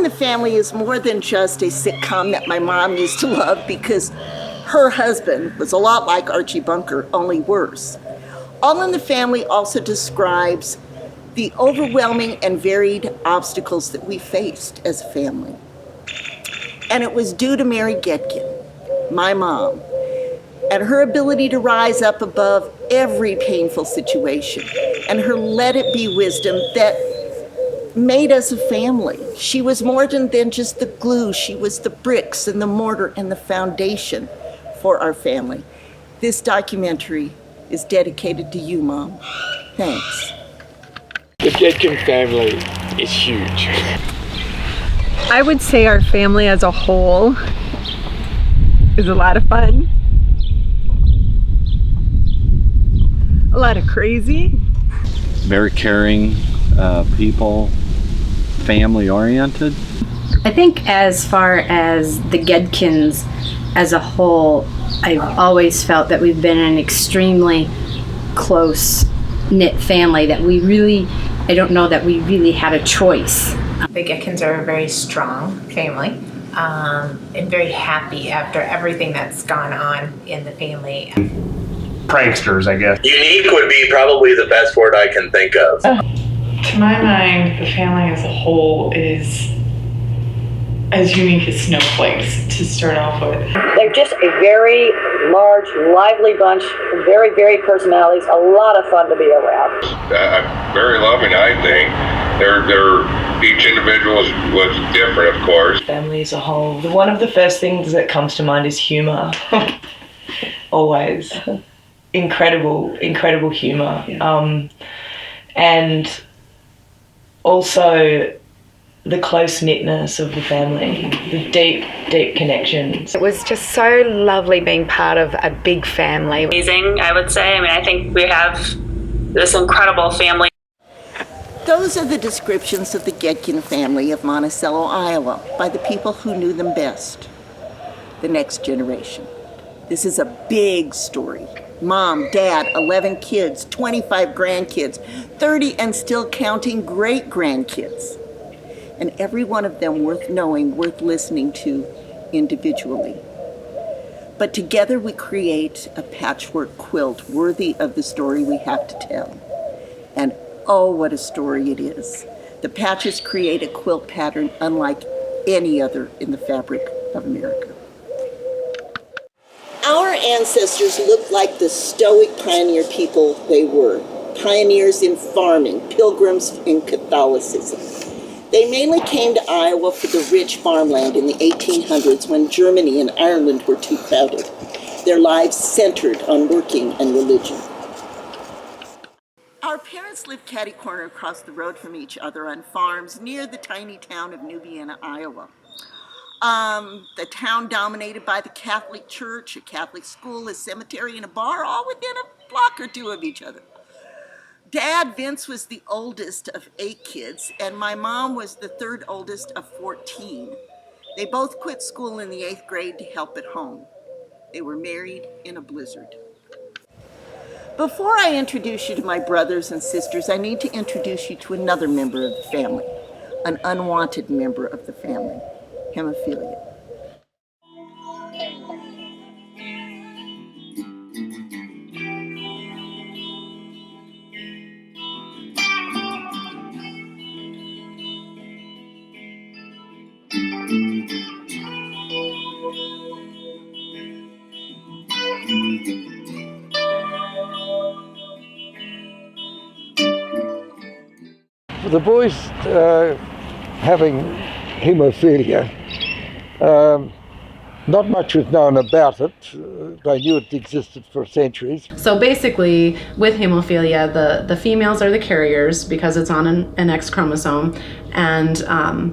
in the Family is more than just a sitcom that my mom used to love because her husband was a lot like Archie Bunker, only worse. All in the Family also describes the overwhelming and varied obstacles that we faced as a family. And it was due to Mary Goedken, my mom, and her ability to rise up above every painful situation, and her let it be wisdom that made us a family. She was more than just the glue. She was the bricks and the mortar and the foundation for our family. This documentary is dedicated to you, Mom. Thanks. The Goedken family is huge. I would say our family as a whole is a lot of fun. A lot of crazy. Very caring people, family oriented. I think as far as the Goedkens as a whole, I've always felt that we've been an extremely close knit family, that we really, I don't know that we really had a choice. The Goedkens are a very strong family and very happy after everything that's gone on in the family. Pranksters, I guess. Unique would be probably the best word I can think of. To my mind, the family as a whole is as unique as snowflakes to start off with. They're just a very large, lively bunch, very varied personalities, a lot of fun to be around. Very loving, I think. Each individual was different, of course. Family as a whole. One of the first things that comes to mind is humor. Always. Incredible humor. Yeah. And also the close-knitness of the family, the deep connections. It was just so lovely being part of a big family. Amazing, I would say. I mean, I think we have this incredible family. Those are the descriptions of the Goedken family of Monticello, Iowa, by the people who knew them best, the next generation. This is a big story. Mom, Dad, 11 kids, 25 grandkids, 30 and still counting great-grandkids. And every one of them worth knowing, worth listening to individually. But together we create a patchwork quilt worthy of the story we have to tell. And oh, what a story it is. The patches create a quilt pattern unlike any other in the fabric of America. Our ancestors looked like the stoic pioneer people they were. Pioneers in farming, pilgrims in Catholicism. They mainly came to Iowa for the rich farmland in the 1800s when Germany and Ireland were too crowded. Their lives centered on working and religion. Our parents lived catty-corner across the road from each other on farms near the tiny town of New Vienna, Iowa. The town dominated by the Catholic Church, a Catholic school, a cemetery, and a bar, all within a block or two of each other. Dad, Vince, was the oldest of 8 kids, and my mom was the third oldest of 14. They both quit school in the 8th grade to help at home. They were married in a blizzard. Before I introduce you to my brothers and sisters, I need to introduce you to another member of the family, an unwanted member of the family, hemophilia. For the boys having hemophilia, not much was known about it. They knew it existed for centuries. So basically, with hemophilia, the females are the carriers because it's on an X chromosome, and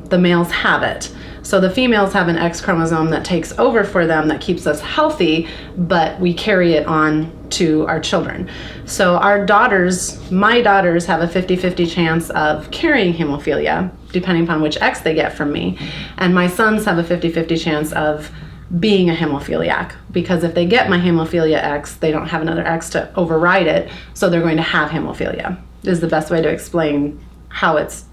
the males have it. So the females have an X chromosome that takes over for them, that keeps us healthy, but we carry it on to our children. So our daughters, my daughters, have a 50-50 chance of carrying hemophilia, depending upon which X they get from me. And my sons have a 50-50 chance of being a hemophiliac, because if they get my hemophilia X, they don't have another X to override it, so they're going to have hemophilia. Is the best way to explain how it's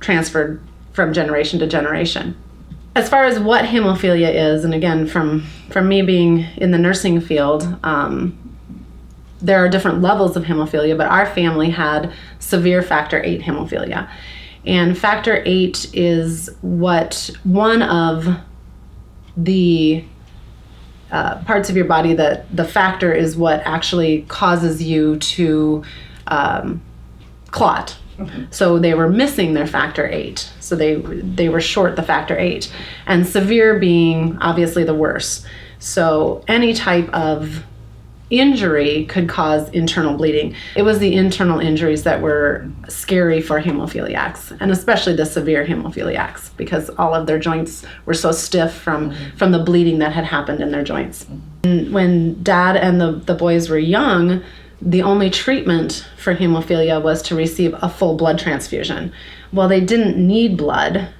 transferred from generation to generation. As far as what hemophilia is, and again, from me being in the nursing field, there are different levels of hemophilia, but our family had severe factor VIII hemophilia. And factor VIII is what one of the parts of your body that the factor is what actually causes you to clot. So they were missing their factor VIII. So they were short the factor VIII. And severe being obviously the worst. So any type of injury could cause internal bleeding. It was the internal injuries that were scary for hemophiliacs, and especially the severe hemophiliacs, because all of their joints were so stiff from the bleeding that had happened in their joints. And when Dad and the boys were young, the only treatment for hemophilia was to receive a full blood transfusion. Well, they didn't need blood,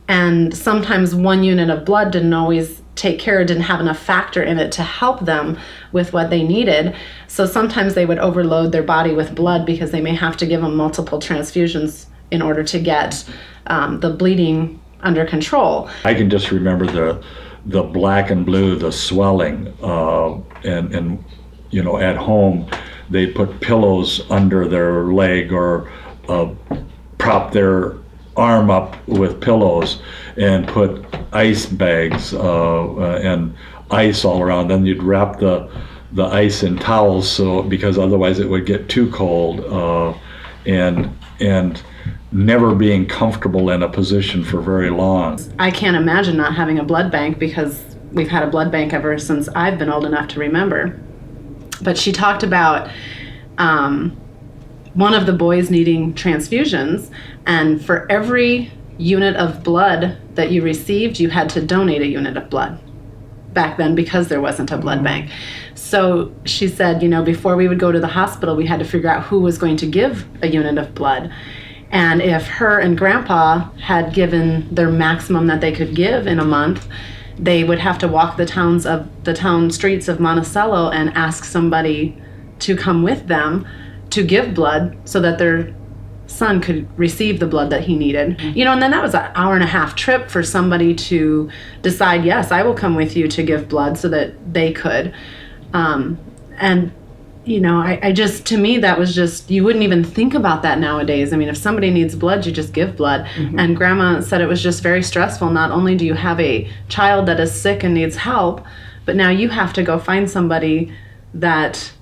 and sometimes one unit of blood didn't always didn't have enough factor in it to help them with what they needed. So sometimes they would overload their body with blood because they may have to give them multiple transfusions in order to get the bleeding under control. I can just remember the black and blue, the swelling, and you know, at home they put pillows under their leg or prop their arm up with pillows and put ice bags and ice all around. Then you'd wrap the ice in towels, so because otherwise it would get too cold, and never being comfortable in a position for very long. I can't imagine not having a blood bank, because we've had a blood bank ever since I've been old enough to remember. But she talked about one of the boys needing transfusions, and for every unit of blood that you received, you had to donate a unit of blood back then, because there wasn't a blood bank. So she said, you know, before we would go to the hospital, we had to figure out who was going to give a unit of blood. And if her and Grandpa had given their maximum that they could give in a month, they would have to walk the town streets of Monticello and ask somebody to come with them to give blood so that their son could receive the blood that he needed. You know, and then that was an 1.5-hour trip for somebody to decide, yes, I will come with you to give blood, so that they could. And, you know, I just, to me, that was just, you wouldn't even think about that nowadays. I mean, if somebody needs blood, you just give blood. And Grandma said it was just very stressful. Not only do you have a child that is sick and needs help, but now you have to go find somebody that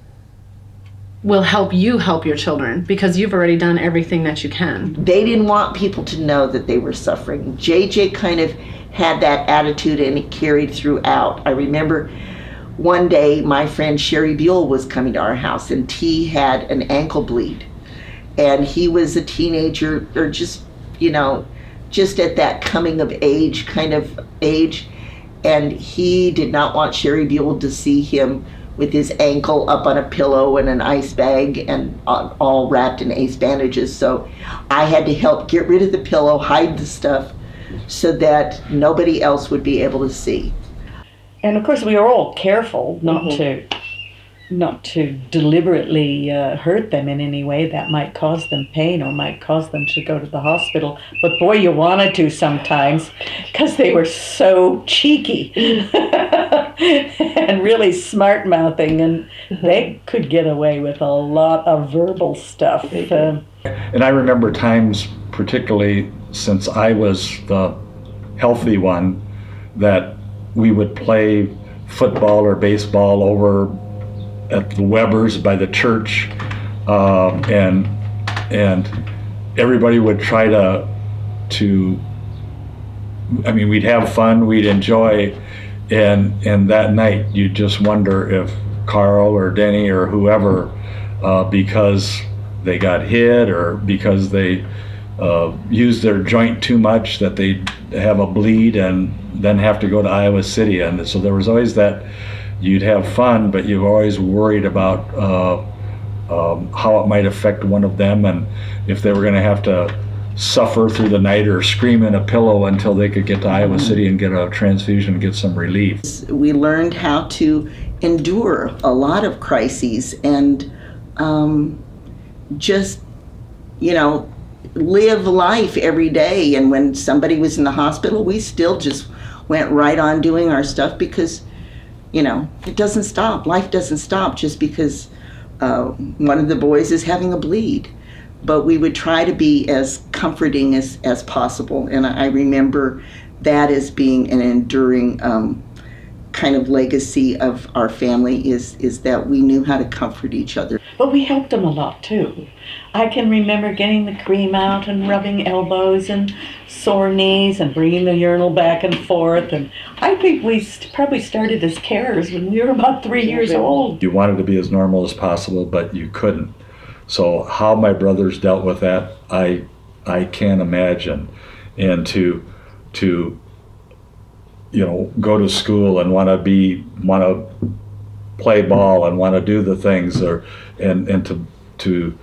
will help you help your children, because you've already done everything that you can. They didn't want people to know that they were suffering. JJ kind of had that attitude, and it carried throughout. I remember one day my friend Sherry Buell was coming to our house, and T had an ankle bleed, and he was a teenager, or just, you know, just at that coming of age kind of age, and he did not want Sherry Buell to see him with his ankle up on a pillow and an ice bag and all wrapped in ace bandages. So I had to help get rid of the pillow, hide the stuff, so that nobody else would be able to see. And of course we were all careful not to deliberately hurt them in any way that might cause them pain or might cause them to go to the hospital. But boy, you wanted to sometimes, because they were so cheeky and really smart-mouthing, and they could get away with a lot of verbal stuff. And I remember times, particularly since I was the healthy one, that we would play football or baseball over at the Weber's by the church, and everybody would try to I mean, we'd have fun, we'd enjoy, and that night you'd just wonder if Carl or Denny or whoever, because they got hit or because they used their joint too much, that they'd have a bleed and then have to go to Iowa City. And so there was always that, you'd have fun, but you were always worried about how it might affect one of them, and if they were going to have to suffer through the night or scream in a pillow until they could get to Iowa City and get a transfusion and get some relief. We learned how to endure a lot of crises, and just, you know, live life every day. And when somebody was in the hospital, we still just went right on doing our stuff because, you know, it doesn't stop. Life doesn't stop just because one of the boys is having a bleed. But we would try to be as comforting as possible. And I remember that as being an enduring kind of legacy of our family is that we knew how to comfort each other. But we helped them a lot too. I can remember getting the cream out and rubbing elbows and sore knees and bringing the urinal back and forth. And I think we probably started as carers when we were about 3 years old. You wanted to be as normal as possible, but you couldn't. So how my brothers dealt with that, I can't imagine. And to you know, go to school and want to play ball and want to do the things, and to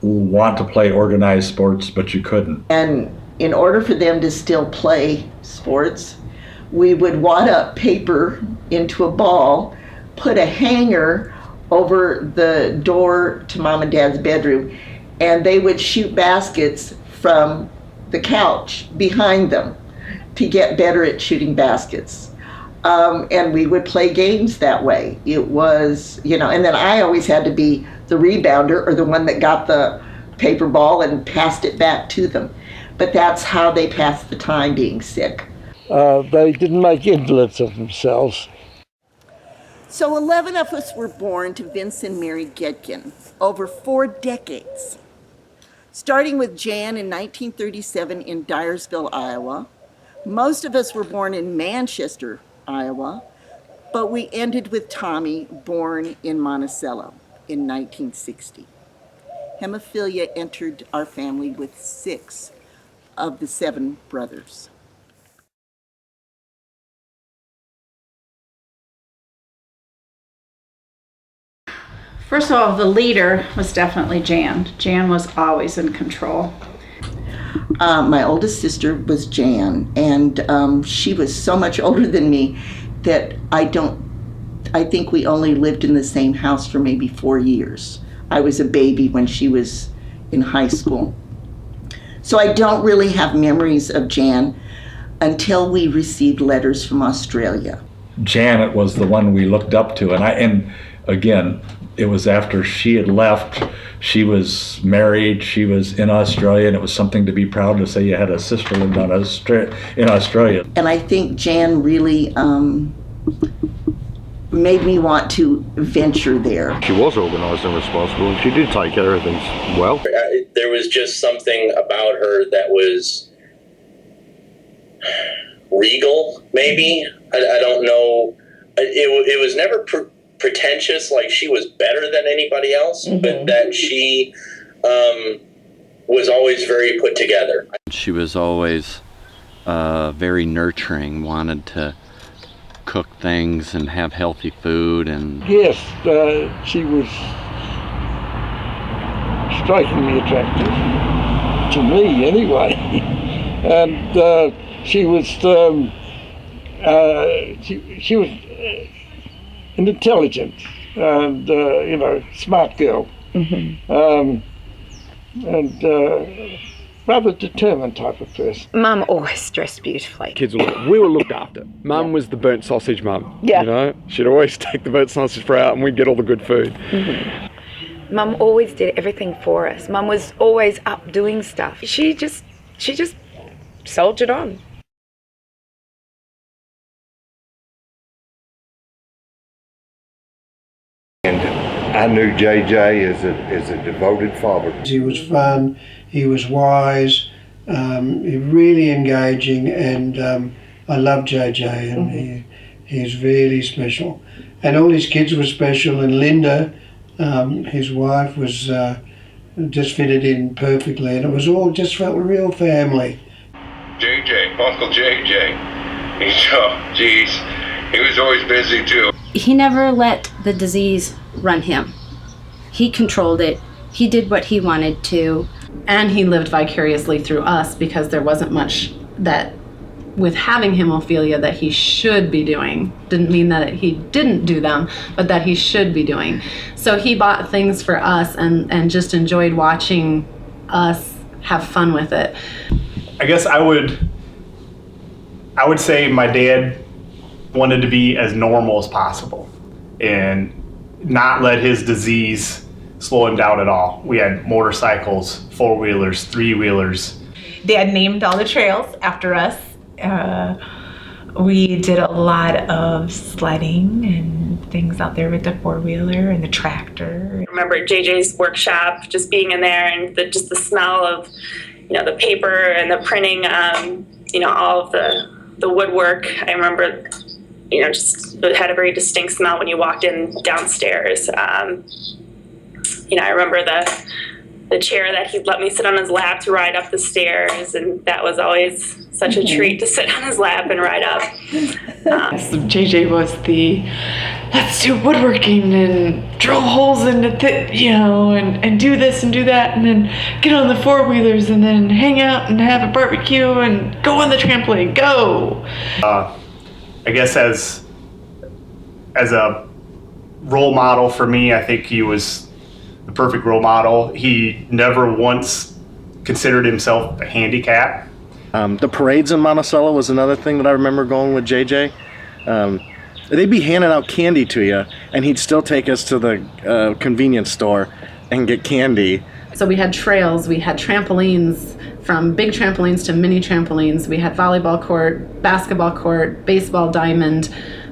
want to play organized sports, but you couldn't. And in order for them to still play sports, we would wad up paper into a ball, put a hanger over the door to Mom and Dad's bedroom, and they would shoot baskets from the couch behind them to get better at shooting baskets. And we would play games that way. It was, you know, and then I always had to be the rebounder or the one that got the paper ball and passed it back to them. But that's how they passed the time, being sick. They didn't make invalids of themselves. So 11 of us were born to Vince and Mary Goedken over 4 decades. Starting with Jan in 1937 in Dyersville, Iowa. Most of us were born in Manchester, Iowa, but we ended with Tommy, born in Monticello in 1960. Hemophilia entered our family with 6 of the 7 brothers. First of all, the leader was definitely Jan. Jan was always in control. My oldest sister was Jan, and she was so much older than me that I think we only lived in the same house for maybe 4 years. I was a baby when she was in high school. So I don't really have memories of Jan until we received letters from Australia. Janet was the one we looked up to, and again, it was after she had left. She was married, she was in Australia, and it was something to be proud to say you had a sister lived in Australia. And I think Jan really made me want to venture there. She was organised and responsible, and she did take care of things well. There was just something about her that was regal, maybe. I don't know. It was never pretentious, like she was better than anybody else, but that she was always very put together. She was always very nurturing, wanted to cook things and have healthy food. And yes, she was strikingly attractive, to me anyway. And she was an intelligent and smart girl, and rather determined type of person. Mum always dressed beautifully. Kids we were looked after. Mum was the burnt sausage mum. Yeah. You know, she'd always take the burnt sausage for out, and we'd get all the good food. Mum always did everything for us. Mum was always up doing stuff. She just soldiered on. And I knew JJ as a devoted father. He was fun, he was wise, really engaging, and I love JJ, and he's really special. And all his kids were special, and Linda, his wife, was just fitted in perfectly, and it was all just felt a real family. JJ, Uncle JJ, he was always busy too. He never let the disease run him. He controlled it. He did what he wanted to. And he lived vicariously through us, because there wasn't much that, with having hemophilia, that he should be doing. Didn't mean that he didn't do them, but that he should be doing. So he bought things for us and just enjoyed watching us have fun with it. I guess I would say my dad wanted to be as normal as possible and not let his disease slow him down at all. We had motorcycles, 4-wheelers, 3-wheelers. Dad named all the trails after us. We did a lot of sledding and things out there with the 4-wheeler and the tractor. I remember JJ's workshop, just being in there and just the smell of, the paper and the printing, all of the woodwork. I remember, just it had a very distinct smell when you walked in downstairs. I remember the chair that he'd let me sit on his lap to ride up the stairs, and that was always such a treat to sit on his lap and ride up. So JJ was let's do woodworking and drill holes into and do this and do that, and then get on the 4-wheelers and then hang out and have a barbecue and go on the trampoline, go. I guess as a role model for me, I think he was the perfect role model. He never once considered himself a handicap. The parades in Monticello was another thing that I remember going with JJ. They'd be handing out candy to you, and he'd still take us to the convenience store and get candy. So we had trails, we had trampolines, from big trampolines to mini trampolines. We had volleyball court, basketball court, baseball diamond.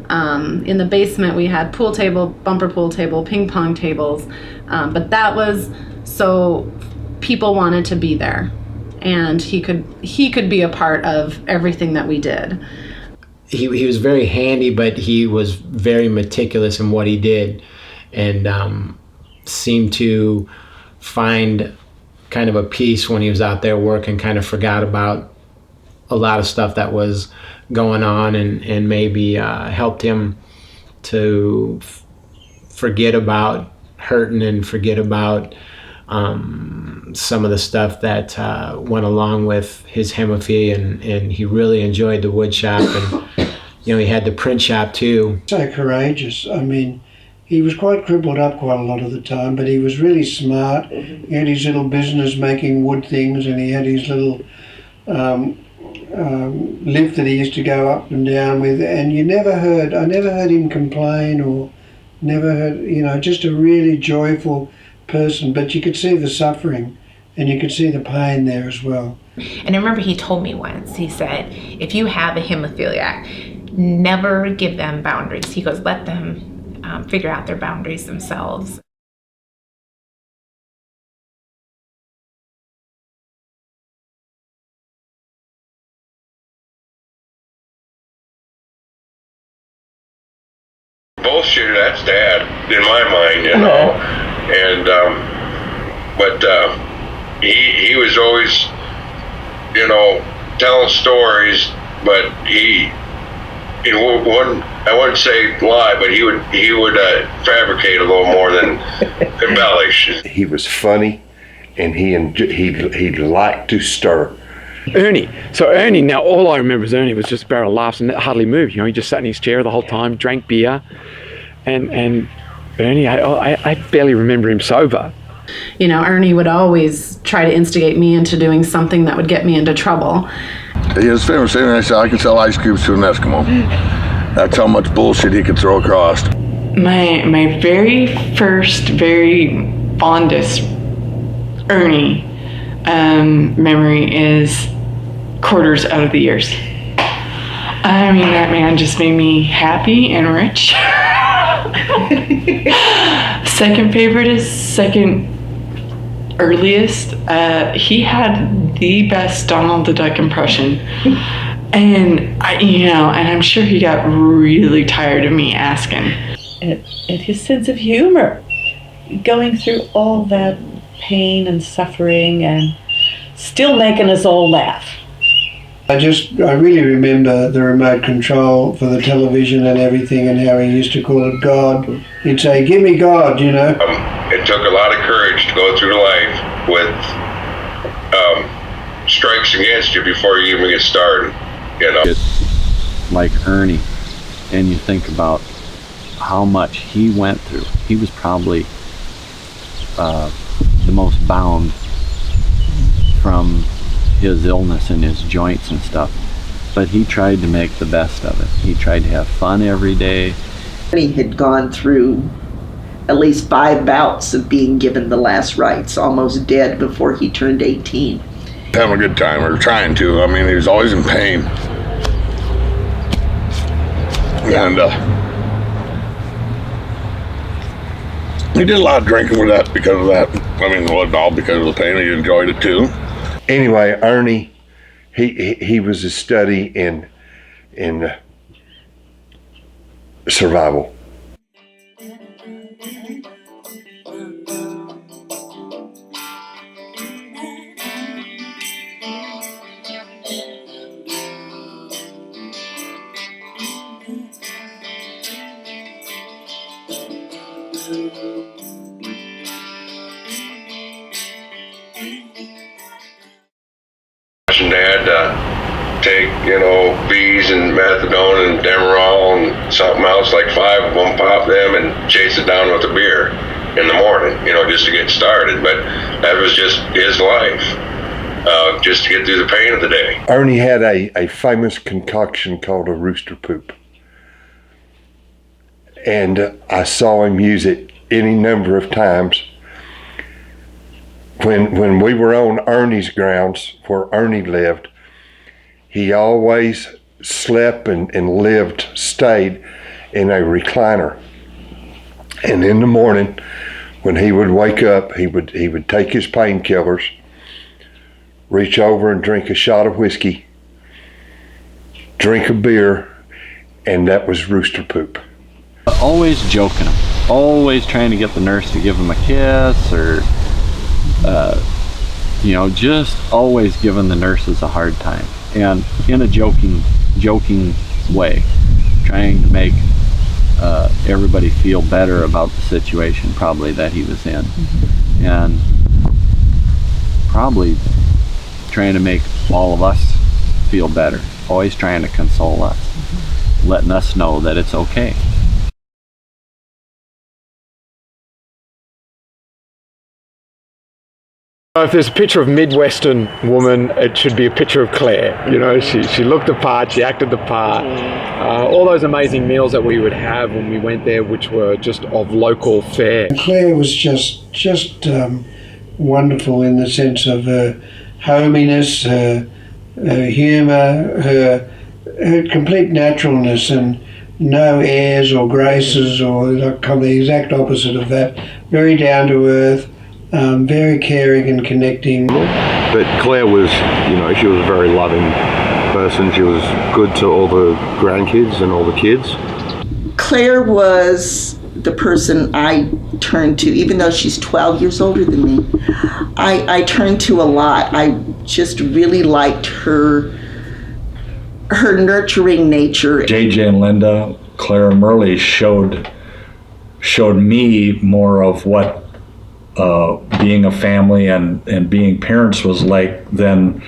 In the basement we had pool table, bumper pool table, ping pong tables. But that was so people wanted to be there, and he could be a part of everything that we did. He was very handy, but he was very meticulous in what he did, and seemed to find kind of a peace when he was out there working, kind of forgot about a lot of stuff that was going on, and maybe helped him to forget about hurting and forget about some of the stuff that went along with his hemophilia, and he really enjoyed the wood shop, and he had the print shop too. So courageous. I mean, he was quite crippled up quite a lot of the time, but he was really smart. He had his little business making wood things, and he had his little lift that he used to go up and down with, and I never heard him complain, or never heard, just a really joyful person. But you could see the suffering, and you could see the pain there as well. And I remember he told me once, he said, if you have a hemophiliac, never give them boundaries. He goes, let them figure out their boundaries themselves. Bullshit, that's Dad in my mind, and but he was always telling stories, but he wouldn't, I wouldn't say lie, but he would fabricate a little more than embellish. He was funny, and he liked to stir. Ernie. So Ernie, now all I remember is Ernie was just a barrel of laughs and hardly moved. He just sat in his chair the whole time, drank beer, and Ernie, I barely remember him sober. Ernie would always try to instigate me into doing something that would get me into trouble. He was famous saying, I can sell ice cubes to an Eskimo. That's how much bullshit he could throw across. My very first, very fondest Ernie memory is quarters out of the years. I mean, that man just made me happy and rich. Second favorite is second earliest. He had the best Donald the Duck impression. And I'm sure he got really tired of me asking. And his sense of humor, going through all that pain and suffering and still making us all laugh. I really remember the remote control for the television and everything, and how he used to call it God. He'd say, "Give me God," It took a lot of courage to go through life with strikes against you before you even get started. It's like Ernie, and you think about how much he went through. He was probably the most bound from his illness and his joints and stuff. But he tried to make the best of it. He tried to have fun every day. He had gone through at least 5 bouts of being given the last rites, almost dead before he turned 18. Having a good time, or trying to. I mean, he was always in pain. And he did a lot of drinking with that because of that. I mean, it wasn't all because of the pain. He enjoyed it too. Anyway, Ernie, he was a study in survival. And Dad take, bees and methadone and Demerol and something else, like 5 of them, pop them and chase it down with a beer in the morning, just to get started. But that was just his life, just to get through the pain of the day. Ernie had a famous concoction called a rooster poop. And I saw him use it any number of times. When we were on Ernie's grounds, where Ernie lived, he always slept and stayed in a recliner. And in the morning, when he would wake up, he would take his painkillers, reach over and drink a shot of whiskey, drink a beer, and that was rooster poop. Always joking him, always trying to get the nurse to give him a kiss, or just always giving the nurses a hard time, and in a joking way, trying to make everybody feel better about the situation probably that he was in, and probably trying to make all of us feel better, always trying to console us, letting us know that it's okay. If there's a picture of Midwestern woman, it should be a picture of Claire. She looked the part, she acted the part. All those amazing meals that we would have when we went there, which were just of local fare. Claire was just wonderful in the sense of her hominess, her humour, her complete naturalness, and no airs or graces, or the exact opposite of that. Very down to earth. Very caring and connecting. But Claire was, she was a very loving person. She was good to all the grandkids and all the kids. Claire was the person I turned to, even though she's 12 years older than me. I turned to a lot. I just really liked her nurturing nature. JJ and Linda, Claire and Merle showed me more of what being a family and being parents was like than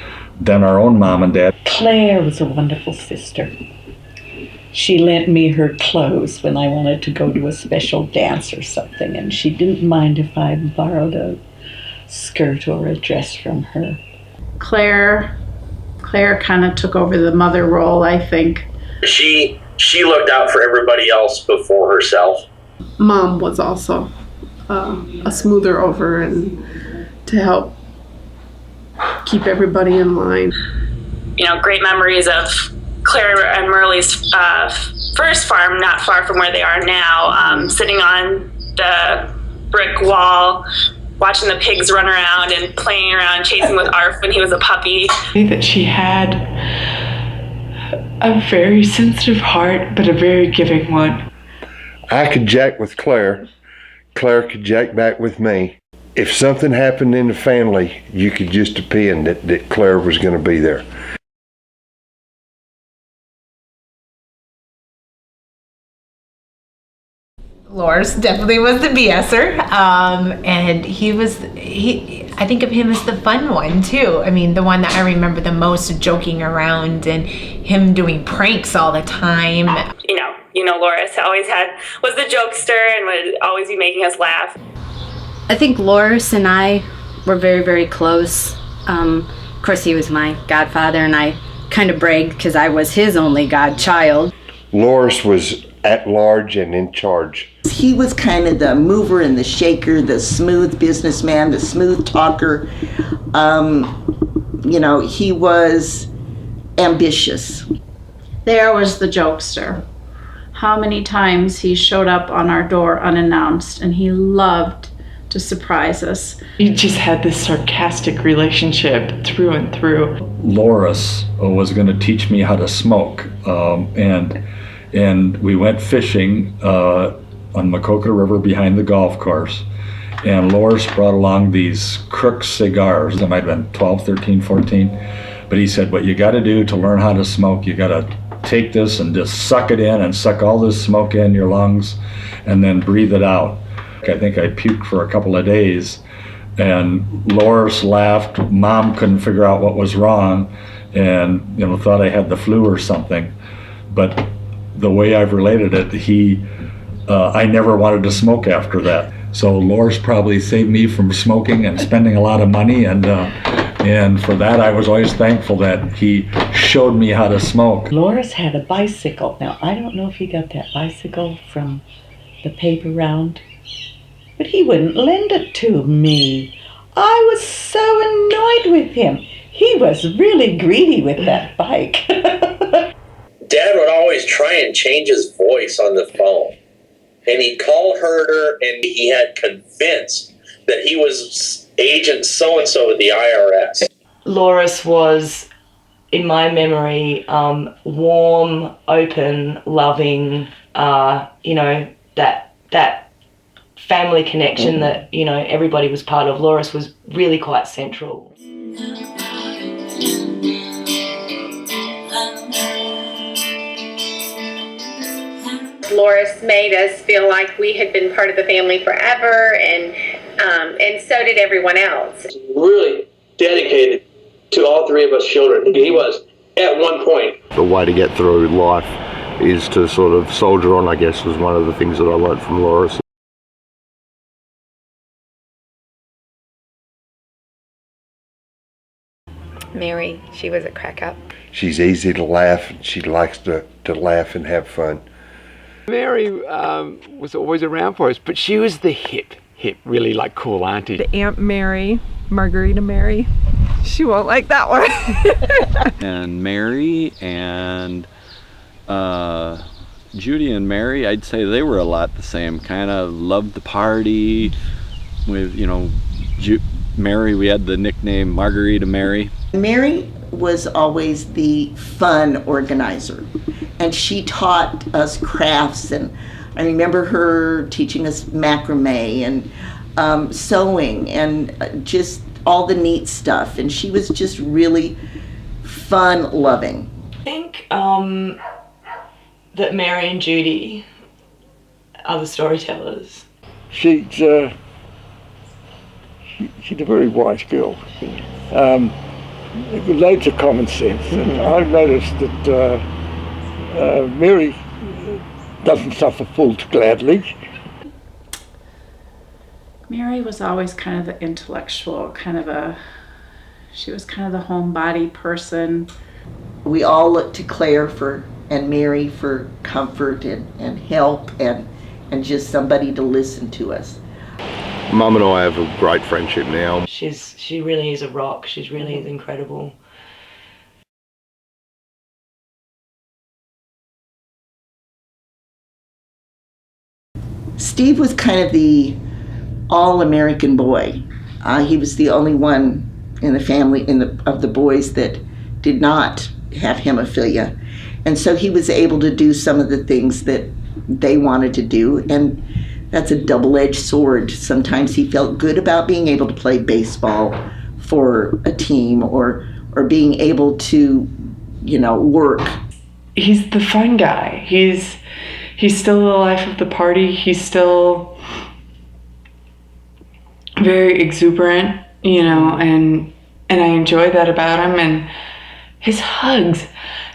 our own mom and dad. Claire was a wonderful sister. She lent me her clothes when I wanted to go to a special dance or something, and she didn't mind if I borrowed a skirt or a dress from her. Claire kind of took over the mother role, I think. She looked out for everybody else before herself. Mom was also a smoother over and to help keep everybody in line. Great memories of Claire and Merle's first farm, not far from where they are now, sitting on the brick wall, watching the pigs run around and playing around, chasing with Arf when he was a puppy. That she had a very sensitive heart, but a very giving one. I could jack with Claire. Claire could jack back with me. If something happened in the family, you could just depend that Claire was going to be there. Loris definitely was the BSer, and I think of him as the fun one too. I mean, the one that I remember the most, joking around and him doing pranks all the time. Loris was the jokester and would always be making us laugh. I think Loris and I were very, very close. Of course, he was my godfather, and I kind of bragged because I was his only godchild. Loris was at large and in charge. He was kind of the mover and the shaker, the smooth businessman, the smooth talker. You know, he was ambitious. There was the jokester. How many times he showed up on our door unannounced, and he loved to surprise us. He just had this sarcastic relationship through and through. Loris was going to teach me how to smoke, and we went fishing on Macoka River behind the golf course, and Loris brought along these Crook cigars. They might have been 12, 13, 14, but he said, what you got to do to learn how to smoke, you got to take this and just suck it in and suck all this smoke in your lungs and then breathe it out. I think I puked for a couple of days, and Loris laughed. Mom couldn't figure out what was wrong, and thought I had the flu or something. But the way I've related it, I never wanted to smoke after that. So Loris probably saved me from smoking and spending a lot of money, and for that I was always thankful that he showed me how to smoke. Loris had a bicycle. Now I don't know if he got that bicycle from the paper round, but he wouldn't lend it to me. I was so annoyed with him. He was really greedy with that bike. Dad would always try and change his voice on the phone. And he'd call Herder, and he had convinced that he was agent so-and-so at the IRS. Loris was, in my memory, warm, open, loving, that family connection that, everybody was part of. Loris was really quite central. Loris made us feel like we had been part of the family forever, and so did everyone else. Really dedicated to all three of us children. He was at one point. The way to get through life is to sort of soldier on, I guess, was one of the things that I learned from Loris. Mary, she was a crack up. She's easy to laugh, and she likes to laugh and have fun. Mary was always around for us, but she was the hip, really like cool auntie. The Aunt Mary, Margarita Mary, she won't like that one. And Mary and Judy and Mary, I'd say they were a lot the same. Kind of loved the party. With Mary, we had the nickname Margarita Mary. Mary was always the fun organizer, and she taught us crafts, and I remember her teaching us macrame and sewing and just all the neat stuff, and she was just really fun loving. I think that Mary and Judy are the storytellers. She's a very wise girl. With loads of common sense, and I've noticed that Mary doesn't suffer fools gladly. Mary was always kind of the intellectual, she was kind of the homebody person. We all looked to Claire and Mary for comfort and help and just somebody to listen to us. Mum and I have a great friendship now. She really is a rock. She's really incredible. Steve was kind of the all-American boy. He was the only one in the family of the boys that did not have hemophilia, and so he was able to do some of the things that they wanted to do, and that's a double-edged sword. Sometimes he felt good about being able to play baseball for a team or being able to, work. He's the fun guy. He's still the life of the party. He's still very exuberant, and I enjoy that about him. And his hugs,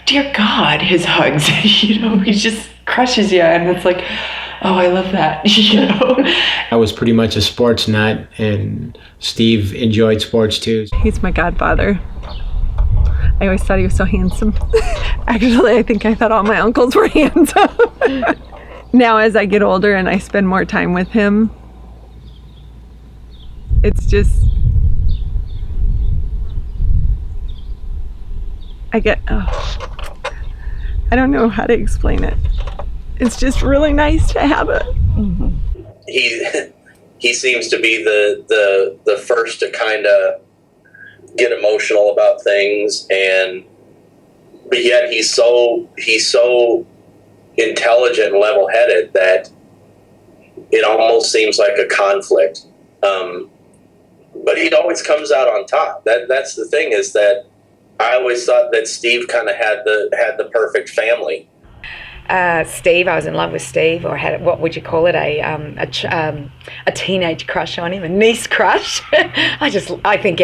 dear God, his hugs, he just crushes you, and it's like, Oh, I love that. You know? I was pretty much a sports nut, and Steve enjoyed sports too. He's my godfather. I always thought he was so handsome. Actually, I think I thought all my uncles were handsome. Now, as I get older and I spend more time with him, it's just, I don't know how to explain it. It's just really nice to have it. He seems to be the first to kind of get emotional about things, but yet he's so intelligent and level-headed that it almost seems like a conflict. But he always comes out on top. That's the thing, is that I always thought that Steve kind of had the perfect family. Steve, I was in love with Steve, or had, what would you call it, a teenage crush on him, a niece crush. I think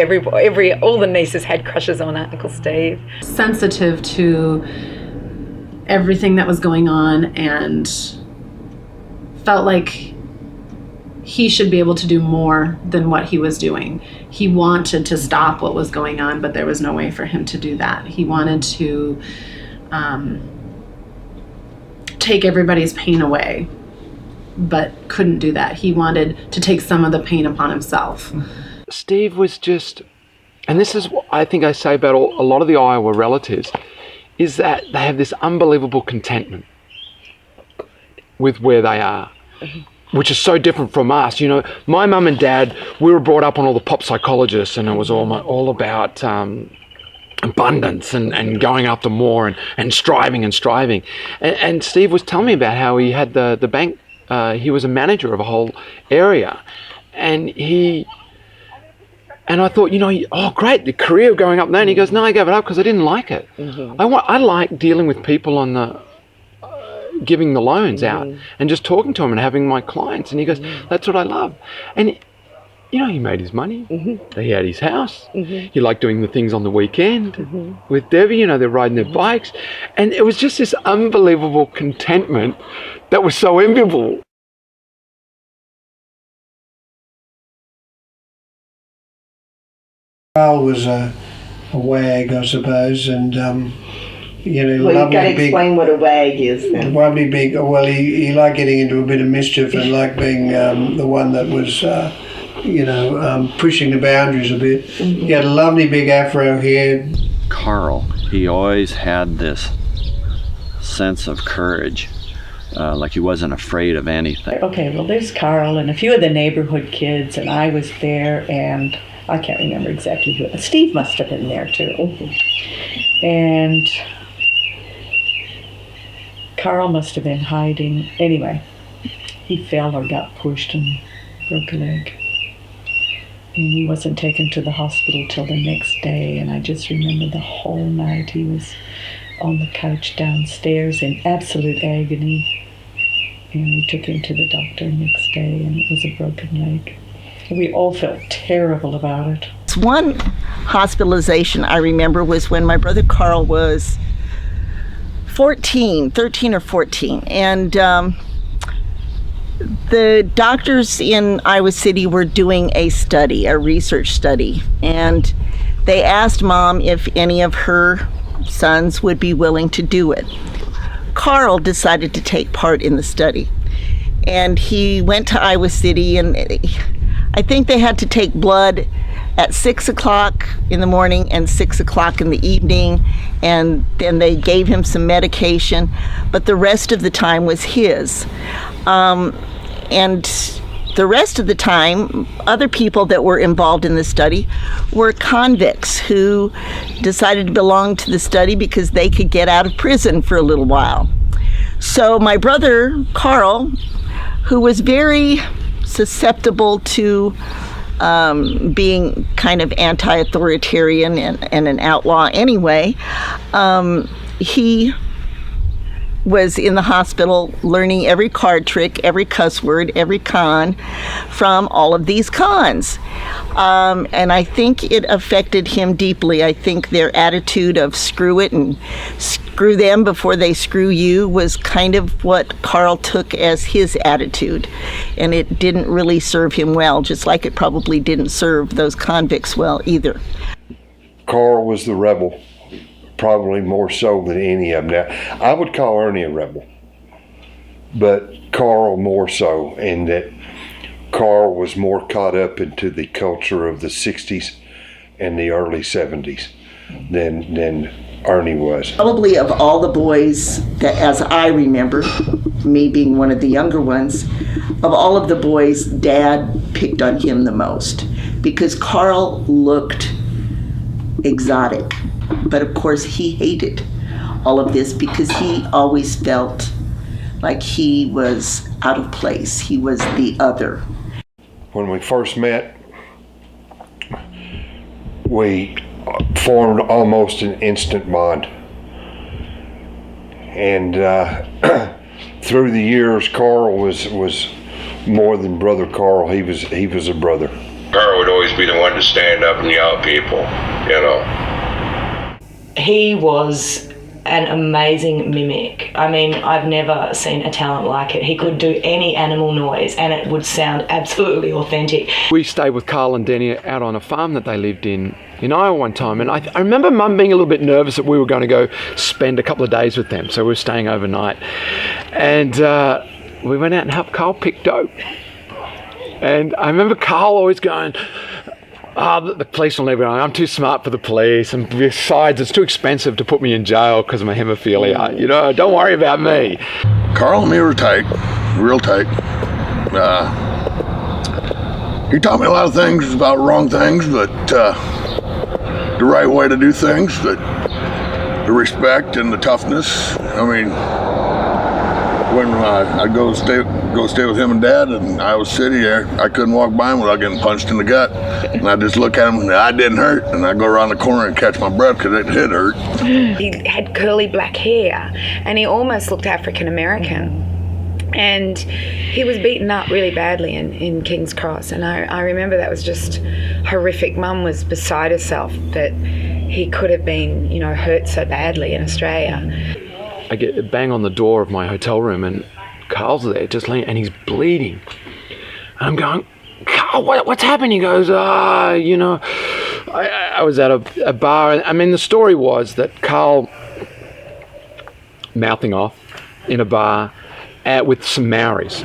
all the nieces had crushes on Uncle Steve. Sensitive to everything that was going on, and felt like he should be able to do more than what he was doing. He wanted to stop what was going on, but there was no way for him to do that. He wanted to take everybody's pain away, but couldn't do that. He wanted to take some of the pain upon himself. Steve was just, and this is what I think I say about a lot of the Iowa relatives, is that they have this unbelievable contentment with where they are, which is so different from us. You know, my mum and dad, we were brought up on all the pop psychologists, and it was all about abundance and going after more and striving. And Steve was telling me about how he had the bank, he was a manager of a whole area, and I thought, oh great, the career going up there. And he goes, no, I gave it up because I didn't like it. I like dealing with people on the giving the loans out and just talking to them and having my clients. And he goes, that's what I love. And he made his money. He had his house. He liked doing the things on the weekend with Debbie. They're riding their bikes. And it was just this unbelievable contentment that was so enviable. Carl was a wag, I suppose, and well, you've got to explain what a wag is then. Lovely big. Well, he liked getting into a bit of mischief and liked being the one that was, pushing the boundaries a bit. He had a lovely big afro hair. Carl, he always had this sense of courage, like he wasn't afraid of anything. Okay, well, there's Carl and a few of the neighborhood kids, and I was there, and I can't remember exactly who. Steve must have been there too. And Carl must have been hiding. Anyway, he fell or got pushed and broke a leg. And he wasn't taken to the hospital till the next day. And I just remember the whole night he was on the couch downstairs in absolute agony. And we took him to the doctor next day, and it was a broken leg. We all felt terrible about it. One hospitalization I remember was when my brother Carl was 13 or 14. And the doctors in Iowa City were doing a research study. And they asked Mom if any of her sons would be willing to do it. Carl decided to take part in the study. And he went to Iowa City, and I think they had to take blood at 6 o'clock in the morning and 6 o'clock in the evening, and then they gave him some medication, but the rest of the time was his. And the rest of the time, other people that were involved in the study were convicts who decided to belong to the study because they could get out of prison for a little while. So my brother Carl, who was very susceptible to being kind of anti-authoritarian and an outlaw anyway, he was in the hospital learning every card trick, every cuss word, every con from all of these cons. And I think it affected him deeply. I think their attitude of screw it and screw them before they screw you was kind of what Carl took as his attitude. And it didn't really serve him well, just like it probably didn't serve those convicts well either. Carl was the rebel, probably more so than any of them. Now, I would call Ernie a rebel, but Carl more so, in that Carl was more caught up into the culture of the 60s and the early 70s than Ernie was. Probably of all the boys that, as I remember, me being one of the younger ones, of all of the boys, Dad picked on him the most because Carl looked exotic. But of course he hated all of this because he always felt like he was out of place. He was the other. When we first met, we formed almost an instant bond. And through the years, Carl was more than Brother Carl. He was a brother. Carl would always be the one to stand up and yell at people, you know. He was an amazing mimic. I mean, I've never seen a talent like it. He could do any animal noise and it would sound absolutely authentic. We stayed with Carl and Denny out on a farm that they lived in Iowa one time, and I remember Mum being a little bit nervous that we were going to go spend a couple of days with them, so we were staying overnight. And we went out and helped Carl pick dope. And I remember Carl always going, the police will never, I'm too smart for the police, and besides it's too expensive to put me in jail because of my hemophilia, you know, don't worry about me. Carl and me were tight, real tight. He taught me a lot of things about wrong things, but the right way to do things, the respect and the toughness. I mean, when I'd go stay with him and Dad in Iowa City, I couldn't walk by him without getting punched in the gut. And I'd just look at him and I didn't hurt. And I'd go around the corner and catch my breath because it did hurt. He had curly black hair and he almost looked African American. And he was beaten up really badly in King's Cross. And I remember that was just horrific. Mum was beside herself that he could have been, you know, hurt so badly in Australia. I get a bang on the door of my hotel room and Carl's there just laying, and he's bleeding. And I'm going, Carl, what's happening? He goes, you know, I was at a bar. And, I mean, the story was that Carl mouthing off in a bar with some Maoris.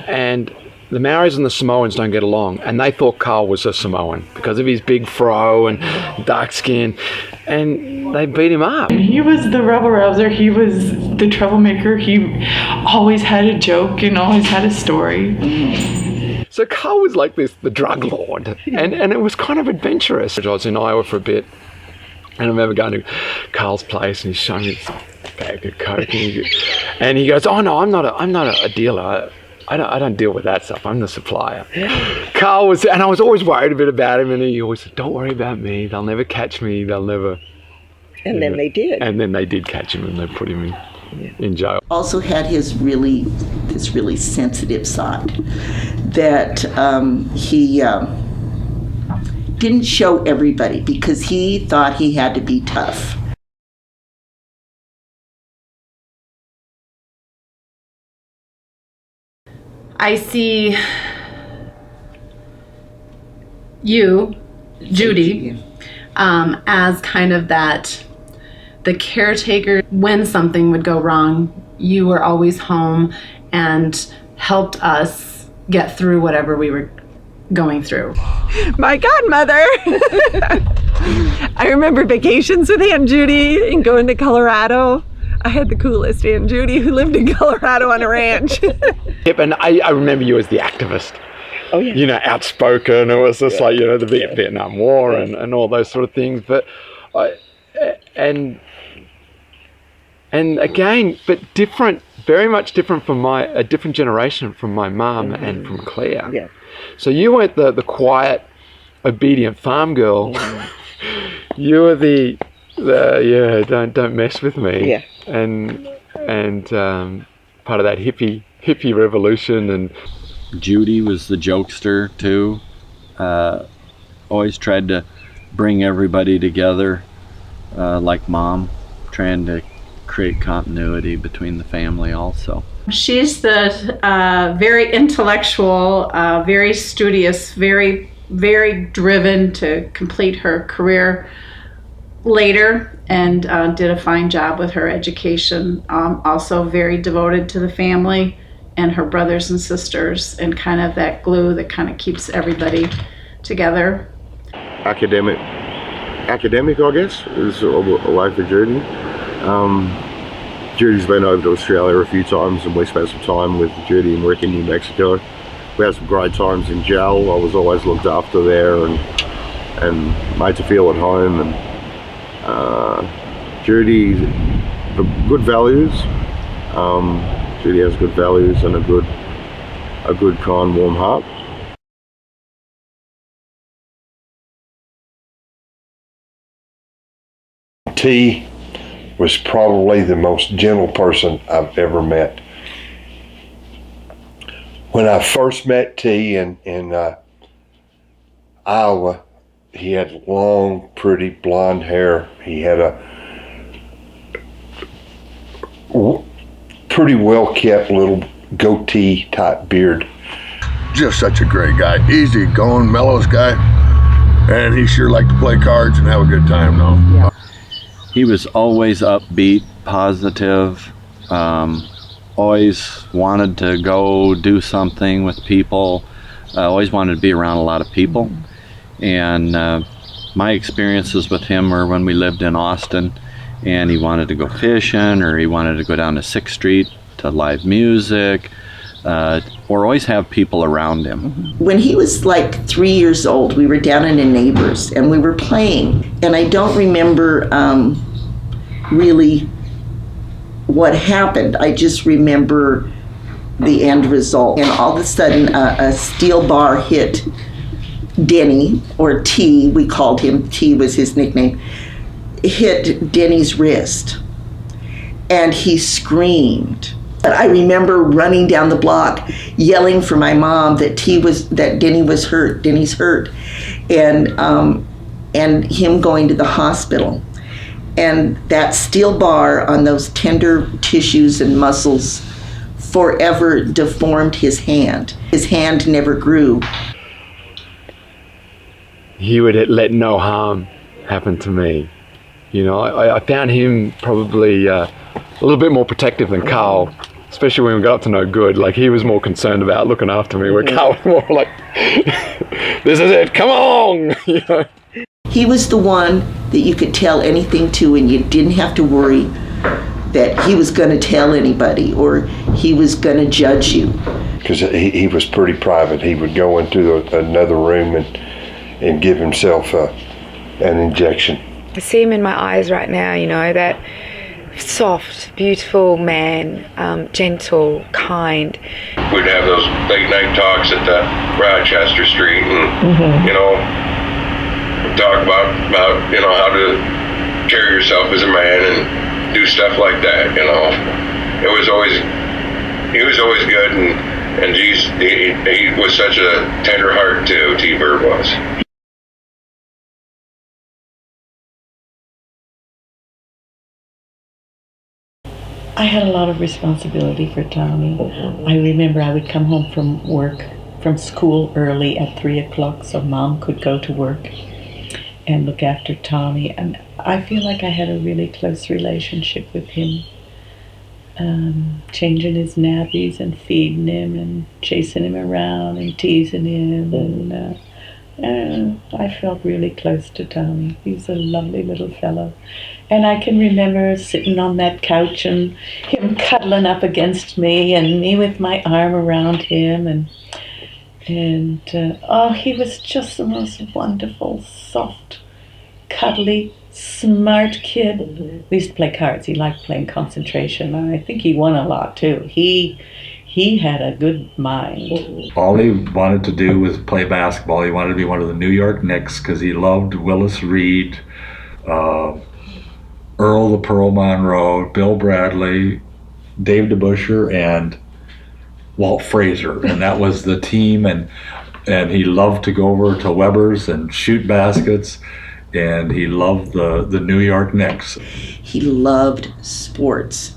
And the Maoris and the Samoans don't get along, and they thought Carl was a Samoan because of his big fro and dark skin, and they beat him up. He was the rebel rouser, he was the troublemaker, he always had a joke and always had a story. So Carl was like the drug lord, and it was kind of adventurous. I was in Iowa for a bit, and I remember going to Carl's place, and he's showing me this bag of coke, and he goes, "Oh no, I'm not a dealer. I don't deal with that stuff. I'm the supplier." Carl was, and I was always worried a bit about him, and he always said, "Don't worry about me. They'll never catch me. They'll never." And then they did. And then they did catch him, and they put him in jail. Also had this really sensitive side that he didn't show everybody because he thought he had to be tough. I see you, Judy, as kind of the caretaker. When something would go wrong, you were always home and helped us get through whatever we were going through. My godmother! I remember vacations with Aunt Judy and going to Colorado. I had the coolest Aunt Judy who lived in Colorado on a ranch. Yep, and I remember you as the activist. Oh yeah. You know, outspoken. It was just like, you know, the Vietnam War and all those sort of things. But and again, but different, very much different from a different generation from my mum and from Claire. Yeah. So you weren't the quiet, obedient farm girl. You were the don't mess with me. Yeah. And part of that hippie revolution. And Judy was the jokester too. Always tried to bring everybody together, like Mom, trying to create continuity between the family also. She's the very intellectual, very studious, very, very driven to complete her career later, and did a fine job with her education. Also very devoted to the family and her brothers and sisters, and kind of that glue that kind of keeps everybody together. Academic, I guess, is a way for Judy. Judy's been over to Australia a few times, and we spent some time with Judy and Rick in New Mexico. We had some great times in jail. I was always looked after there and made to feel at home. And Judy, the good values. Judy has good values and a good, kind, warm heart. T was probably the most gentle person I've ever met. When I first met T in Iowa, he had long, pretty blonde hair. He had a pretty well-kept little goatee type beard. Just such a great guy, easy going, mellows guy, and he sure liked to play cards and have a good time though. Yeah. He was always upbeat, positive, always wanted to go do something with people, always wanted to be around a lot of people. And my experiences with him were when we lived in Austin and he wanted to go fishing, or he wanted to go down to 6th Street to live music, or always have people around him. When he was like 3 years old, we were down in a neighbor's and we were playing, and I don't remember really what happened. I just remember the end result. And all of a sudden, a steel bar hit Denny, or T, we called him, T was his nickname, hit Denny's wrist. And he screamed. But I remember running down the block, yelling for my mom that Denny was hurt, Denny's hurt, and him going to the hospital. And that steel bar on those tender tissues and muscles forever deformed his hand. His hand never grew. He would let no harm happen to me. You know, I found him probably a little bit more protective than Carl, especially when we got up to no good. Like, he was more concerned about looking after me, where Carl was more like, this is it, come on! You know? He was the one that you could tell anything to, and you didn't have to worry that he was going to tell anybody or he was going to judge you. Because he was pretty private. He would go into another room and give himself an injection. I see him in my eyes right now, you know, that soft, beautiful man, gentle, kind. We'd have those late night talks at the Rochester Street, and you know, talk about you know, how to carry yourself as a man and do stuff like that. You know, he was always good, and geez, he was such a tender heart too. T-Bird was. I had a lot of responsibility for Tommy. I remember I would come home from school early at 3 o'clock so Mom could go to work and look after Tommy. And I feel like I had a really close relationship with him. Changing his nappies and feeding him and chasing him around and teasing him. And I felt really close to Tommy. He's a lovely little fellow. And I can remember sitting on that couch and him cuddling up against me and me with my arm around him. And he was just the most wonderful, soft, cuddly, smart kid. We used to play cards. He liked playing concentration. I think he won a lot too. He had a good mind. All he wanted to do was play basketball. He wanted to be one of the New York Knicks because he loved Willis Reed, Earl the Pearl Monroe, Bill Bradley, Dave DeBuscher, and Walt Frazier. And that was the team. And he loved to go over to Weber's and shoot baskets. and he loved the New York Knicks. He loved sports,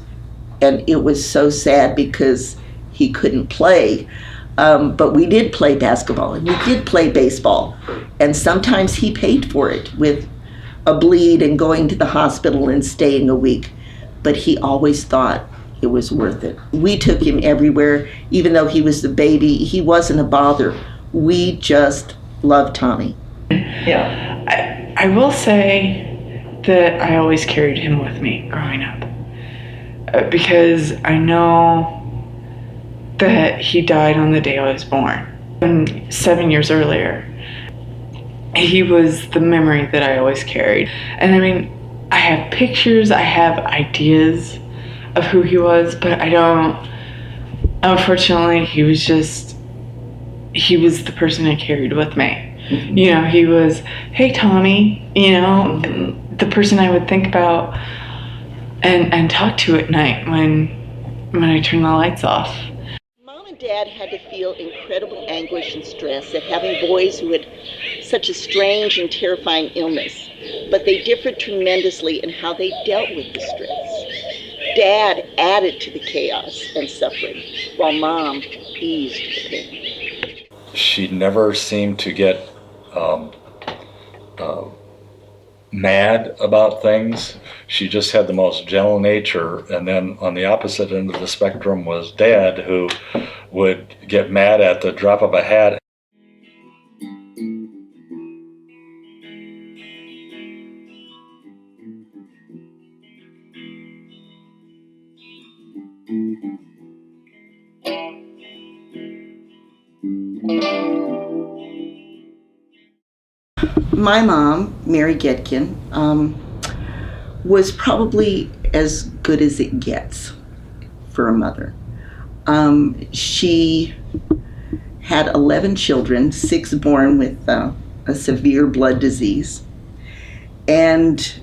and it was so sad because he couldn't play. But we did play basketball and we did play baseball, and sometimes he paid for it with a bleed and going to the hospital and staying a week. But he always thought it was worth it. We took him everywhere, even though he was the baby. He wasn't a bother. We just loved Tommy. Yeah, I will say that I always carried him with me growing up, because I know that he died on the day I was born. And 7 years earlier, he was the memory that I always carried. And I mean, I have pictures, I have ideas of who he was, but I don't, unfortunately, he was the person I carried with me. You know, he was, hey Tommy, you know, the person I would think about and talk to at night when I turn the lights off. Mom and Dad had to feel incredible anguish and stress at having boys who had such a strange and terrifying illness, but they differed tremendously in how they dealt with the stress. Dad added to the chaos and suffering, while Mom eased the pain. She never seemed to get mad about things. She just had the most gentle nature. And then on the opposite end of the spectrum was Dad, who would get mad at the drop of a hat. My mom, Mary Goedken, was probably as good as it gets for a mother. She had 11 children, 6 born with a severe blood disease. And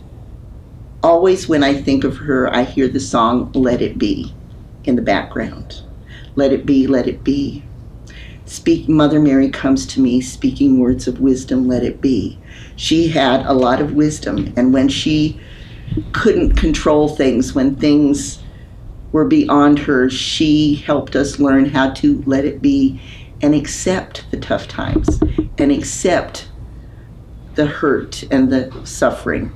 always when I think of her, I hear the song Let It Be in the background. Let it be, let it be. Mother Mary comes to me speaking words of wisdom, let it be. She had a lot of wisdom, and when she couldn't control things, when things were beyond her, she helped us learn how to let it be and accept the tough times and accept the hurt and the suffering.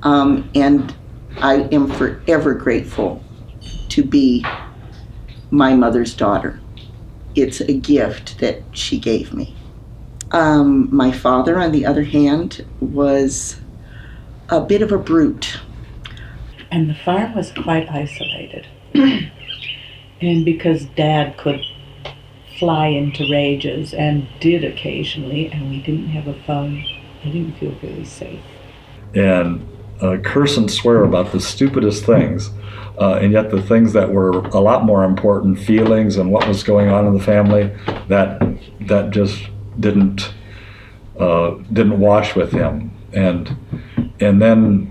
And I am forever grateful to be my mother's daughter. It's a gift that she gave me. My father, on the other hand, was a bit of a brute. And the farm was quite isolated. And because Dad could fly into rages, and did occasionally, and we didn't have a phone, I didn't feel very safe. And curse and swear about the stupidest things, and yet the things that were a lot more important, feelings and what was going on in the family, that just didn't wash with him. And then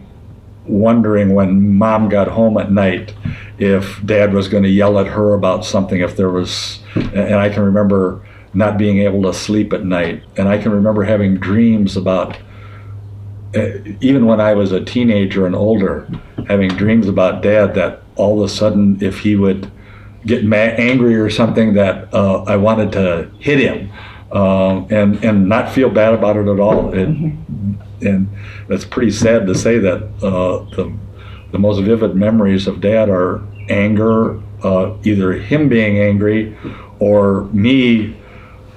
wondering when Mom got home at night if Dad was going to yell at her about something, if there was, and I can remember not being able to sleep at night, and I can remember having dreams about, even when I was a teenager and older, having dreams about Dad that all of a sudden if he would get angry or something that I wanted to hit him, and not feel bad about it at all. And it's pretty sad to say that the most vivid memories of Dad are anger, either him being angry or me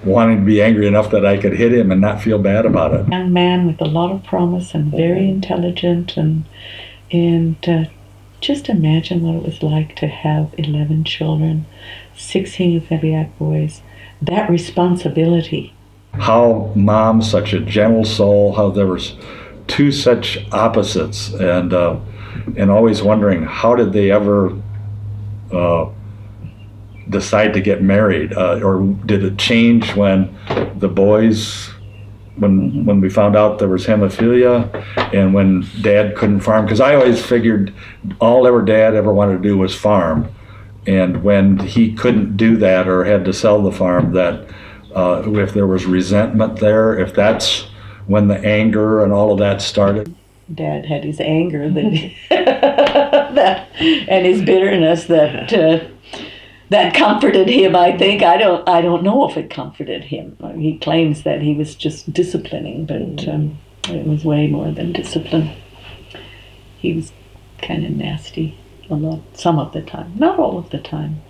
wanting to be angry enough that I could hit him and not feel bad about it. Young man with a lot of promise and very intelligent, and just imagine what it was like to have 11 children, 16 February boys, that responsibility. How Mom, such a gentle soul, how there was two such opposites, and always wondering how did they ever decide to get married, or did it change when the boys, when we found out there was hemophilia, and when Dad couldn't farm? Because I always figured all Dad ever wanted to do was farm, and when he couldn't do that or had to sell the farm, that if there was resentment there, if that's when the anger and all of that started? Dad had his anger that, and his bitterness that comforted him. I think I don't know if it comforted him. He claims that he was just disciplining, but it was way more than discipline. He was kind of nasty some of the time, not all of the time.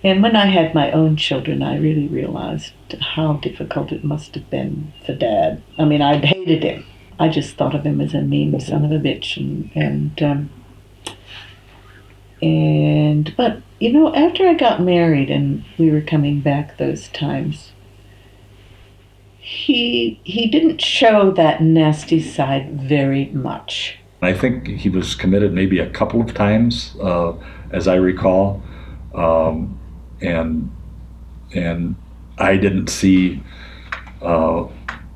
And when I had my own children, I really realized how difficult it must have been for Dad. I mean, I hated him. I just thought of him as a mean son of a bitch, but you know, after I got married and we were coming back those times, he didn't show that nasty side very much. I think he was committed maybe a couple of times, as I recall, and I didn't see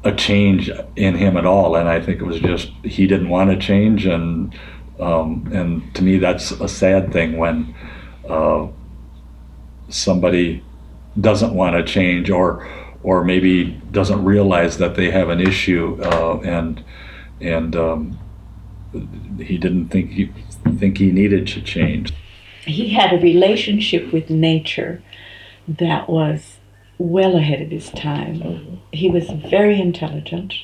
a change in him at all, and I think it was just he didn't want to change, and to me that's a sad thing when somebody doesn't want to change or maybe doesn't realize that they have an issue, and he didn't think he needed to change. He had a relationship with nature that was well ahead of his time. He was very intelligent.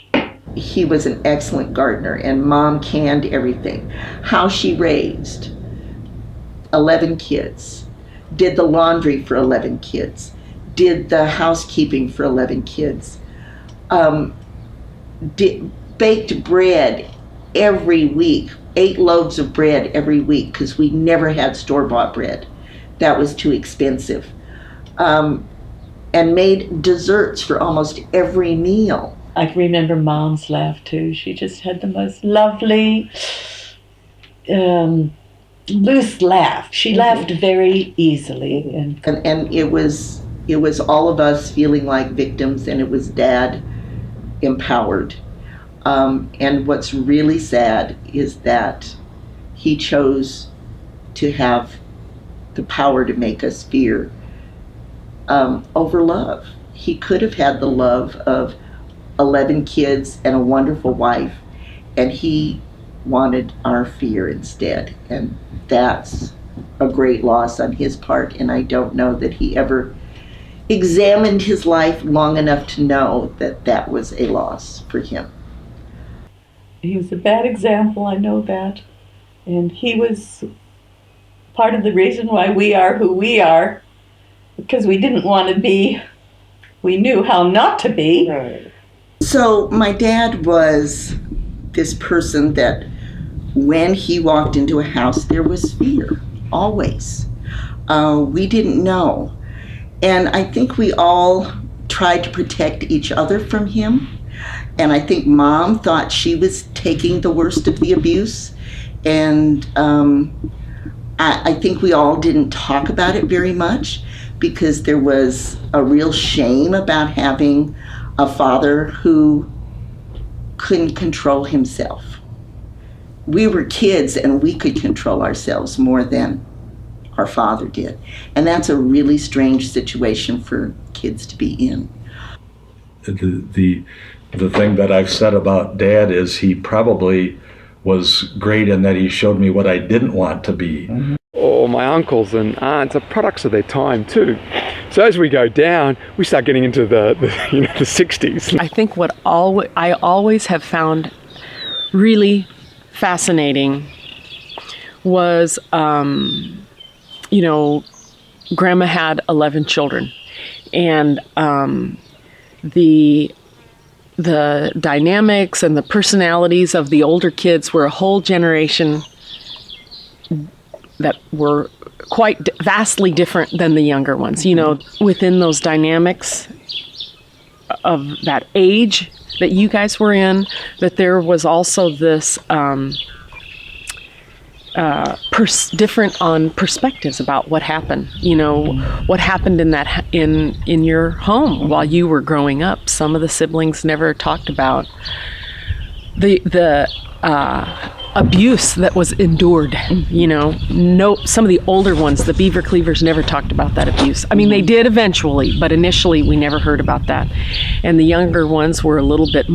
He was an excellent gardener, and Mom canned everything. How she raised 11 kids, did the laundry for 11 kids, did the housekeeping for 11 kids, baked bread every week, 8 loaves of bread every week, because we never had store-bought bread. That was too expensive. And made desserts for almost every meal. I remember Mom's laugh too. She just had the most lovely, loose laugh. She laughed very easily, and it was all of us feeling like victims, and it was Dad empowered. And what's really sad is that he chose to have the power to make us fear over love. He could have had the love of 11 kids and a wonderful wife, and he wanted our fear instead. And that's a great loss on his part, and I don't know that he ever examined his life long enough to know that that was a loss for him. He was a bad example, I know that. And he was part of the reason why we are who we are, because we didn't want to be, we knew how not to be. Right. So my dad was this person that when he walked into a house, there was fear, always. We didn't know. And I think we all tried to protect each other from him. And I think Mom thought she was taking the worst of the abuse. And I think we all didn't talk about it very much because there was a real shame about having a father who couldn't control himself. We were kids and we could control ourselves more than our father did. And that's a really strange situation for kids to be in. The thing that I've said about Dad is he probably was great in that he showed me what I didn't want to be. All my uncles and aunts are products of their time too. So as we go down, we start getting into the 60s. I think what I always have found really fascinating was, Grandma had 11 children, and the dynamics and the personalities of the older kids were a whole generation that were quite vastly different than the younger ones. Within those dynamics of that age that you guys were in, that there was also this different on perspectives about what happened. What happened in your home while you were growing up. Some of the siblings never talked about the abuse that was endured. You know, some of the older ones, the Beaver Cleavers, never talked about that abuse. I mean, they did eventually, but initially we never heard about that. And the younger ones were a little bit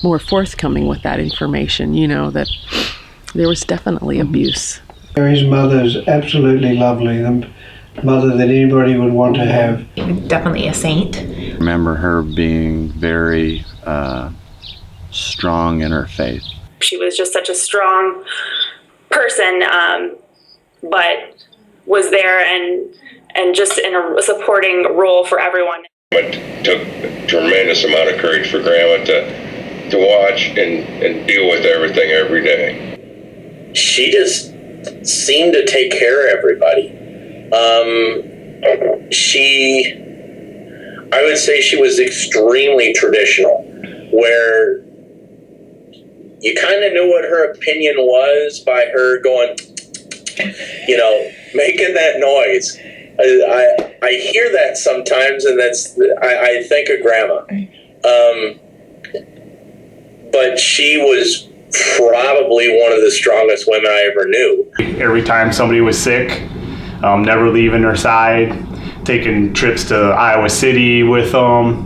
more forthcoming with that information, you know, that there was definitely abuse. His mother's absolutely lovely, the mother that anybody would want to have. Definitely a saint. I remember her being very strong in her faith. She was just such a strong person, but was there and just in a supporting role for everyone. It took a tremendous amount of courage for Grandma to watch and deal with everything every day. She just seemed to take care of everybody. I would say she was extremely traditional, where you kind of knew what her opinion was by her going, you know, making that noise. I hear that sometimes, and I think of Grandma. But she was probably one of the strongest women I ever knew. Every time somebody was sick, never leaving her side, taking trips to Iowa City with them,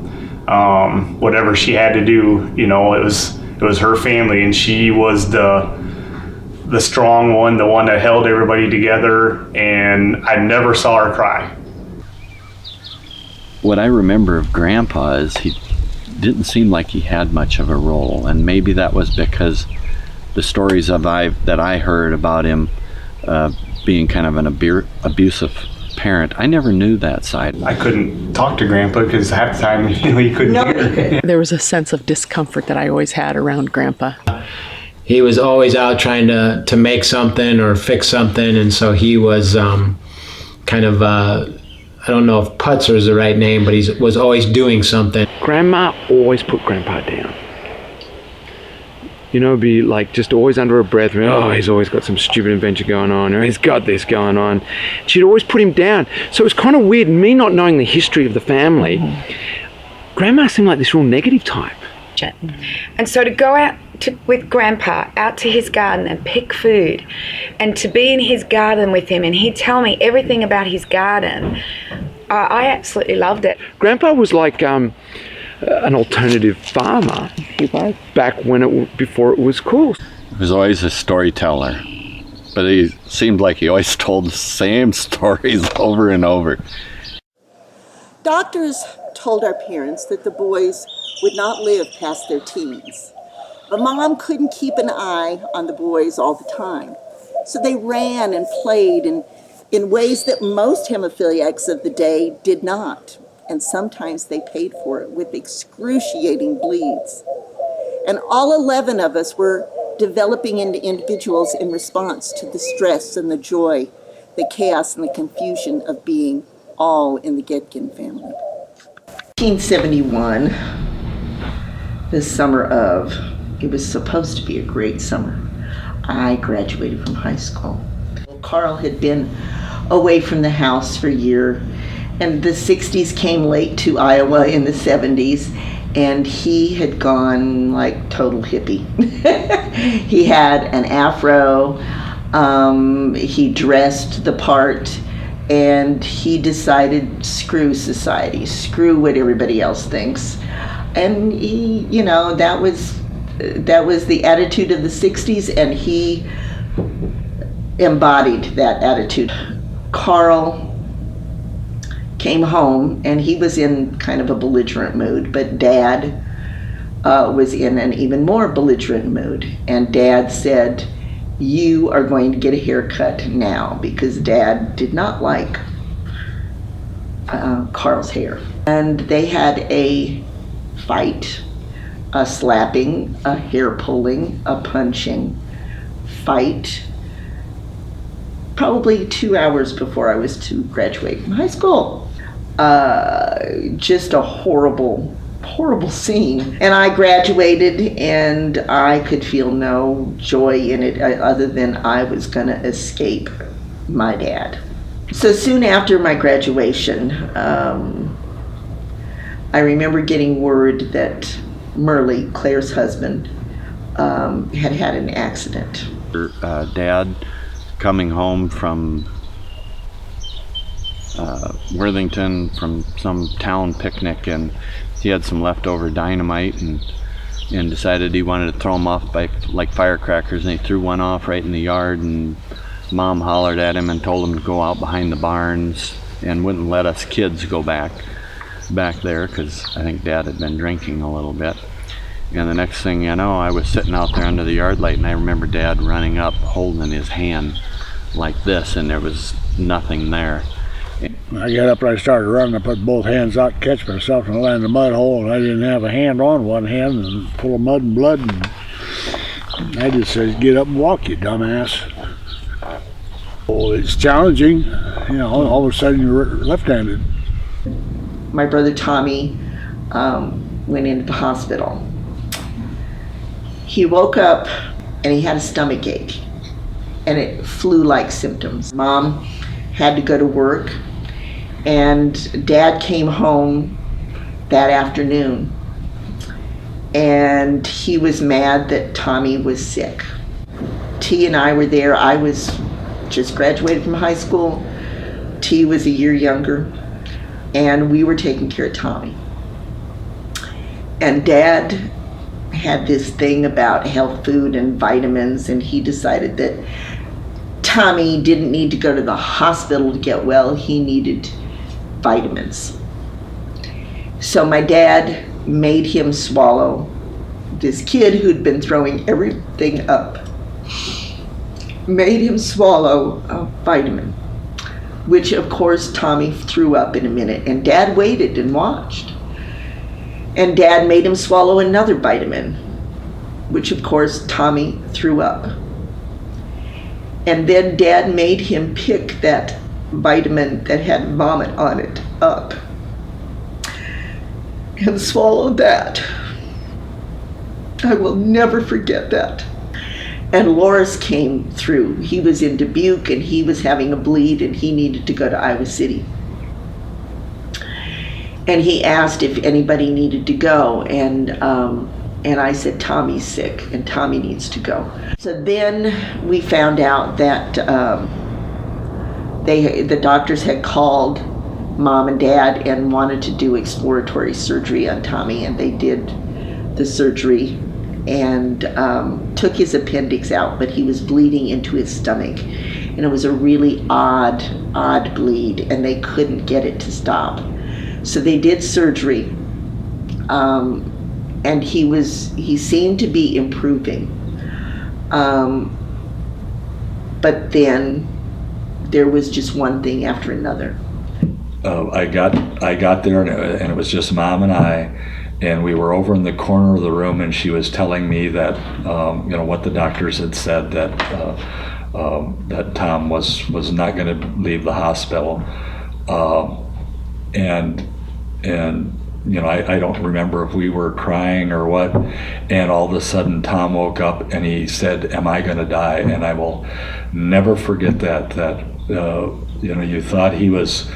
whatever she had to do, you know, it was her family, and she was the strong one, the one that held everybody together, and I never saw her cry. What I remember of Grandpa is he didn't seem like he had much of a role, and maybe that was because the stories that I heard about him being kind of an abusive parent, I never knew that side. I couldn't talk to Grandpa because half the time, you know, he couldn't hear. There was a sense of discomfort that I always had around Grandpa. He was always out trying to make something or fix something, and so he was kind of, I don't know if putzer is the right name, but he was always doing something. Grandma always put Grandpa down. You know, be like just always under her breath, oh, he's always got some stupid adventure going on, or he's got this going on. She'd always put him down. So it was kind of weird, me not knowing the history of the family. Grandma seemed like this real negative type. And so to go out with Grandpa out to his garden and pick food, and to be in his garden with him, and he'd tell me everything about his garden, I absolutely loved it. Grandpa was like an alternative farmer back before it was cool. He was always a storyteller, but he seemed like he always told the same stories over and over. Doctors told our parents that the boys would not live past their teens. But Mom couldn't keep an eye on the boys all the time. So they ran and played in ways that most hemophiliacs of the day did not. And sometimes they paid for it with excruciating bleeds. And all 11 of us were developing into individuals in response to the stress and the joy, the chaos and the confusion of being all in the Goedken family. 1971, the summer of, it was supposed to be a great summer. I graduated from high school. Carl had been away from the house for a year, and the 60s came late to Iowa in the 70s, and he had gone like total hippie. He had an afro, he dressed the part, and he decided, screw society, screw what everybody else thinks. And he, you know, that was the attitude of the 60s, and he embodied that attitude. Carl came home, and he was in kind of a belligerent mood, but Dad was in an even more belligerent mood. And Dad said, you are going to get a haircut now, because Dad did not like Carl's hair. And they had a fight, a slapping, a hair pulling, a punching fight, probably 2 hours before I was to graduate from high school. Just a horrible, horrible scene. And I graduated, and I could feel no joy in it other than I was gonna escape my dad. So soon after my graduation, I remember getting word that Merle, Claire's husband, had an accident. Dad coming home from Worthington from some town picnic, and he had some leftover dynamite and decided he wanted to throw them off like firecrackers, and he threw one off right in the yard, and Mom hollered at him and told him to go out behind the barns and wouldn't let us kids go back there because I think Dad had been drinking a little bit. And the next thing you know, I was sitting out there under the yard light, and I remember Dad running up holding his hand like this, and there was nothing there. When I got up and I started running, I put both hands out to catch myself and I landed in the mud hole, and I didn't have a hand on one hand and full of mud and blood, and I just said, get up and walk, you dumbass. Well, it's challenging, you know, all of a sudden you're left-handed. My brother Tommy went into the hospital. He woke up and he had a stomach ache, and it flu-like symptoms. Mom had to go to work, and Dad came home that afternoon, and he was mad that Tommy was sick. T and I were there. I was just graduated from high school. T was a year younger, and we were taking care of Tommy. And Dad had this thing about health food and vitamins, and he decided that Tommy didn't need to go to the hospital to get well. He needed vitamins. So my dad made him swallow, this kid who'd been throwing everything up, made him swallow a vitamin, which of course Tommy threw up in a minute, and Dad waited and watched. And Dad made him swallow another vitamin, which of course Tommy threw up. And then Dad made him pick that vitamin that had vomit on it up and swallow that. I will never forget that. And Loris came through. He was in Dubuque and he was having a bleed and he needed to go to Iowa City. And he asked if anybody needed to go, and I said, Tommy's sick and Tommy needs to go. So then we found out that the doctors had called Mom and Dad and wanted to do exploratory surgery on Tommy, and they did the surgery and took his appendix out, but he was bleeding into his stomach, and it was a really odd bleed, and they couldn't get it to stop. So they did surgery, and he seemed to be improving, but then there was just one thing after another. I got there and it was just Mom and I, and we were over in the corner of the room, and she was telling me that what the doctors had said, that that Tom was not going to leave the hospital, and I don't remember if we were crying or what, and all of a sudden Tom woke up and he said, am I going to die? And I will never forget that you thought he was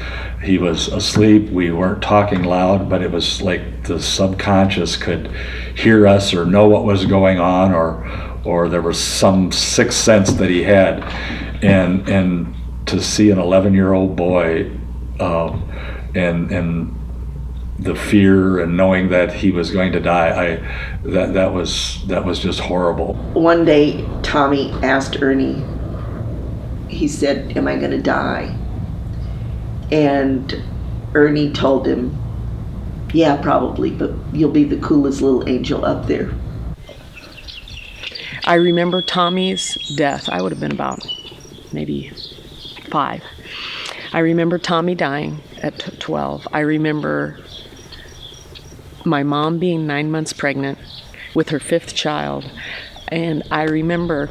asleep. We weren't talking loud, but it was like the subconscious could hear us or know what was going on, or there was some sixth sense that he had, and to see an 11-year-old boy and the fear and knowing that he was going to die, that was just horrible. One day Tommy asked Ernie, he said, am I going to die? And Ernie told him, yeah, probably, but you'll be the coolest little angel up there. I remember Tommy's death. I would have been about maybe 5. I remember Tommy dying at 12. I remember my mom being 9 months pregnant with her 5th child. And I remember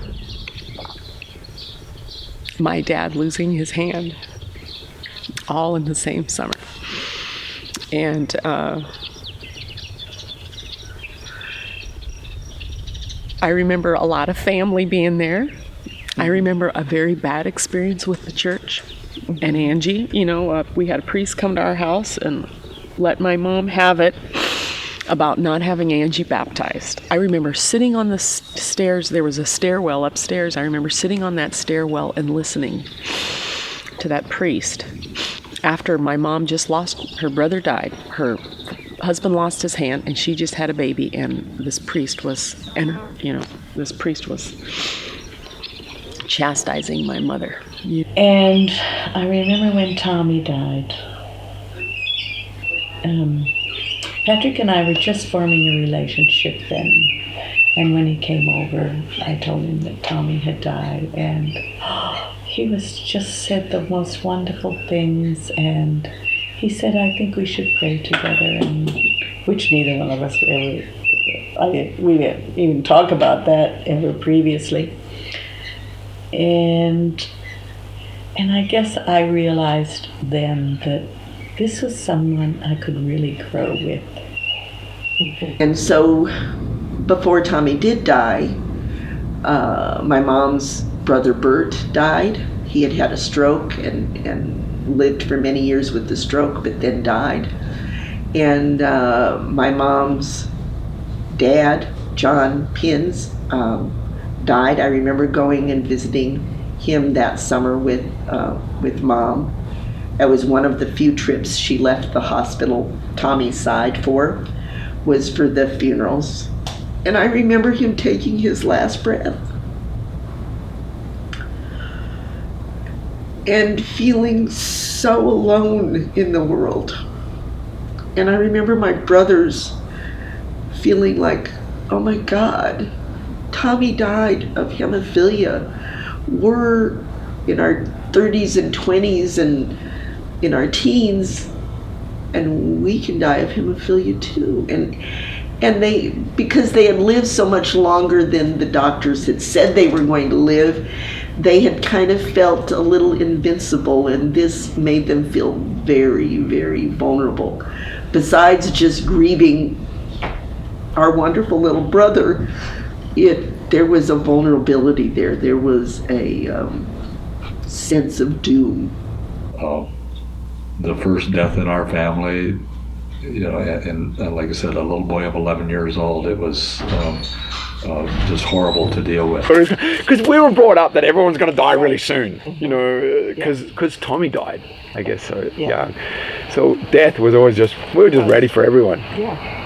my dad losing his hand all in the same summer. And I remember a lot of family being there. I remember a very bad experience with the church and Angie. We had a priest come to our house and let my mom have it. about not having Angie baptized. I remember sitting on the stairs. There was a stairwell upstairs. I remember sitting on that stairwell and listening to that priest. After my mom just lost, her brother died, her husband lost his hand, and she just had a baby, and this priest was chastising my mother. And I remember when Tommy died. Patrick and I were just forming a relationship then. And when he came over, I told him that Tommy had died. And he was just said the most wonderful things. And he said, I think we should pray together. And which neither one of us ever, we didn't even talk about that ever previously. And I guess I realized then that this was someone I could really grow with. And so before Tommy did die, my mom's brother Bert died. He had had a stroke and lived for many years with the stroke, but then died. And my mom's dad, John Pins, died. I remember going and visiting him that summer with Mom. That was one of the few trips she left the hospital, Tommy's side, for, was for the funerals. And I remember him taking his last breath and feeling so alone in the world. And I remember my brothers feeling like, oh my God, Tommy died of hemophilia. We're in our 30s and 20s and in our teens, and we can die of hemophilia too. And they, because they had lived so much longer than the doctors had said they were going to live, they had kind of felt a little invincible, and this made them feel very, very vulnerable. Besides just grieving our wonderful little brother, there was a vulnerability there. There was a sense of doom. The first death in our family, and like I said, a little boy of 11 years old, it was just horrible to deal with. Because we were brought up that everyone's going to die really soon, because Tommy died, I guess. So yeah. So death was always we were just ready for everyone. Yeah.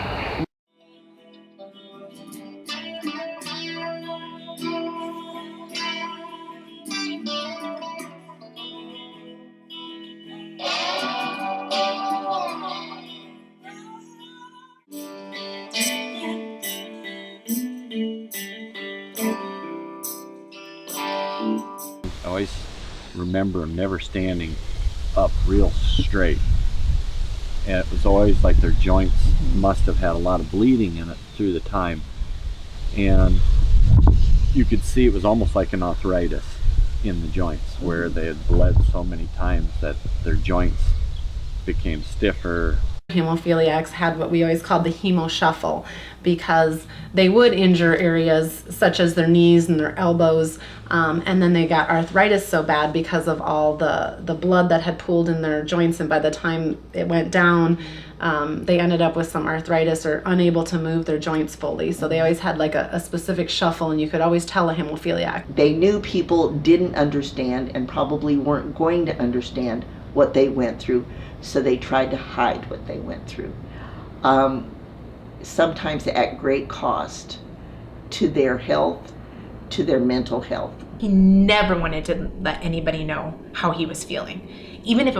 I always remember him never standing up real straight. And it was always like their joints must have had a lot of bleeding in it through the time. And you could see it was almost like an arthritis in the joints, where they had bled so many times that their joints became stiffer. Hemophiliacs had what we always called the hemo shuffle, because they would injure areas such as their knees and their elbows, and then they got arthritis so bad because of all the blood that had pooled in their joints, and by the time it went down, they ended up with some arthritis or unable to move their joints fully. So they always had like a specific shuffle, and you could always tell a hemophiliac. They knew people didn't understand and probably weren't going to understand what they went through, so they tried to hide what they went through. Sometimes at great cost to their health, to their mental health. He never wanted to let anybody know how he was feeling. Even if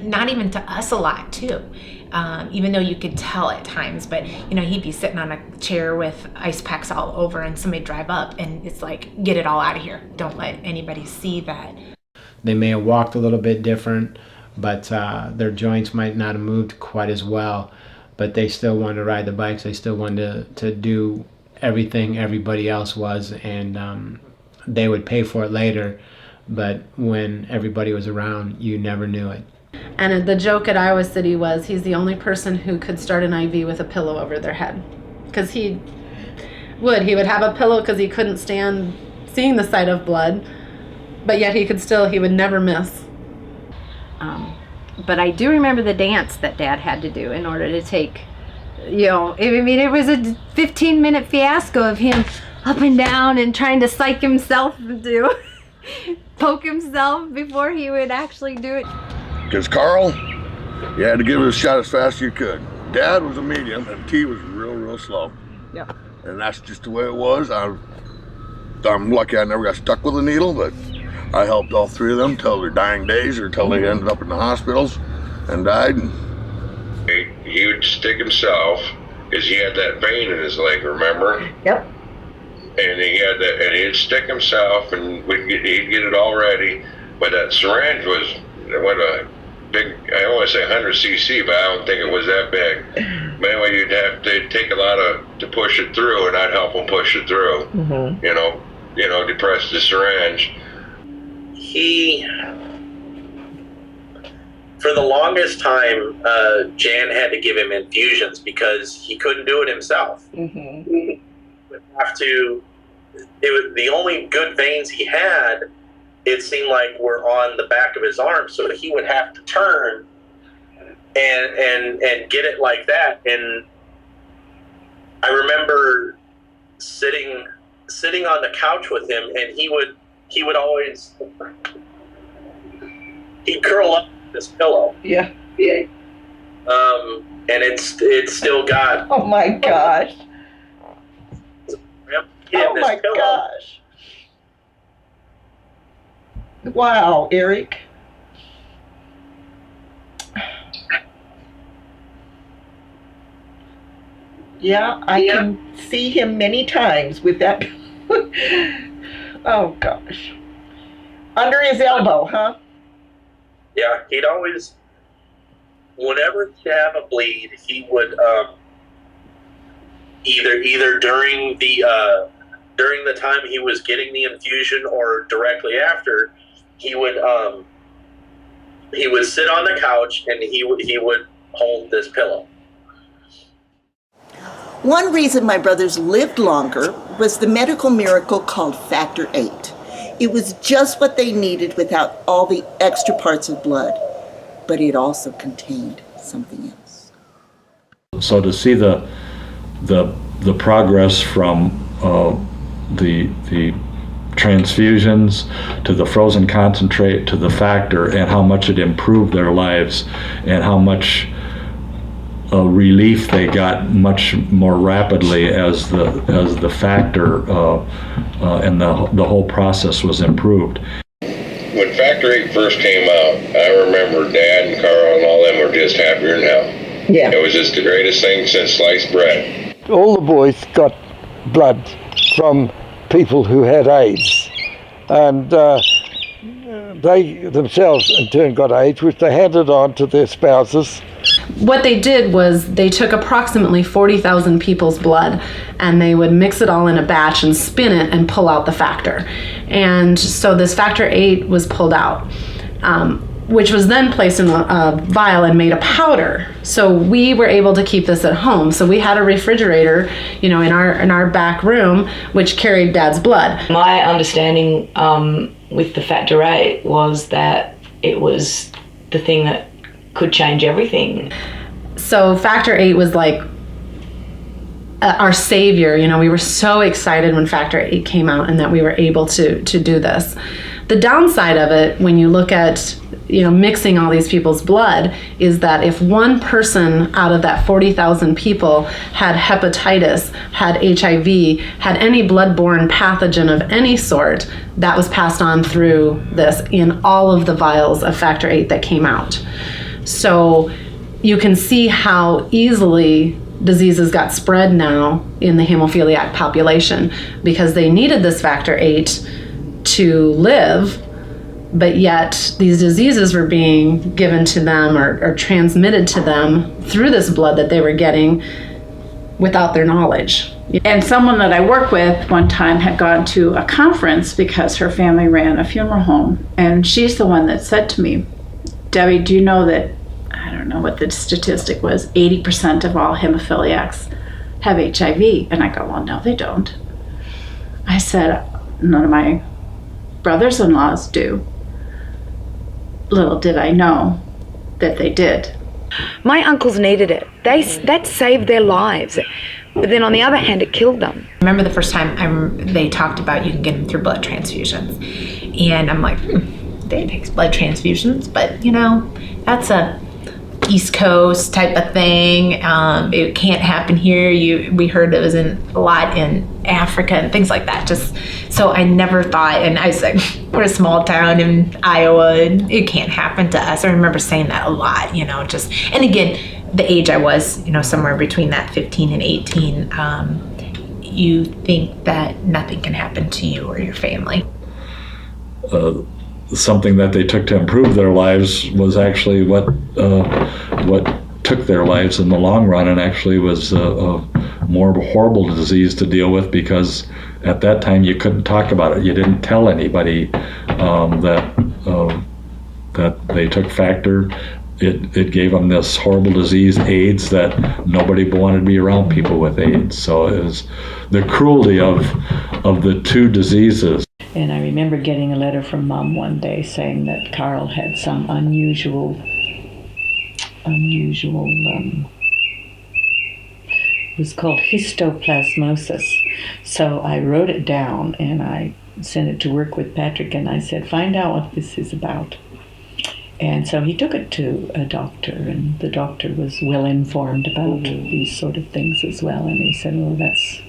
not even to us a lot too. Even though you could tell at times, but he'd be sitting on a chair with ice packs all over, and somebody drive up, and it's like, get it all out of here. Don't let anybody see that. They may have walked a little bit different, but their joints might not have moved quite as well, but they still wanted to ride the bikes. They still wanted to do everything everybody else was, and they would pay for it later, but when everybody was around, you never knew it. And the joke at Iowa City was he's the only person who could start an IV with a pillow over their head, because he would have a pillow because he couldn't stand seeing the sight of blood, but yet he would never miss. But I do remember the dance that Dad had to do in order to take it was a 15-minute fiasco of him up and down and trying to psych himself to poke himself before he would actually do it. Because Carl, you had to give it a shot as fast as you could. Dad was a medium and T was real slow. Yeah. And that's just the way it was. I'm lucky I never got stuck with a needle, but I helped all three of them till their dying days or till they ended up in the hospitals and died. He would stick himself because he had that vein in his leg, remember? Yep. And he had that, and he'd stick himself, and he'd get it all ready. But that syringe was what a big, I don't want to say 100 cc, but I don't think it was that big. But anyway, you'd have to take a lot to push it through, and I'd help him push it through. Mm-hmm. Depress the syringe. For the longest time, Jan had to give him infusions because he couldn't do it himself. Mm-hmm. He would have to. It was the only good veins he had. It seemed like were on the back of his arm, so he would have to turn and get it like that. And I remember sitting on the couch with him, and he would always he'd curl up in this pillow. Yeah. And it's still got. Oh my gosh. Oh my gosh. Wow, Eric. Yeah, I can see him many times with that. Oh gosh. Under his elbow, huh? Yeah, he'd always, whenever he'd have a bleed, he would either during the time he was getting the infusion or directly after, he would sit on the couch and he would hold this pillow. One reason my brothers lived longer was the medical miracle called Factor VIII. It was just what they needed without all the extra parts of blood, but it also contained something else. So to see the progress from the transfusions to the frozen concentrate to the factor, and how much it improved their lives, and how much relief they got much more rapidly as the factor and the whole process was improved. When Factor 8 first came out, I remember Dad and Carl and all them were just happier than hell. Yeah. It was just the greatest thing since sliced bread. All the boys got blood from people who had AIDS, and they themselves in turn got AIDS, which they handed on to their spouses. What they did was they took approximately 40,000 people's blood and they would mix it all in a batch and spin it and pull out the factor. And so this Factor 8 was pulled out, which was then placed in a vial and made a powder. So we were able to keep this at home. So we had a refrigerator, in our back room, which carried Dad's blood. My understanding with the Factor 8 was that it was the thing that could change everything. So Factor 8 was like our savior. We were so excited when Factor 8 came out and that we were able to do this. The downside of it, when you look at mixing all these people's blood, is that if one person out of that 40,000 people had hepatitis, had HIV, had any bloodborne pathogen of any sort, that was passed on through this in all of the vials of Factor 8 that came out. So you can see how easily diseases got spread now in the hemophiliac population because they needed this Factor 8 to live, but yet these diseases were being given to them or transmitted to them through this blood that they were getting without their knowledge. And someone that I work with one time had gone to a conference because her family ran a funeral home, and she's the one that said to me, Debbie, do you know that, I don't know what the statistic was, 80% of all hemophiliacs have HIV? And I go, well, no, they don't. I said, none of my brothers-in-laws do. Little did I know that they did. My uncles needed it. that saved their lives. But then on the other hand, it killed them. I remember the first time they talked about you can get them through blood transfusions. And I'm like, they take blood transfusions, but that's a East Coast type of thing. It can't happen here. We heard it was a lot in Africa and things like that. Just so I never thought, and I was like, we're a small town in Iowa, and it can't happen to us. I remember saying that a lot, and again, the age I was, somewhere between that 15 and 18, you think that nothing can happen to you or your family. Something that they took to improve their lives was actually what took their lives in the long run, and actually was a more horrible disease to deal with, because at that time you couldn't talk about it. You didn't tell anybody that they took factor. It gave them this horrible disease, AIDS, that nobody wanted to be around people with AIDS. So it was the cruelty of the two diseases. And I remember getting a letter from Mom one day saying that Carl had some unusual, it was called histoplasmosis. So I wrote it down and I sent it to work with Patrick, and I said, find out what this is about. And so he took it to a doctor, and the doctor was well informed about these sort of things as well. And he said, well, that's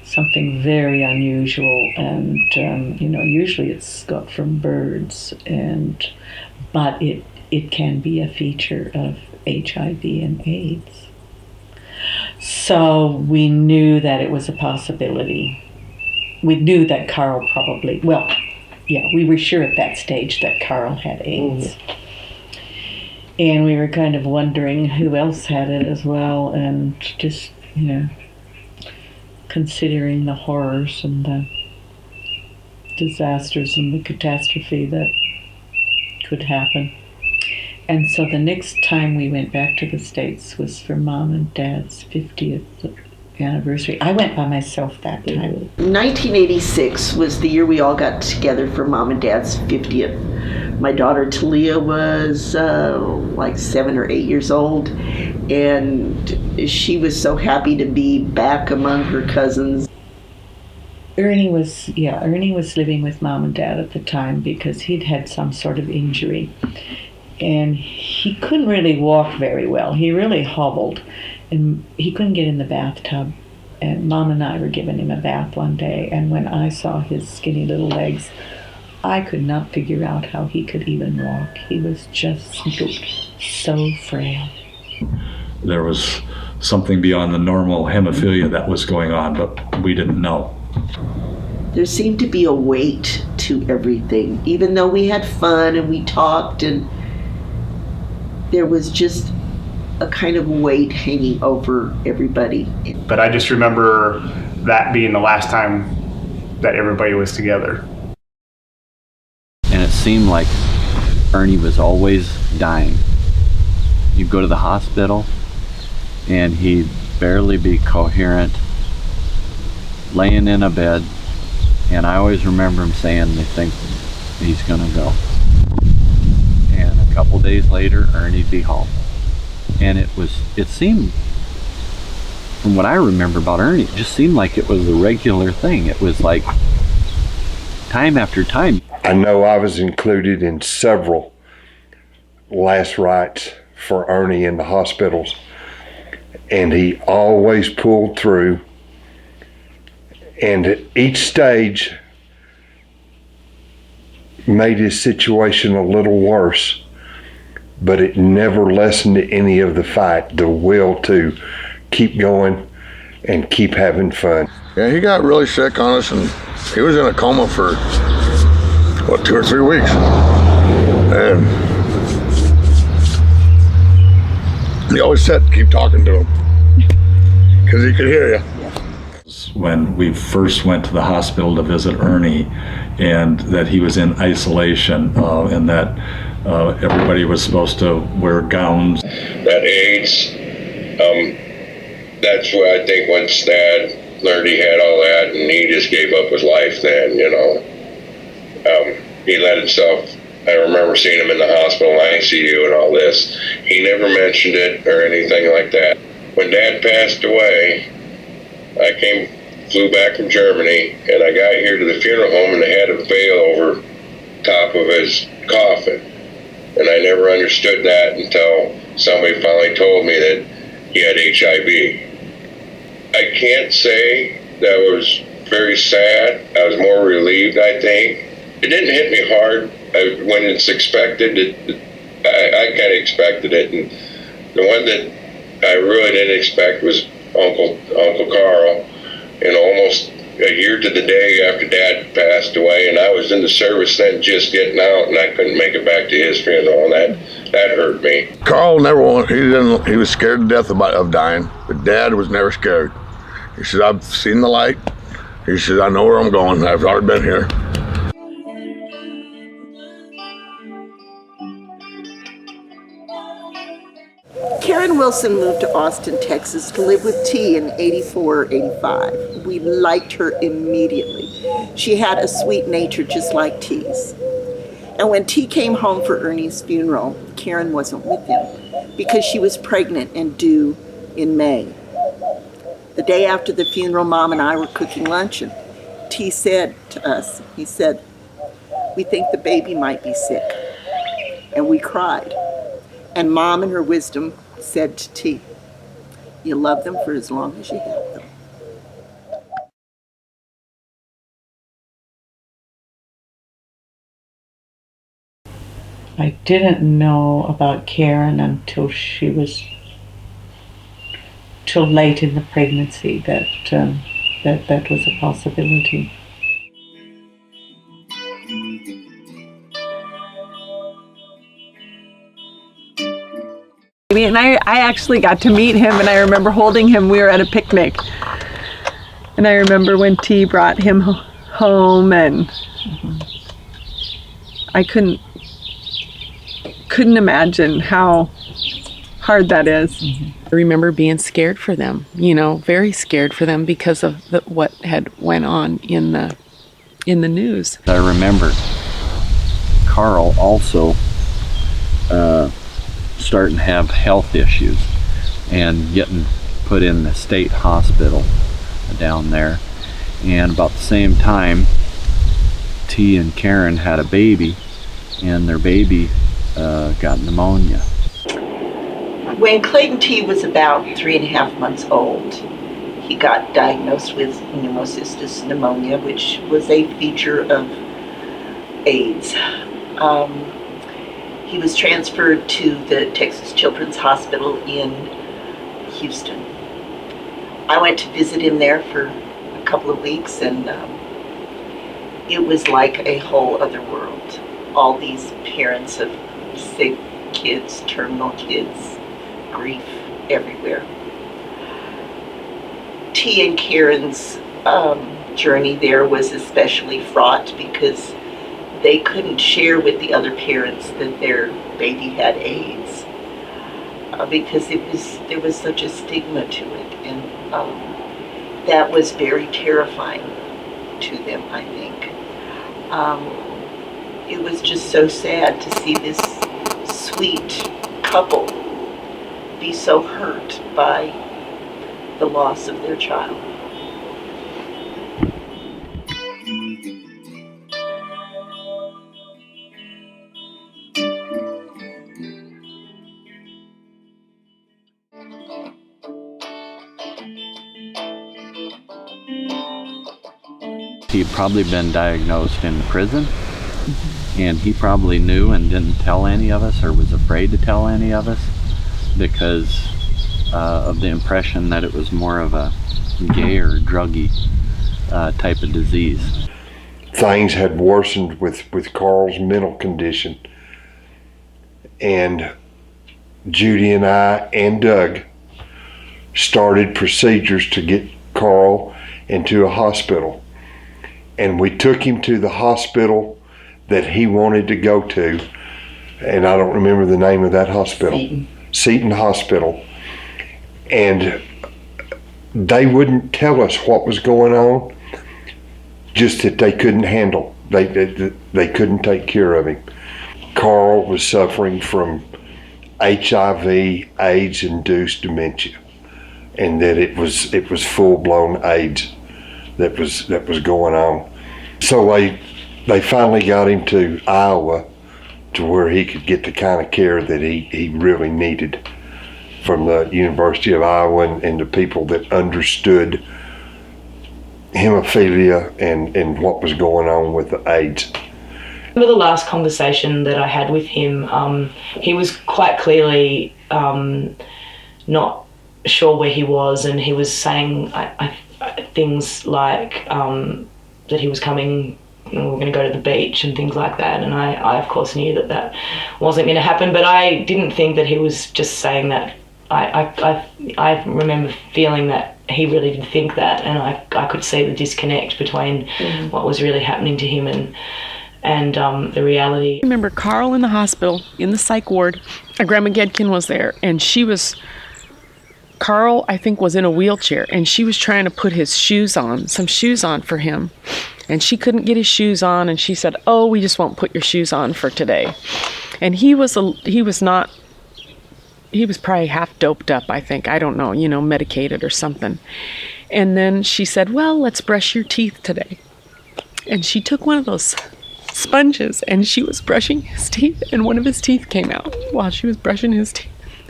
something very unusual, and usually it's got from birds, but it can be a feature of HIV and AIDS. So we knew that it was a possibility. We knew that Carl probably, we were sure at that stage that Carl had AIDS. And we were kind of wondering who else had it as well, and just, considering the horrors and the disasters and the catastrophe that could happen. And so the next time we went back to the States was for Mom and Dad's 50th anniversary. I went by myself that time. 1986 was the year we all got together for Mom and Dad's 50th. My daughter Talia was like 7 or 8 years old, and she was so happy to be back among her cousins. Ernie was living with Mom and Dad at the time because he'd had some sort of injury, and he couldn't really walk very well. He really hobbled, and he couldn't get in the bathtub. And Mom and I were giving him a bath one day, and when I saw his skinny little legs, I could not figure out how he could even walk. He was just so frail. There was something beyond the normal hemophilia that was going on, but we didn't know. There seemed to be a weight to everything, even though we had fun and we talked, and there was just a kind of weight hanging over everybody. But I just remember that being the last time that everybody was together. And it seemed like Ernie was always dying. You'd go to the hospital and he'd barely be coherent, laying in a bed, and I always remember him saying they think he's gonna go. And a couple days later, Ernie'd be home. And it seemed, from what I remember about Ernie, it just seemed like it was a regular thing. It was like time after time. I know I was included in several last rites for Ernie in the hospitals, and he always pulled through. And at each stage made his situation a little worse, but it never lessened any of the fight, the will to keep going and keep having fun. Yeah, he got really sick on us, and he was in a coma for 2 or 3 weeks, and he always said keep talking to him because he could hear you. When we first went to the hospital to visit Ernie, and that he was in isolation, and that everybody was supposed to wear gowns. That AIDS, that's what I think once Dad learned he had all that, and he just gave up his life then, he let himself I remember seeing him in the hospital ICU and all this. He never mentioned it or anything like that. When Dad passed away, I flew back from Germany, and I got here to the funeral home, and they had a veil over top of his coffin. And I never understood that until somebody finally told me that he had HIV. I can't say that I was very sad. I was more relieved, I think. It didn't hit me hard. When it's expected, I kind of expected it. And the one that I really didn't expect was Uncle Carl. And almost a year to the day after Dad passed away, and I was in the service then, just getting out, and I couldn't make it back to his funeral, and that hurt me. Carl never wanted, he was scared to death of dying, but Dad was never scared. He said, I've seen the light. He said, I know where I'm going. I've already been here. Karen Wilson moved to Austin, Texas to live with T in 84 or 85. We liked her immediately. She had a sweet nature just like T's. And when T came home for Ernie's funeral, Karen wasn't with him because she was pregnant and due in May. The day after the funeral, Mom and I were cooking lunch, and T said to us, he said, we think the baby might be sick. And we cried. And Mom in her wisdom said to T, you love them for as long as you have them. I didn't know about Karen until till late in the pregnancy that was a possibility. And I actually got to meet him, and I remember holding him. We were at a picnic, and I remember when T brought him home, and I couldn't imagine how hard that is. I remember being scared for them, very scared for them because of what had went on in the news. I remember Carl also starting to have health issues and getting put in the state hospital down there. And about the same time, T and Karen had a baby, and their baby got pneumonia. When Clayton T was about 3.5 months old, he got diagnosed with pneumocystis pneumonia, which was a feature of AIDS. He was transferred to the Texas Children's Hospital in Houston. I went to visit him there for a couple of weeks, and it was like a whole other world. All these parents of sick kids, terminal kids, grief everywhere. T and Karen's journey there was especially fraught because they couldn't share with the other parents that their baby had AIDS because there was such a stigma to it, and that was very terrifying to them, I think. It was just so sad to see this sweet couple be so hurt by the loss of their child. He'd probably been diagnosed in prison, and he probably knew and didn't tell any of us, or was afraid to tell any of us, because of the impression that it was more of a gay or druggy type of disease. Things had worsened with Carl's mental condition, and Judy and I and Doug started procedures to get Carl into a hospital. And we took him to the hospital that he wanted to go to, and I don't remember the name of that hospital. Seton Hospital. And they wouldn't tell us what was going on, just that they couldn't handle. They couldn't take care of him. Carl was suffering from HIV, AIDS-induced dementia, and that it was full-blown AIDS that was going on. So they finally got him to Iowa, to where he could get the kind of care that he really needed from the University of Iowa and the people that understood hemophilia and what was going on with the AIDS. Remember the last conversation that I had with him, he was quite clearly not sure where he was, and he was saying things like that he was coming, we were going to go to the beach and things like that, and I of course knew that wasn't going to happen, but I didn't think that he was just saying that. I remember feeling that he really did think that, and I could see the disconnect between what was really happening to him and the reality. I remember Carl in the hospital, in the psych ward. Grandma Goedken was there, and Carl, I think, was in a wheelchair, and she was trying to put his shoes on, some shoes on for him. And she couldn't get his shoes on, and she said, "Oh, we just won't put your shoes on for today." And he was probably half doped up, I think. I don't know, medicated or something. And then she said, "Well, let's brush your teeth today." And she took one of those sponges, and she was brushing his teeth, and one of his teeth came out while she was brushing his teeth.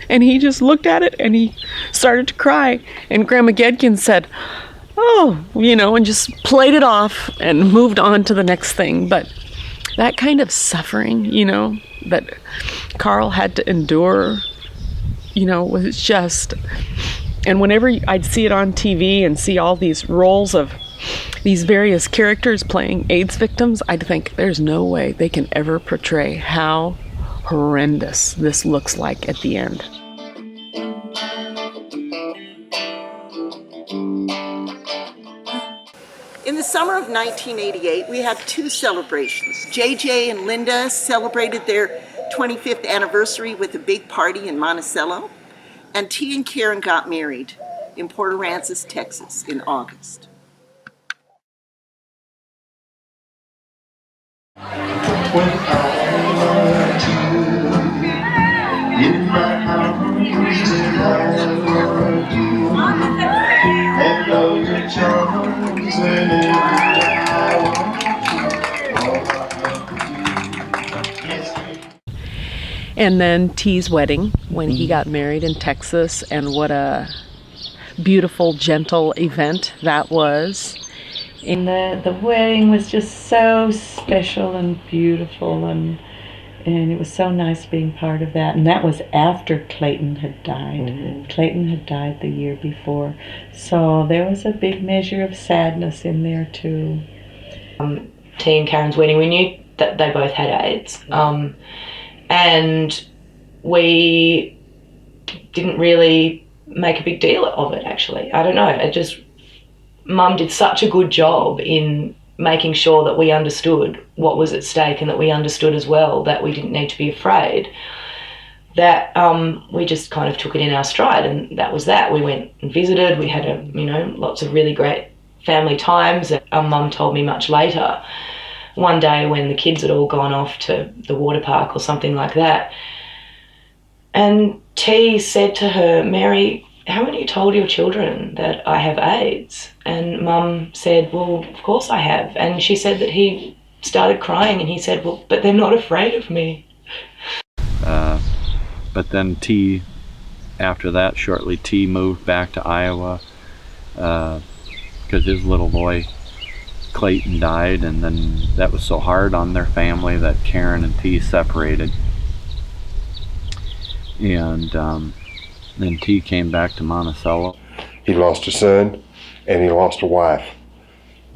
And he just looked at it, and he started to cry. And Grandma Goedken said, "Oh," and just played it off and moved on to the next thing. But that kind of suffering, that Carl had to endure, was just... And whenever I'd see it on TV and see all these roles of these various characters playing AIDS victims, I'd think there's no way they can ever portray how horrendous this looks like at the end. In the summer of 1988, we had two celebrations. JJ and Linda celebrated their 25th anniversary with a big party in Monticello, and T and Karen got married in Port Aransas, Texas in August. And then T's wedding, when he got married in Texas, and what a beautiful, gentle event that was. And the wedding was just so special and beautiful, and it was so nice being part of that. And that was after Clayton had died. Clayton had died the year before, so there was a big measure of sadness in there too. T and Karen's wedding, we knew that they both had AIDS, and we didn't really make a big deal of it, actually. I don't know, Mum did such a good job in making sure that we understood what was at stake, and that we understood as well that we didn't need to be afraid, that we just kind of took it in our stride, and that was that. We went and visited, we had lots of really great family times. Mum told me much later, one day when the kids had all gone off to the water park or something like that, and T said to her, "Mary, haven't you told your children that I have AIDS?" And Mum said, "Well, of course I have." And she said that he started crying, and he said, "Well, but they're not afraid of me." But then T, after that, shortly, T moved back to Iowa because his little boy Clayton died, and then that was so hard on their family that Karen and T separated. And then T came back to Monticello. He lost a son and he lost a wife,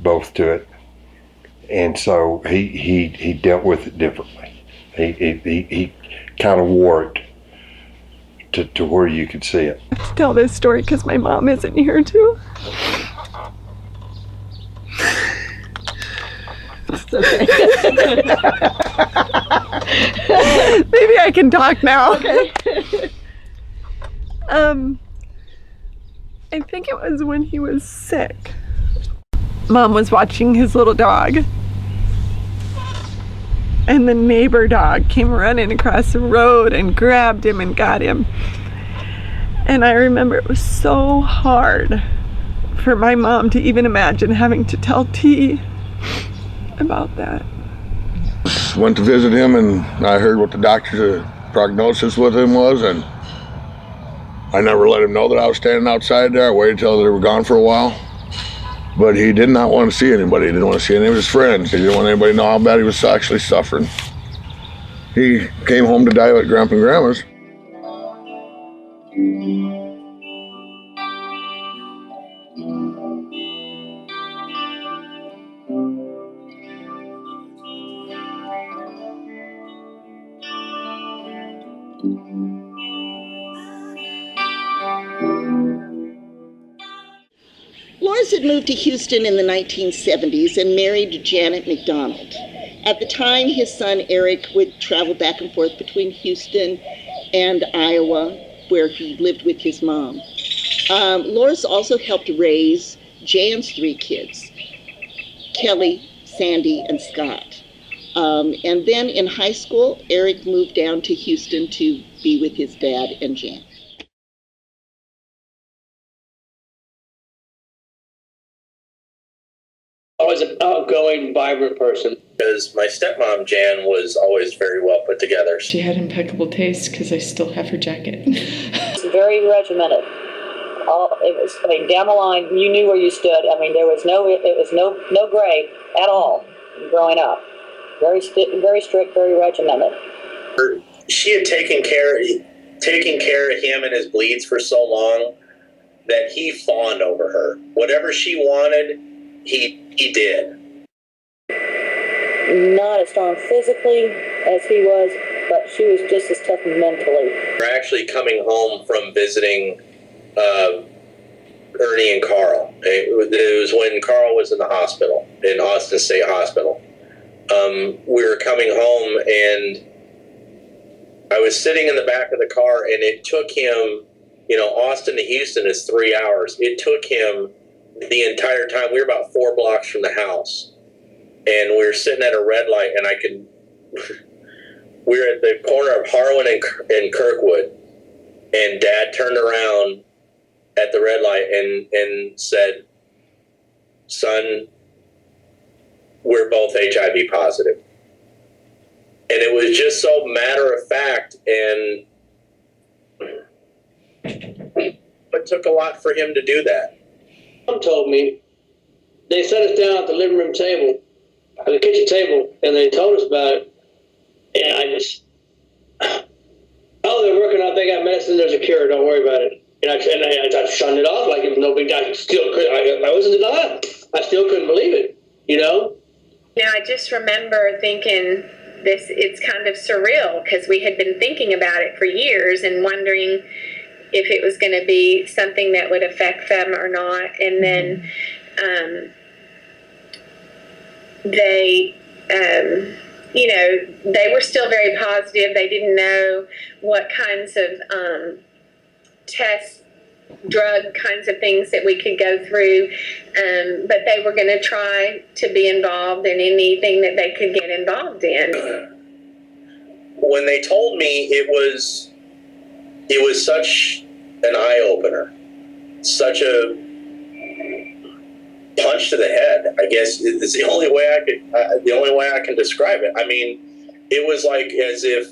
both to it. And so he dealt with it differently. He kind of wore it to where you could see it. I have to tell this story because my mom isn't here too. It's okay. Maybe I can talk now. Okay. I think it was when he was sick. Mom was watching his little dog. And the neighbor dog came running across the road and grabbed him and got him. And I remember it was so hard for my mom to even imagine having to tell T about that. Went to visit him, and I heard what the doctor's prognosis with him was, and I never let him know that I was standing outside there. I waited till they were gone for a while. But he did not want to see anybody. He didn't want to see any of his friends. He didn't want anybody to know how bad he was actually suffering. He came home to die at Grandpa and Grandma's. Loris had moved to Houston in the 1970s and married Janet McDonald. At the time, his son Eric would travel back and forth between Houston and Iowa, where he lived with his mom. Loris also helped raise Jan's 3 kids, Kelly, Sandy, and Scott. And then in high school, Eric moved down to Houston to be with his dad and Jan. Always an outgoing, vibrant person. Because my stepmom, Jan, was always very well put together. She had impeccable taste because I still have her jacket. It's very regimented. Down the line, you knew where you stood. There was no gray at all growing up. Very strict, very regimented. She had taken care of him and his bleeds for so long that he fawned over her. Whatever she wanted, he did. Not as strong physically as he was, but she was just as tough mentally. We're actually coming home from visiting Ernie and Carl. It was when Carl was in the hospital, in Austin State Hospital. We were coming home, and I was sitting in the back of the car, and it took him, Austin to Houston is 3 hours. It took him the entire time. We were about 4 blocks from the house, and we were sitting at a red light, and we were at the corner of Harlan and Kirkwood, and Dad turned around at the red light and said, "Son, we're both HIV positive." And it was just so matter of fact, and it took a lot for him to do that. Mom told me they set us down at the living room table, at the kitchen table, and they told us about it. And I just, they're working out. They got medicine. There's a cure. Don't worry about it. And I shunned it off like it was no big deal. I wasn't denying. I still couldn't believe it. I just remember thinking it's kind of surreal because we had been thinking about it for years and wondering if it was going to be something that would affect them or not. And then they were still very positive. They didn't know what kinds of tests, drug kinds of things that we could go through, but they were going to try to be involved in anything that they could get involved in. When they told me, it was such an eye-opener, such a punch to the head, I guess is the only way I can describe it. It was like as if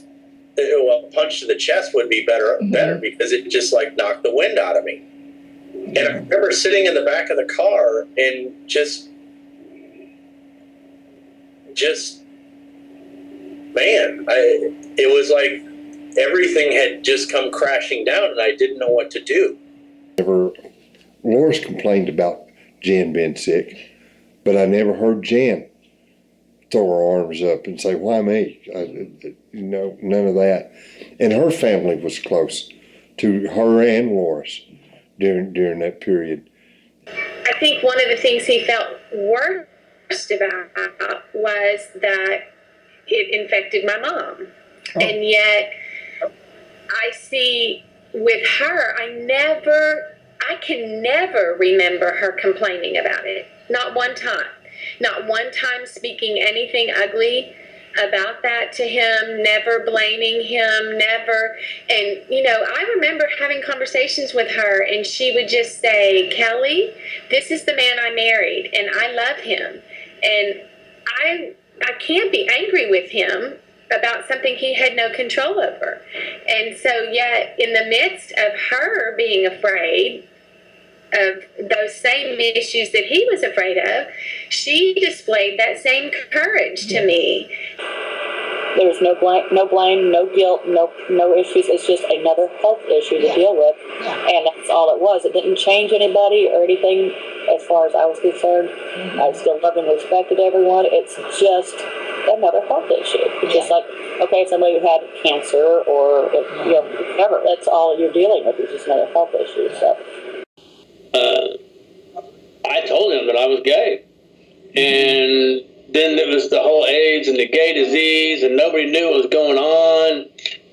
a punch to the chest would be better because it just knocked the wind out of me. And I remember sitting in the back of the car and just man, it was like everything had just come crashing down and I didn't know what to do. Loris complained about Jan being sick, but I never heard Jan throw her arms up and say, "Why me?" None of that. And her family was close to her and Loris during that period. I think one of the things he felt worst about was that it infected my mom. Oh. And yet I see with her, I can never remember her complaining about it. Not one time. Not one time speaking anything ugly about that to him, never blaming him, never. And, you know, I remember having conversations with her, and she would just say, Kelly, this is the man I married, and I love him. And I can't be angry with him about something he had no control over. And so, yet, in the midst of her being afraid of those same issues that he was afraid of, she displayed that same courage to me. There was no blame, no guilt, no issues. It's just another health issue to deal with, and that's all it was. It didn't change anybody or anything as far as I was concerned. I still loved and respected everyone. It's just another health issue. It's just like, okay, somebody who had cancer or whatever. That's all you're dealing with. It's just another health issue. So. I told him that I was gay, and then there was the whole AIDS and the gay disease, and nobody knew what was going on,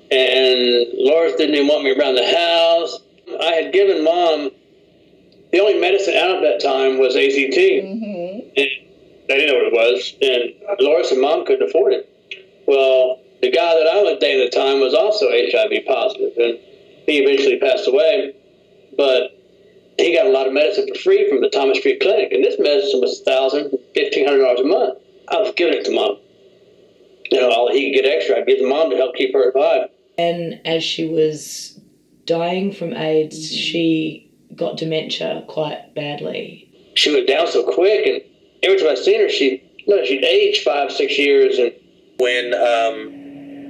and Loris didn't even want me around the house. I had given Mom, the only medicine out at that time was ACT, and they didn't know what it was, and Loris and Mom couldn't afford it. Well, the guy that I was dating at the time was also HIV positive, and he eventually passed away, but he got a lot of medicine for free from the Thomas Street Clinic, and this medicine was $1,000, $1,500 a month. I was giving it to Mom. You know, all he could get extra, I'd give to Mom to help keep her alive. And as she was dying from AIDS, she got dementia quite badly. She went down so quick, and every time I seen her, she'd aged 5-6 years. And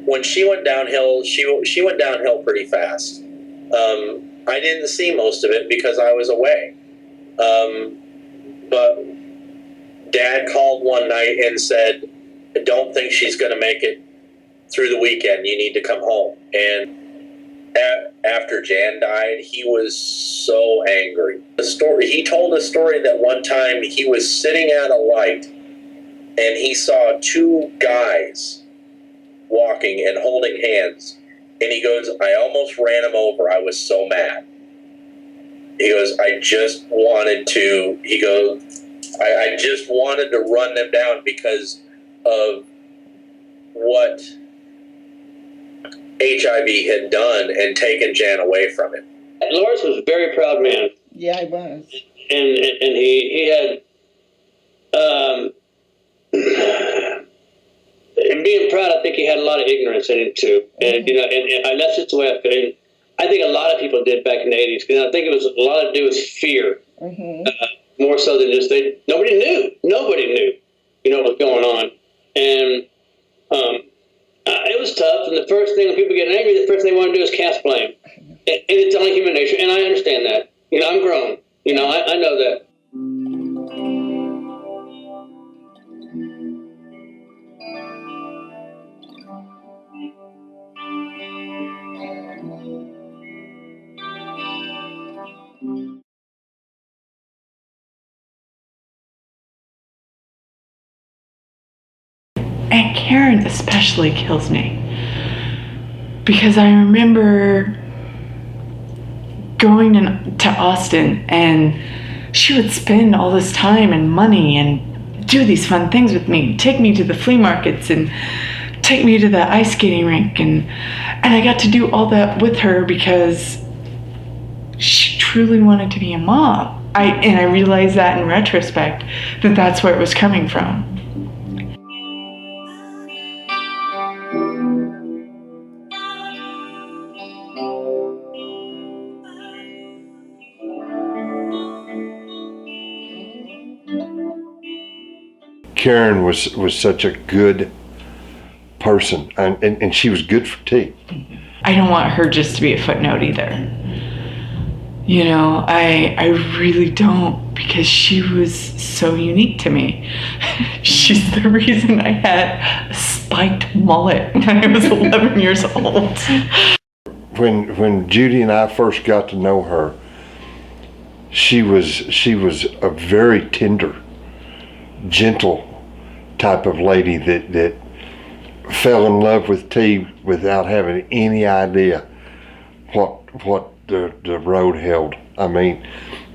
when she went downhill, she went downhill pretty fast. I didn't see most of it because I was away. But Dad called one night and said, I don't think she's going to make it through the weekend. You need to come home. And after Jan died, he was so angry. He told a story that one time he was sitting at a light and he saw two guys walking and holding hands. And he goes, I almost ran him over. I was so mad. He goes, I just wanted to run them down because of what HIV had done and taken Jan away from him. Loris was a very proud man. Yeah, he was. And he had, and being proud, I think he had a lot of ignorance in him too. And, you know, and that's just the way I feel. I think a lot of people did back in the 80s, because I think it was a lot to do with fear. More so than just nobody knew, you know, what was going on. And it was tough. And the first thing when people get angry, the first thing they want to do is cast blame. And it's only human nature. And I understand that. You know, I'm grown. You know, I know that. And Karen especially kills me, because I remember going to Austin, and she would spend all this time and money and do these fun things with me, take me to the flea markets and take me to the ice skating rink, and I got to do all that with her because she truly wanted to be a mom. I realized that in retrospect, that that's where it was coming from. Karen was such a good person, and she was good for tea. I don't want her just to be a footnote either. You know, I really don't, because she was so unique to me. She's the reason I had a spiked mullet when I was 11 years old. When Judy and I first got to know her, she was a very tender, gentle type of lady that fell in love with tea without having any idea what the road held. I mean,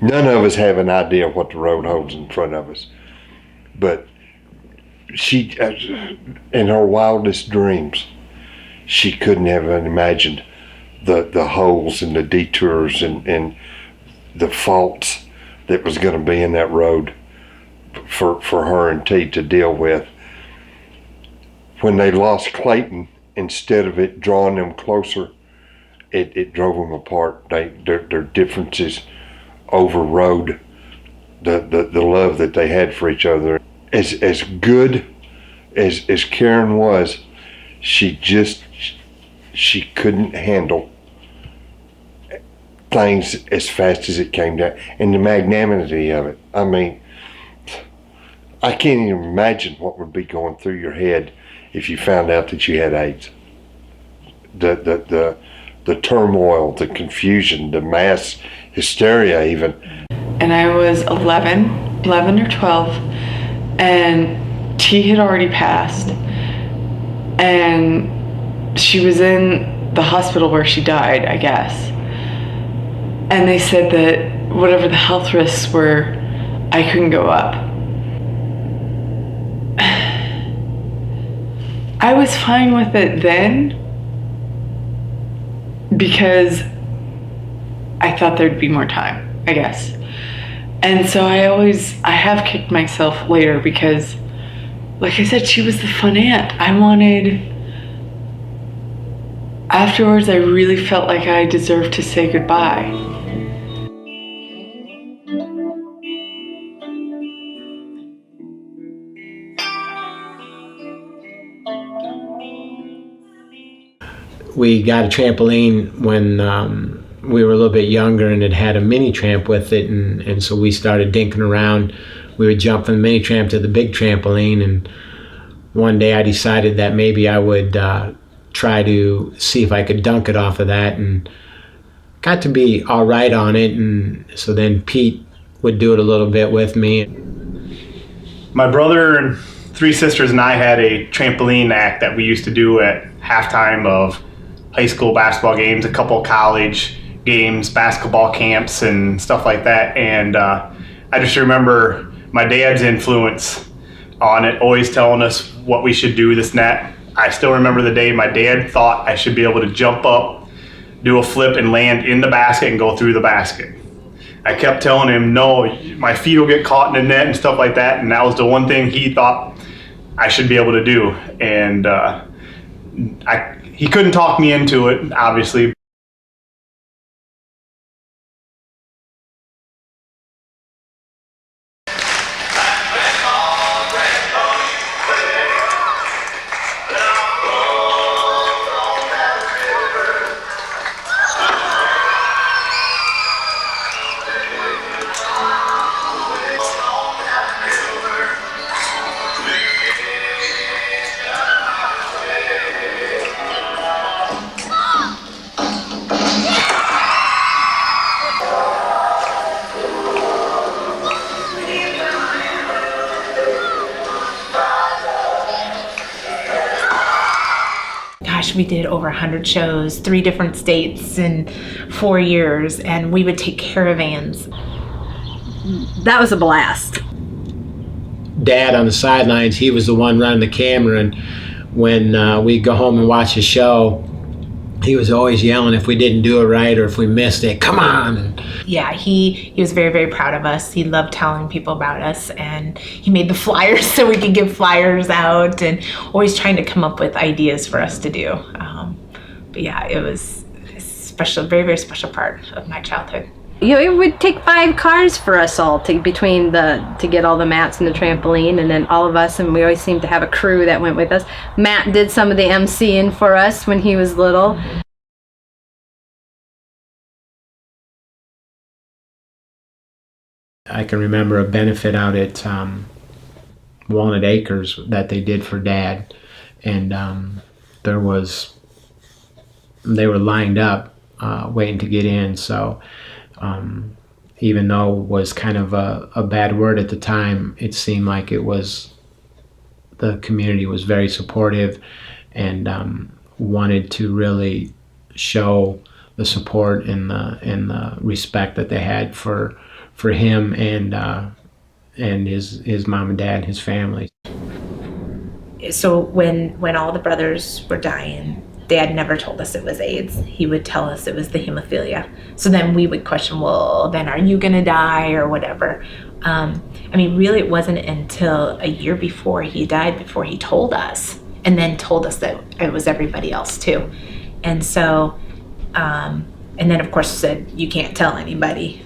none of us have an idea what the road holds in front of us, but she, in her wildest dreams, she couldn't have imagined the holes and the detours and the faults that was going to be in that road for her and T to deal with. When they lost Clayton, instead of it drawing them closer, it drove them apart. Their differences overrode the love that they had for each other. As good as Karen was, she couldn't handle things as fast as it came down, and the magnanimity of it. I mean, I can't even imagine what would be going through your head if you found out that you had AIDS. The turmoil, the confusion, the mass hysteria even. And I was 11 or 12, and T had already passed, and she was in the hospital where she died, I guess. And they said that whatever the health risks were, I couldn't go up. I was fine with it then because I thought there'd be more time, I guess. And so I have kicked myself later because, like I said, she was the fun aunt. Afterwards, I really felt like I deserved to say goodbye. We got a trampoline when we were a little bit younger, and it had a mini tramp with it, and so we started dinking around. We would jump from the mini tramp to the big trampoline, and one day I decided that maybe I would try to see if I could dunk it off of that, and got to be all right on it. And so then Pete would do it a little bit with me. My brother and 3 sisters and I had a trampoline act that we used to do at halftime of high school basketball games, a couple college games, basketball camps, and stuff like that. And I just remember my dad's influence on it, always telling us what we should do, this and that. I still remember the day my dad thought I should be able to jump up, do a flip, and land in the basket and go through the basket. I kept telling him, no, my feet will get caught in the net and stuff like that. And that was the one thing he thought I should be able to do. And he couldn't talk me into it, obviously. Gosh, we did over 100 shows, 3 different states in 4 years, and we would take caravans. That was a blast. Dad on the sidelines, he was the one running the camera, and when we'd go home and watch the show, he was always yelling if we didn't do it right or if we missed it, come on. Yeah, he was very, very proud of us. He loved telling people about us, and he made the flyers so we could give flyers out, and always trying to come up with ideas for us to do. But yeah, it was a special, very, very special part of my childhood. You know, it would take 5 cars for us all to get all the mats and the trampoline, and then all of us, and we always seemed to have a crew that went with us. Matt did some of the MCing for us when he was little. I can remember a benefit out at Walnut Acres that they did for Dad, and they were lined up waiting to get in. So even though it was kind of a bad word at the time, it seemed like the community was very supportive and wanted to really show the support and the respect that they had for him and his mom and dad and his family. So when all the brothers were dying, Dad never told us it was AIDS. He would tell us it was the hemophilia. So then we would question, well, then are you gonna die or whatever? Really, it wasn't until a year before he died before he told us, and then told us that it was everybody else too. And so, and then of course said, you can't tell anybody.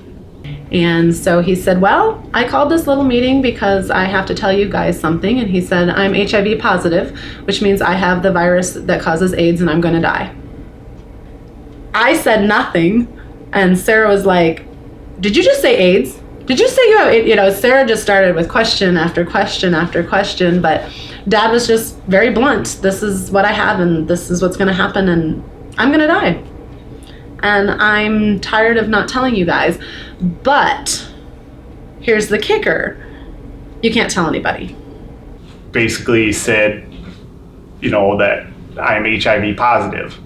And so he said, well, I called this little meeting because I have to tell you guys something. And he said, I'm HIV positive, which means I have the virus that causes AIDS and I'm going to die. I said nothing. And Sarah was like, did you just say AIDS? Did you say you have AIDS? Sarah just started with question after question after question. But Dad was just very blunt. This is what I have and this is what's going to happen and I'm going to die. And I'm tired of not telling you guys. But here's the kicker. You can't tell anybody. Basically said, that I'm HIV positive.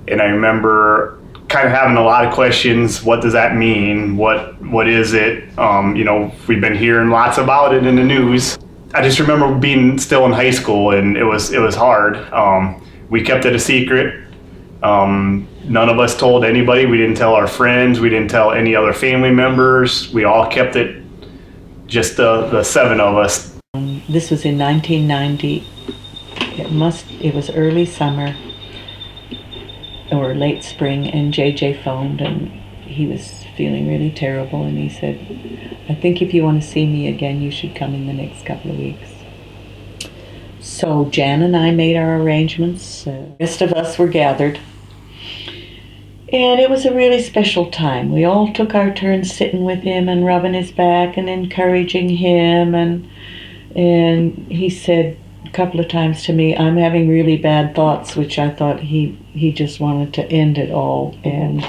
And I remember kind of having a lot of questions. What does that mean? What is it? We've been hearing lots about it in the news. I just remember being still in high school and it was hard. We kept it a secret. None of us told anybody. We didn't tell our friends. We didn't tell any other family members. We all kept it, just the 7 of us. This was in 1990. It was early summer or late spring, and JJ phoned and he was feeling really terrible, and he said, I think if you want to see me again, you should come in the next couple of weeks. So Jan and I made our arrangements. The rest of us were gathered. And it was a really special time. We all took our turns sitting with him and rubbing his back and encouraging him. And he said a couple of times to me, I'm having really bad thoughts, which I thought he just wanted to end it all. And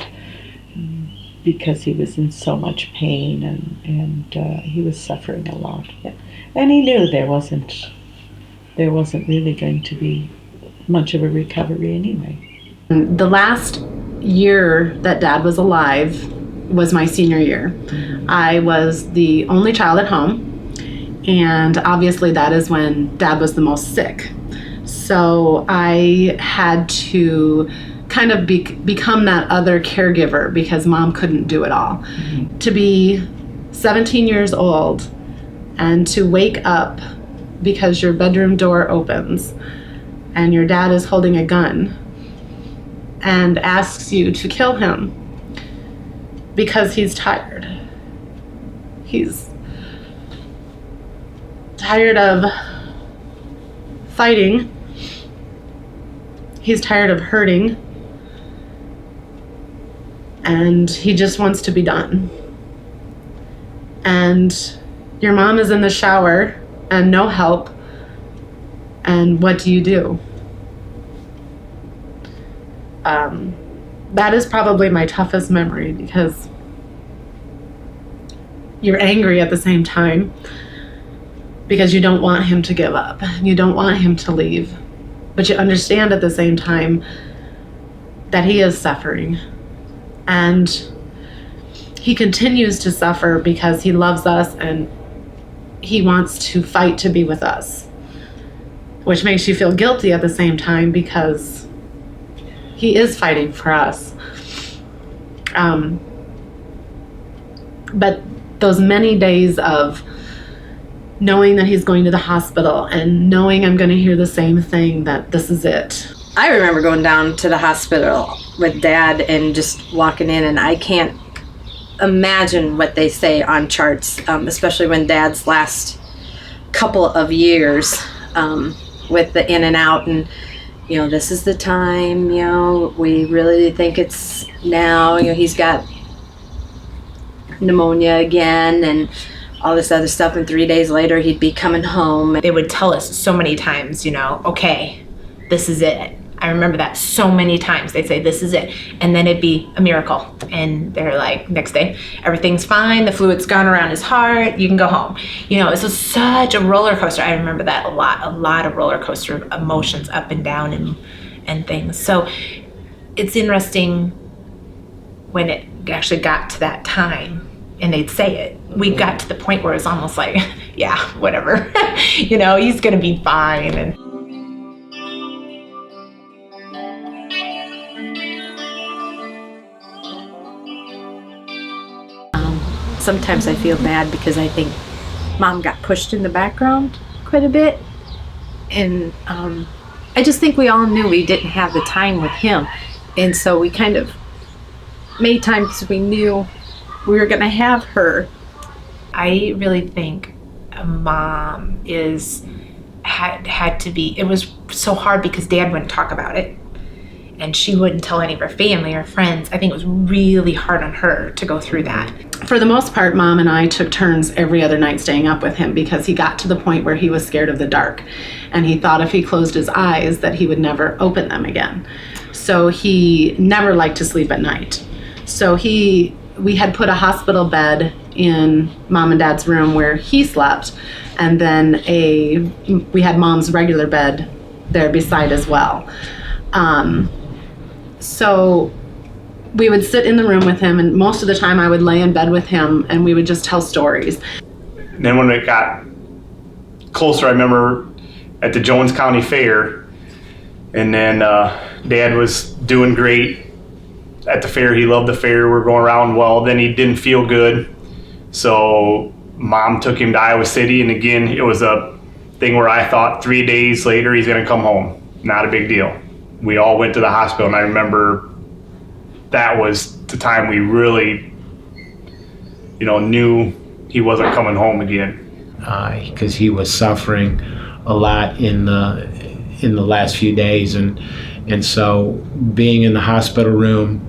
because he was in so much pain and he was suffering a lot. And he knew there wasn't really going to be much of a recovery anyway. The last year that Dad was alive was my senior year. I was the only child at home, and obviously that is when Dad was the most sick. So I had to kind of become that other caregiver because Mom couldn't do it all. Mm-hmm. To be 17 years old and to wake up because your bedroom door opens and your dad is holding a gun and asks you to kill him because he's tired. He's tired of fighting. He's tired of hurting. And he just wants to be done. And your mom is in the shower and no help. And what do? That is probably my toughest memory because you're angry at the same time because you don't want him to give up. You don't want him to leave. But you understand at the same time that he is suffering. And he continues to suffer because he loves us and he wants to fight to be with us, which makes you feel guilty at the same time because he is fighting for us. But those many days of knowing that he's going to the hospital and knowing I'm going to hear the same thing, that this is it. I remember going down to the hospital with Dad and just walking in, and I can't imagine what they say on charts, especially when Dad's last couple of years with the in and out and, this is the time, we really think it's now, he's got pneumonia again and all this other stuff, and 3 days later he'd be coming home. They would tell us so many times, okay, this is it. I remember that so many times. They'd say, this is it. And then it'd be a miracle. And they're like, next day, everything's fine. The fluid's gone around his heart. You can go home. It was such a roller coaster. I remember that a lot of roller coaster emotions up and down and things. So it's interesting when it actually got to that time and they'd say it. We got to the point where it's almost like, yeah, whatever. He's going to be fine. And sometimes I feel bad because I think Mom got pushed in the background quite a bit. And I just think we all knew we didn't have the time with him. And so we kind of made time because we knew we were going to have her. I really think Mom had to be, it was so hard because Dad wouldn't talk about it. And she wouldn't tell any of her family or friends. I think it was really hard on her to go through that. For the most part, Mom and I took turns every other night staying up with him because he got to the point where he was scared of the dark. And he thought if he closed his eyes that he would never open them again. So he never liked to sleep at night. So we had put a hospital bed in Mom and Dad's room where he slept. And then we had Mom's regular bed there beside as well. So we would sit in the room with him, and most of the time I would lay in bed with him and we would just tell stories. And then when it got closer, I remember at the Jones County Fair, and then Dad was doing great at the fair. He loved the fair. We're going around well. Then he didn't feel good. So Mom took him to Iowa City, and again, it was a thing where I thought 3 days later he's going to come home. Not a big deal. We all went to the hospital, and I remember that was the time we really, knew he wasn't coming home again. Because he was suffering a lot in the last few days, and so being in the hospital room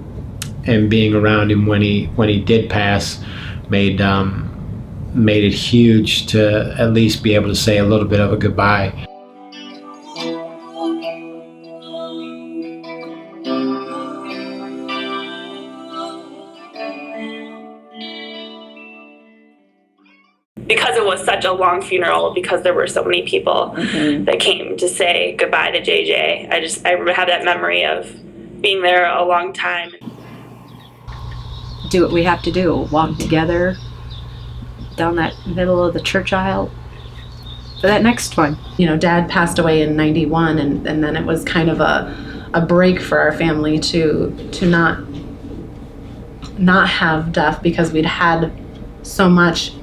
and being around him when he did pass made it huge to at least be able to say a little bit of a goodbye. Because it was such a long funeral, because there were so many people that came to say goodbye to JJ, I have that memory of being there a long time. Do what we have to do, walk together down that middle of the church aisle for that next one. Dad passed away in 91, and then it was kind of a break for our family to not have death because we'd had so much.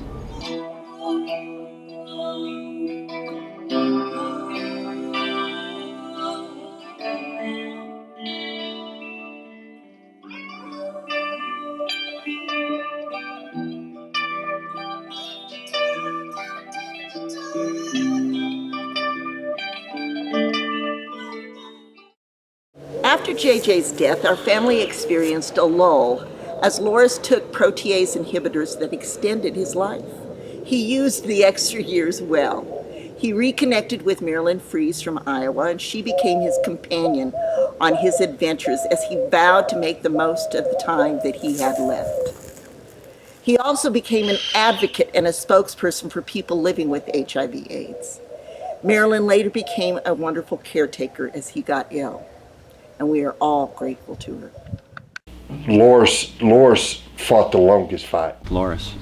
After JJ's death, our family experienced a lull as Loris took protease inhibitors that extended his life. He used the extra years well. He reconnected with Marilyn Fries from Iowa, and she became his companion on his adventures as he vowed to make the most of the time that he had left. He also became an advocate and a spokesperson for people living with HIV/AIDS. Marilyn later became a wonderful caretaker as he got ill, and we are all grateful to her. Loris fought the longest fight. Loris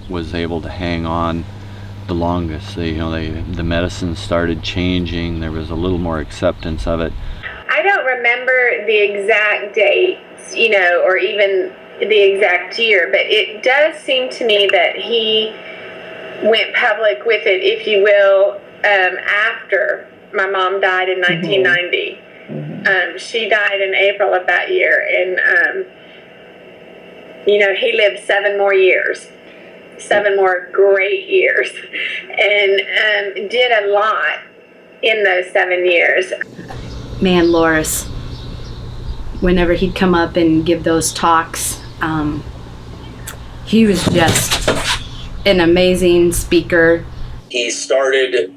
was able to hang on the longest. The medicine started changing. There was a little more acceptance of it. I don't remember the exact dates, or even the exact year, but it does seem to me that he went public with it, if you will, after my mom died in 1990. She died in April of that year, and he lived 7 more years, 7 more great years, and did a lot in those 7 years. Man, Loris, whenever he'd come up and give those talks, he was just an amazing speaker. He started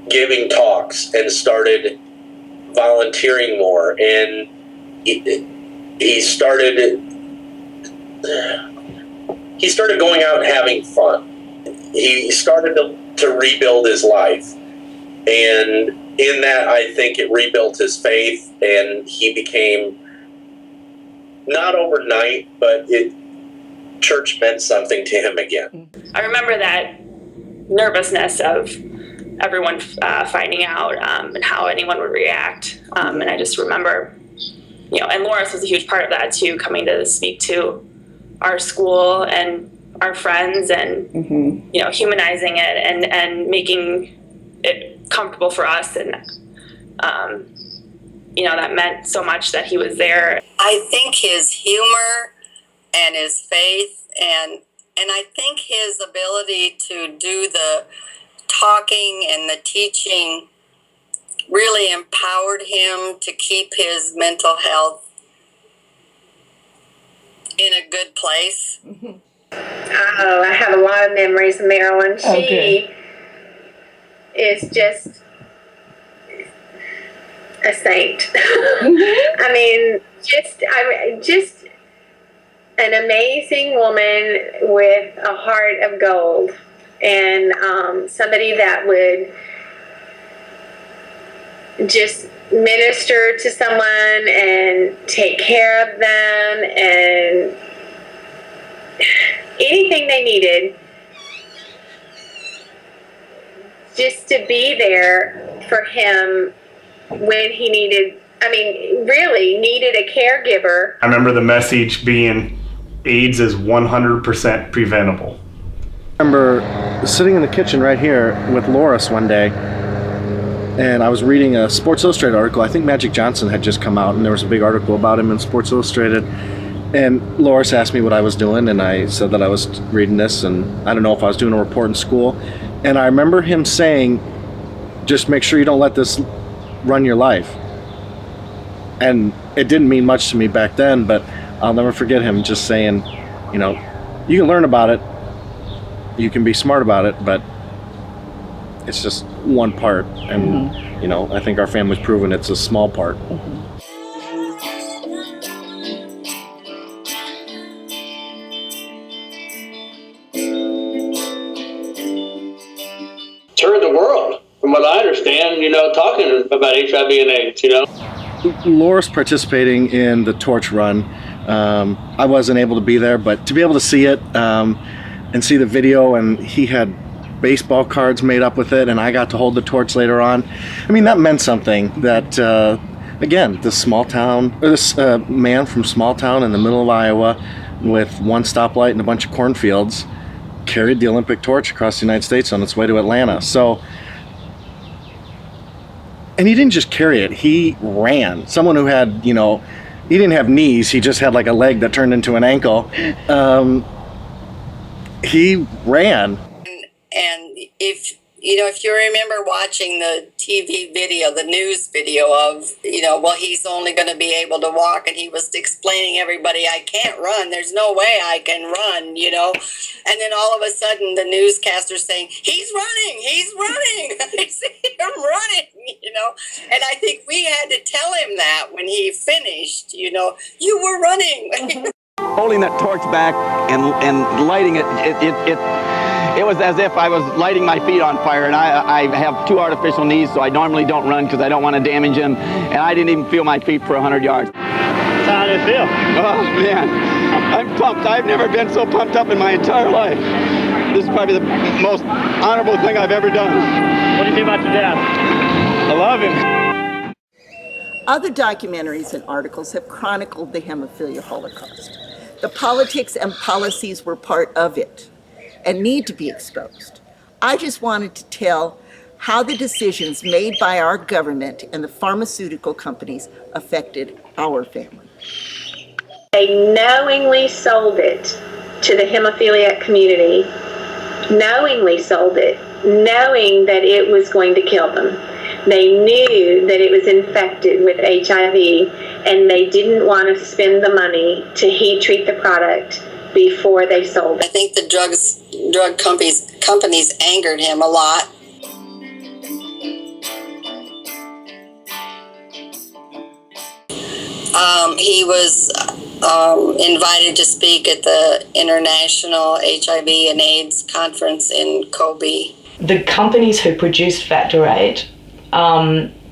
giving talks and started volunteering more, and he started going out and having fun. He started to rebuild his life, and in that, I think it rebuilt his faith, and he became, not overnight, but church meant something to him again. I remember that nervousness of everyone finding out and how anyone would react. And I just remember, and Loris was a huge part of that too, coming to speak to our school and our friends, and you know, humanizing it and making it comfortable for us. And you know, that meant so much that he was there. I think his humor and his faith and I think his ability to do the talking and the teaching really empowered him to keep his mental health in a good place. Oh, I have a lot of memories of Marilyn. She is just a saint. I mean, just an amazing woman with a heart of gold, and somebody that would just minister to someone and take care of them, and anything they needed, just to be there for him when he needed, I mean, really needed a caregiver. I remember the message being, AIDS is 100% preventable. I remember sitting in the kitchen right here with Loris one day, and I was reading a Sports Illustrated article. I think Magic Johnson had just come out, and there was a big article about him in Sports Illustrated. And Loris asked me what I was doing, and I said that I was reading this, and I don't know if I was doing a report in school. And I remember him saying, just make sure you don't let this run your life. And it didn't mean much to me back then, but I'll never forget him just saying, you know, you can learn about it, you can be smart about it, but it's just one part. And, you know, I think our family's proven it's a small part. Toured the world, from what I understand, you know, talking about HIV and AIDS, you know. Loris participating in the torch run, I wasn't able to be there, but to be able to see it and see the video, and he had baseball cards made up with it, and I got to hold the torch later on. I mean, that meant something. That again, this small town, or this man from small town in the middle of Iowa with one stoplight and a bunch of cornfields carried the Olympic torch across the United States on its way to Atlanta. So, and he didn't just carry it, he ran. Someone who had, you know, he didn't have knees, he just had like a leg that turned into an ankle. He ran. And if you remember watching the TV video, the news video of, you know, well, he's only going to be able to walk, and he was explaining everybody, I can't run, there's no way I can run, you know. And then all of a sudden the newscaster's saying, he's running, I see him running, you know. And I think we had to tell him that when he finished, you know, you were running. Holding that torch back and lighting it, it was as if I was lighting my feet on fire. And I have 2 artificial knees, so I normally don't run because I don't want to damage them. And I didn't even feel my feet for 100 yards. How did it feel? Oh, man. I'm pumped. I've never been so pumped up in my entire life. This is probably the most honorable thing I've ever done. What do you think about your dad? I love him. Other documentaries and articles have chronicled the hemophilia Holocaust. The politics and policies were part of it and need to be exposed. I just wanted to tell how the decisions made by our government and the pharmaceutical companies affected our family. They knowingly sold it to the hemophiliac community, knowingly sold it, knowing that it was going to kill them. They knew that it was infected with HIV, and they didn't want to spend the money to heat treat the product before they sold it. I think the drug companies angered him a lot. He was invited to speak at the International HIV and AIDS Conference in Kobe. The companies who produced Factor 8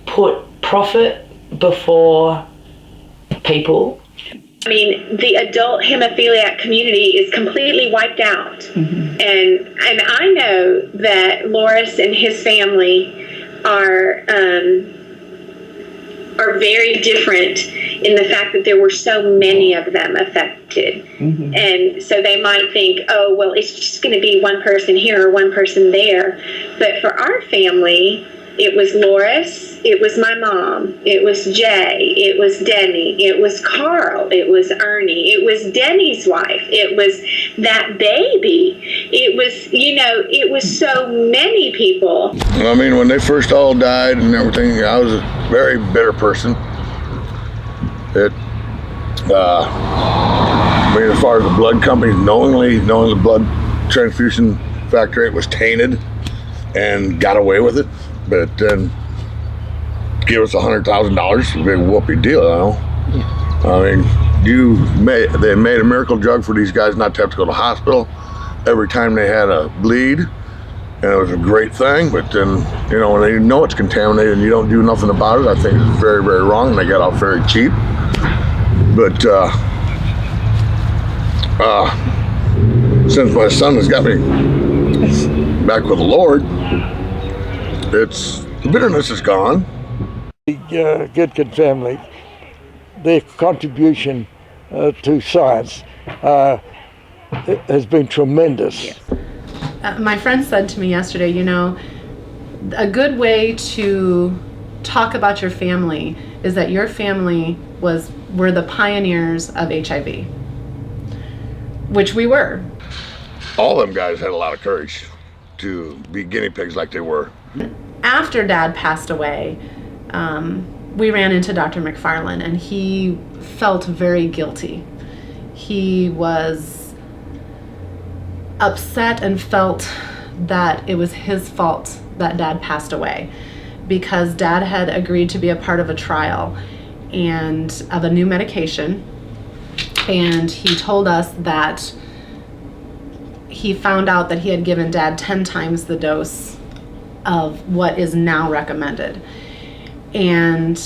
put profit before people. I mean, the adult hemophiliac community is completely wiped out. Mm-hmm. And I know that Loris and his family are are very different in the fact that there were so many of them affected. And so they might think, oh, well, it's just going to be one person here or one person there. But for our family, it was Loris, it was my mom, it was Jay, it was Demi, it was Carl, it was Ernie, it was Denny's wife, it was that baby. It was, you know, it was so many people. I mean, when they first all died and everything, I was a very bitter person. I mean, as far as the blood companies, knowing the blood transfusion factor rate was tainted and got away with it, but then give us $100,000, it's a big whoopee deal, you know? Yeah. I mean, they made a miracle drug for these guys not to have to go to the hospital every time they had a bleed, and it was a great thing, but then, you know, when they know it's contaminated and you don't do nothing about it, I think it's very, very wrong, and they got out very cheap. But since my son has got me back with the Lord, the bitterness is gone. The Goedken family, their contribution to science has been tremendous. Yes. My friend said to me yesterday, you know, a good way to talk about your family is that your family were the pioneers of HIV, which we were. All them guys had a lot of courage to be guinea pigs like they were. After Dad passed away, we ran into Dr. McFarland, and he felt very guilty. He was upset and felt that it was his fault that Dad passed away, because Dad had agreed to be a part of a trial and of a new medication, and he told us that he found out that he had given Dad 10 times the dose of what is now recommended, and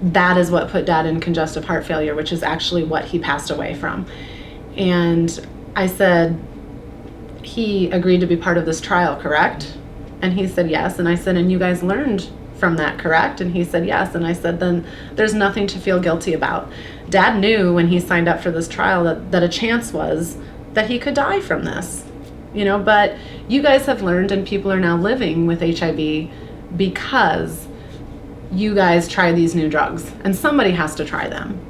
that is what put Dad in congestive heart failure, which is actually what he passed away from. And I said, he agreed to be part of this trial, correct? And he said yes. And I said, and you guys learned from that, correct? And he said yes. And I said, then there's nothing to feel guilty about. Dad knew when he signed up for this trial that a chance was that he could die from this, you know, but you guys have learned, and people are now living with HIV because you guys try these new drugs, and somebody has to try them.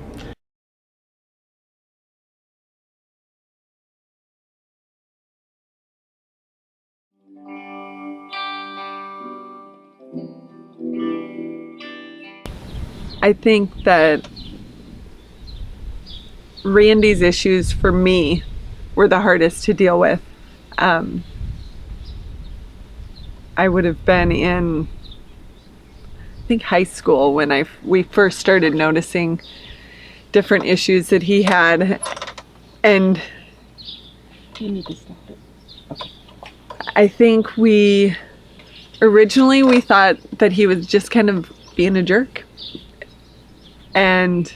I think that Randy's issues for me were the hardest to deal with. I would have been in, I think, high school when we first started noticing different issues that he had, and You need to stop it. Okay. I think originally we thought that he was just kind of being a jerk, and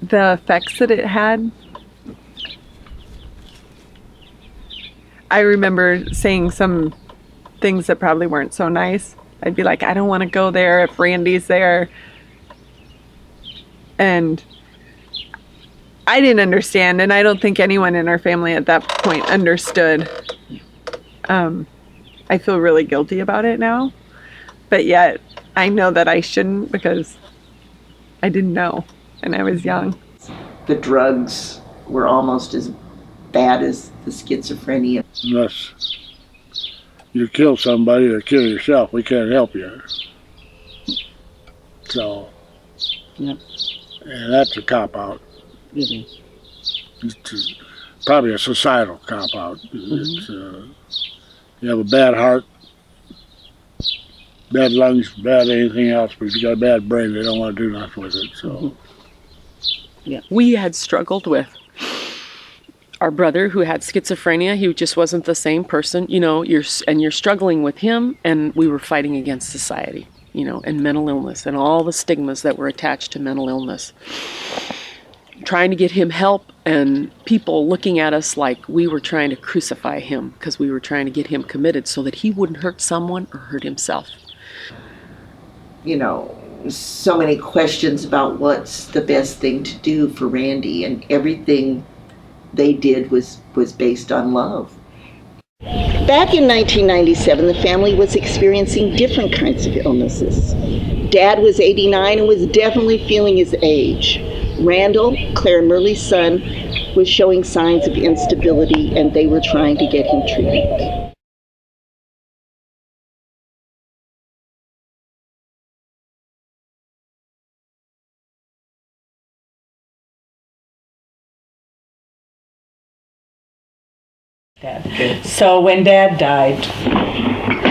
the effects that it had. I remember saying some things that probably weren't so nice. I'd be like, I don't want to go there if Randy's there. And I didn't understand, and I don't think anyone in our family at that point understood. I feel really guilty about it now, but yet I know that I shouldn't, because I didn't know and I was young. The drugs were almost as bad as the schizophrenia. Unless you kill somebody or kill yourself, we can't help you. So, Yep. and that's a cop-out. It is. It's probably a societal cop-out. It's, you have a bad heart, bad lungs, bad anything else, but if you got a bad brain, they don't want to do nothing with it. So, yeah. We had struggled with our brother who had schizophrenia. He just wasn't the same person, you know. You're struggling with him, and we were fighting against society, you know, and mental illness and all the stigmas that were attached to mental illness. Trying to get him help, and people looking at us like we were trying to crucify him because we were trying to get him committed so that he wouldn't hurt someone or hurt himself. so many questions about what's the best thing to do for Randy, and everything they did was based on love. Back in 1997, the family was experiencing different kinds of illnesses. Dad was 89 and was definitely feeling his age. Randall, Claire and Merle's son, was showing signs of instability, and they were trying to get him treatment. So when Dad died,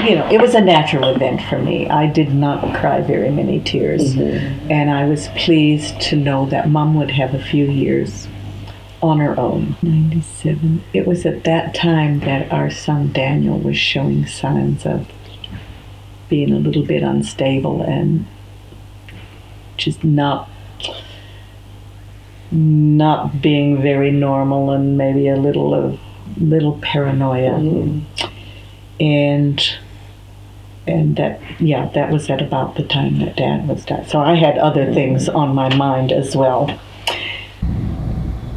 it was a natural event for me. I did not cry very many tears. And I was pleased to know that Mom would have a few years on her own. 97. It was at that time that our son Daniel was showing signs of being a little bit unstable and just not being very normal, and maybe a little paranoia. And that was at about the time that Dad was dead. So I had other things on my mind as well.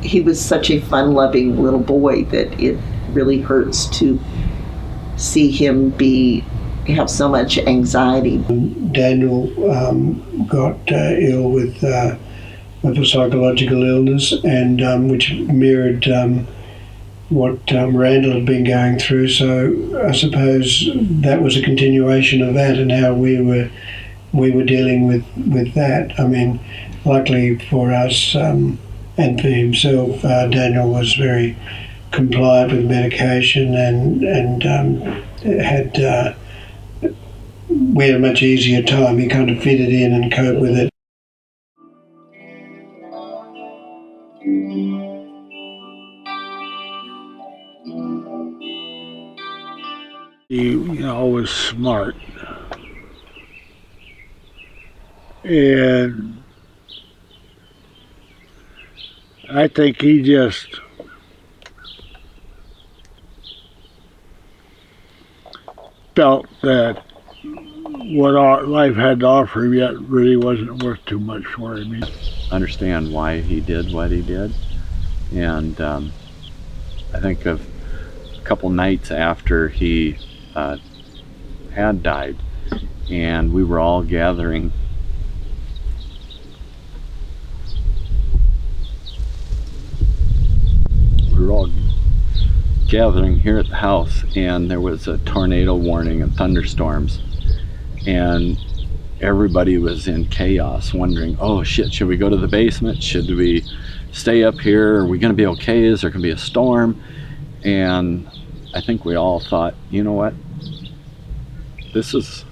He was such a fun-loving little boy that it really hurts to see him have so much anxiety. Daniel got ill with a psychological illness, and which mirrored what Randall had been going through. So I suppose that was a continuation of that, and how we were dealing with that. I mean, luckily for us and for himself, Daniel was very compliant with medication, and we had a much easier time. He kind of fitted in and coped with it. He was smart. And I think he just felt that what our life had to offer him yet really wasn't worth too much for him. Understand why he did what he did. And I think of a couple nights after he had died, and we were all gathering here at the house, and there was a tornado warning and thunderstorms, and everybody was in chaos, wondering, oh shit, should we go to the basement? Should we stay up here? Are we going to be okay? Is there going to be a storm? And I think we all thought, you know what? This is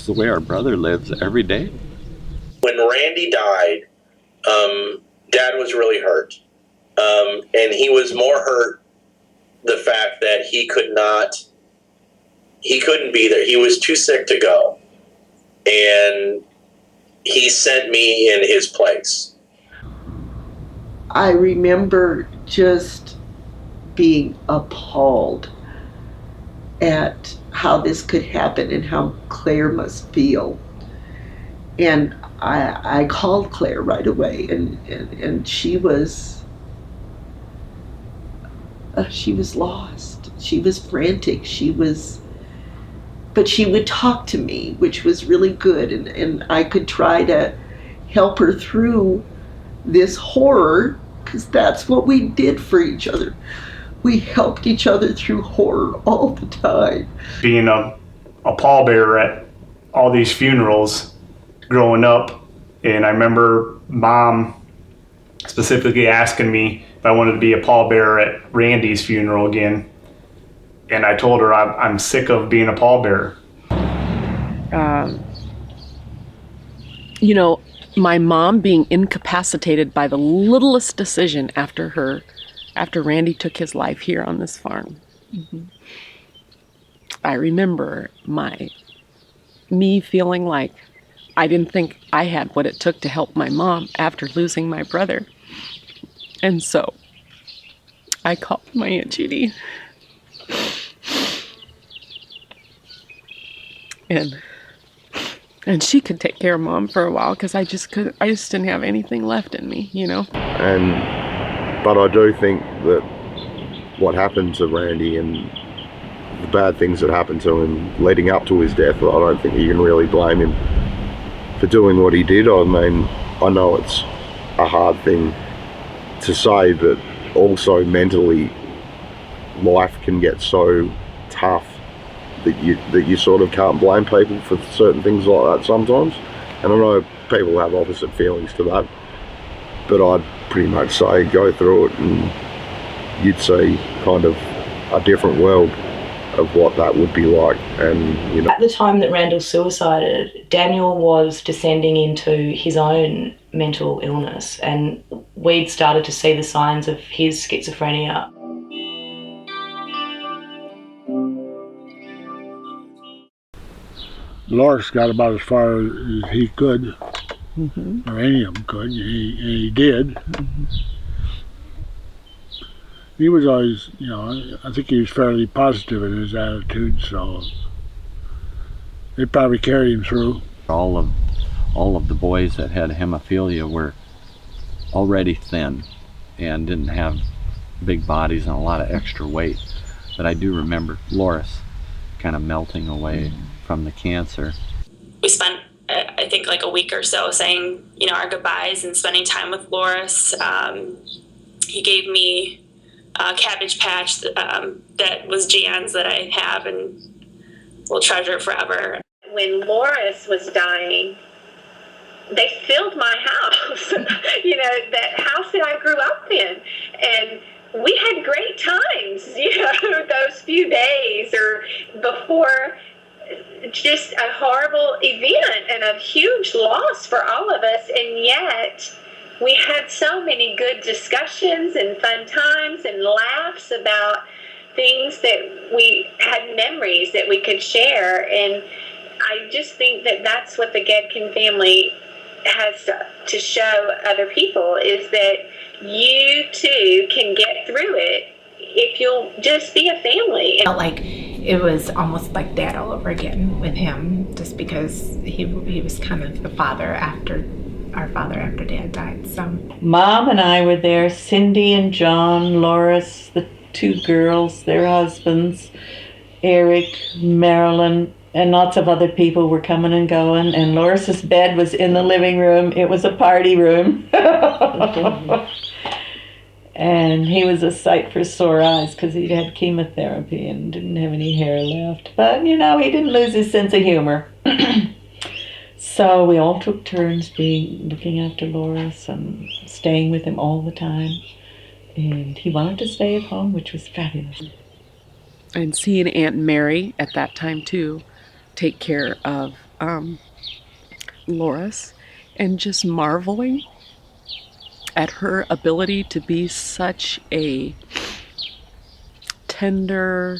the way our brother lives every day. When Randy died, Dad was really hurt. And he was more hurt the fact that he couldn't be there. He was too sick to go. And he sent me in his place. I remember just being appalled at how this could happen and how Claire must feel. And I called Claire right away, and she was lost. She was frantic. But she would talk to me, which was really good, and I could try to help her through this horror, because that's what we did for each other. We helped each other through horror all the time. Being a pallbearer at all these funerals growing up, and I remember Mom specifically asking me if I wanted to be a pallbearer at Randy's funeral again, and I told her I'm sick of being a pallbearer. My mom being incapacitated by the littlest decision after Randy took his life here on this farm. I remember me feeling like I didn't think I had what it took to help my mom after losing my brother. And so I called my Aunt Judy. And And she could take care of Mom for a while because I just didn't have anything left in me, you know. But I do think that what happened to Randy and the bad things that happened to him leading up to his death, I don't think you can really blame him for doing what he did. I mean, I know it's a hard thing to say, but also mentally life can get so tough that you sort of can't blame people for certain things like that sometimes. And I know people have opposite feelings to that, but I'd pretty much say go through it and you'd see kind of a different world of what that would be like. And you know, at the time that Randall suicided, Daniel was descending into his own mental illness, and we'd started to see the signs of his schizophrenia. Loris got about as far as he could, or any of them could, and he did. He was always, you know, I think he was fairly positive in his attitude, so they probably carried him through. All of the boys that had hemophilia were already thin and didn't have big bodies and a lot of extra weight. But I do remember Loris kind of melting away from the cancer. We spent, I think, like a week or so saying, you know, our goodbyes and spending time with Loris. He gave me a Cabbage Patch that was Jan's that I have and will treasure forever. When Loris was dying, they filled my house, you know, that house that I grew up in. And we had great times, you know, those few days or before just a horrible event and a huge loss for all of us. And yet we had so many good discussions and fun times and laughs about things that we had, memories that we could share. And I just think that that's what the Goedken family has to show other people, is that you too can get through it if you'll just be a family. Felt like it was almost like Dad all over again with him, just because he was kind of the father after our father after Dad died. So Mom and I were there, Cindy and John, Loris, the two girls, their husbands, Eric, Marilyn, and lots of other people were coming and going. And Loris's bed was in the living room. It was a party room. And he was a sight for sore eyes because he'd had chemotherapy and didn't have any hair left. But, you know, he didn't lose his sense of humor. So we all took turns looking after Loris and staying with him all the time. And he wanted to stay at home, which was fabulous. And seeing Aunt Mary at that time too take care of Loris, and just marveling at her ability to be such a tender,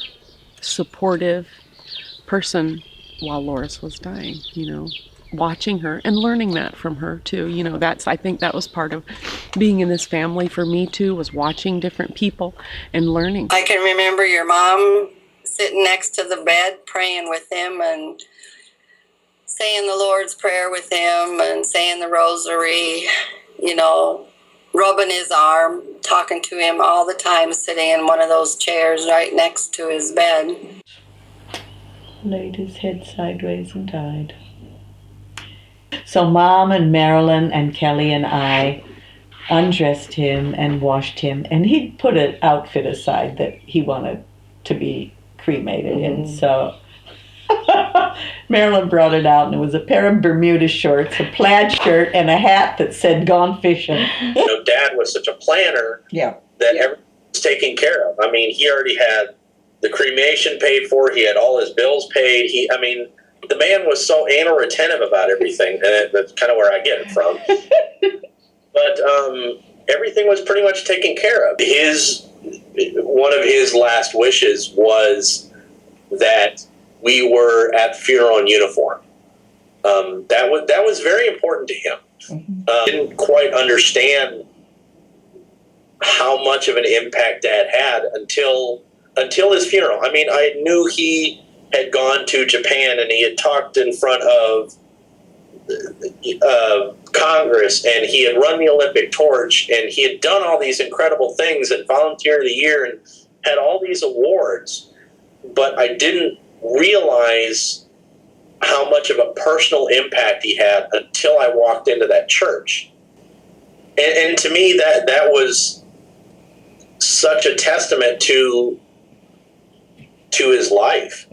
supportive person while Loris was dying, you know, watching her and learning that from her too. You know, I think that was part of being in this family for me too, was watching different people and learning. I can remember your mom sitting next to the bed praying with him and saying the Lord's Prayer with him and saying the rosary, you know, rubbing his arm, talking to him all the time, sitting in one of those chairs right next to his bed. Laid his head sideways and died. So Mom and Marilyn and Kelly and I undressed him and washed him, and he'd put an outfit aside that he wanted to be cremated in. So Marilyn brought it out, and it was a pair of Bermuda shorts, a plaid shirt, and a hat that said "Gone Fishing." You know, Dad was such a planner that everything was taken care of. I mean, he already had the cremation paid for. He had all his bills paid. The man was so anal retentive about everything, and that's kind of where I get it from. But everything was pretty much taken care of. One of his last wishes was that we were at the funeral in uniform. That was very important to him. Didn't quite understand how much of an impact Dad had until his funeral. I mean, I knew he had gone to Japan and he had talked in front of Congress, and he had run the Olympic torch, and he had done all these incredible things and Volunteer of the Year and had all these awards, but I didn't realize how much of a personal impact he had until I walked into that church. And to me, that was such a testament to his life.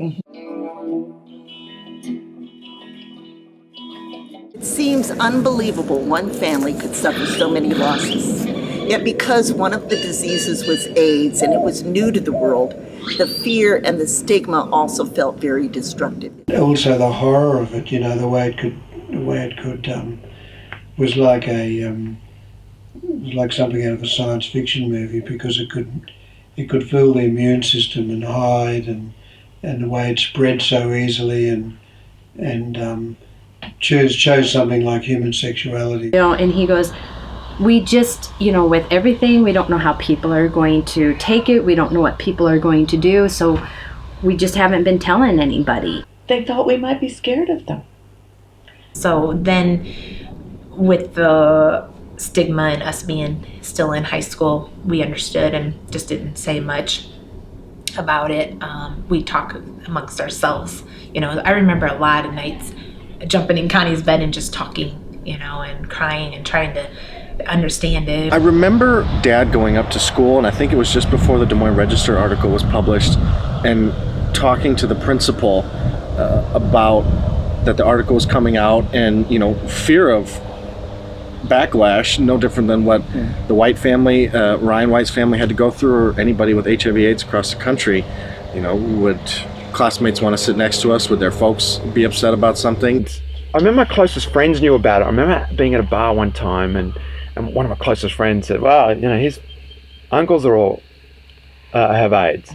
It seems unbelievable one family could suffer so many losses. Yet because one of the diseases was AIDS and it was new to the world, the fear and the stigma also felt very destructive. Also the horror of it, the way it could was like like something out of a science fiction movie, because it could fool the immune system and hide, and the way it spread so easily, and chose something like human sexuality. And he goes, we just, with everything, we don't know how people are going to take it. We don't know what people are going to do. So we just haven't been telling anybody. They thought we might be scared of them. So then with the stigma and us being still in high school, we understood and just didn't say much about it. We talk amongst ourselves. I remember a lot of nights jumping in Connie's bed and just talking, and crying and trying to understand it. I remember Dad going up to school, and I think it was just before the Des Moines Register article was published, and talking to the principal about that the article was coming out, and fear of backlash, no different than what the White family, Ryan White's family had to go through, or anybody with HIV/AIDS across the country. Would classmates want to sit next to us? Would their folks be upset about something? I remember my closest friends knew about it. I remember being at a bar one time, and one of my closest friends said, "Well, his uncles are all have AIDS,"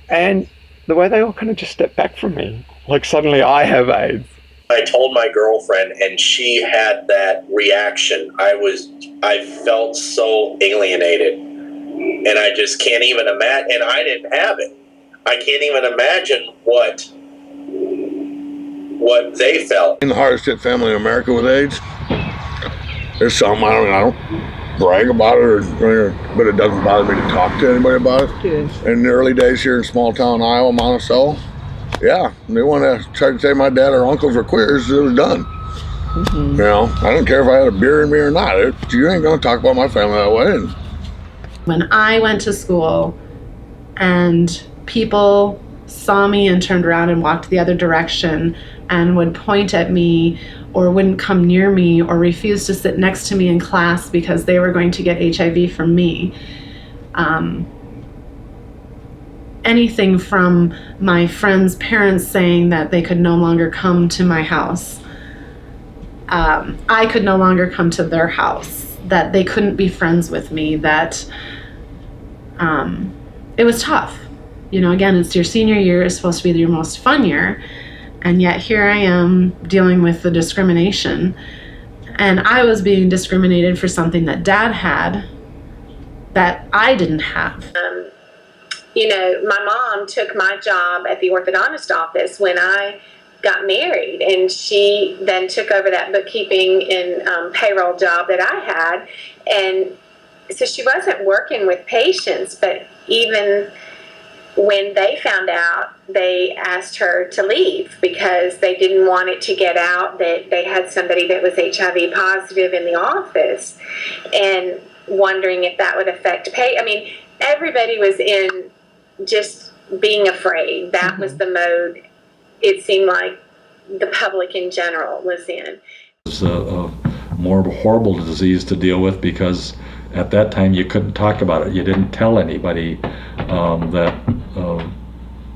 and the way they all kind of just stepped back from me, like suddenly I have AIDS. I told my girlfriend, and she had that reaction. I felt so alienated, and I just can't even imagine. And I didn't have it. I can't even imagine what they felt. In the hardest hit family in America with AIDS, there's something I don't brag about it, but it doesn't bother me to talk to anybody about it. Good. In the early days here in small town Iowa, Monticello, yeah, they want to try to say my dad or uncles were queers, it was done. Mm-hmm. I don't care if I had a beer in me or not. You ain't gonna talk about my family that way. When I went to school and people saw me and turned around and walked the other direction and would point at me or wouldn't come near me or refuse to sit next to me in class because they were going to get HIV from me. Anything from my friends' parents saying that they could no longer come to my house. I could no longer come to their house, that they couldn't be friends with me, that it was tough. Again, it's your senior year, it's supposed to be your most fun year, and yet here I am dealing with the discrimination. And I was being discriminated for something that Dad had that I didn't have. My mom took my job at the orthodontist office when I got married, and she then took over that bookkeeping and payroll job that I had. And so she wasn't working with patients, but even when they found out, they asked her to leave because they didn't want it to get out that they had somebody that was HIV positive in the office, and wondering if that would affect pay. Everybody was in just being afraid. That was the mode it seemed like the public in general was in. It's a more horrible disease to deal with because at that time you couldn't talk about it. You didn't tell anybody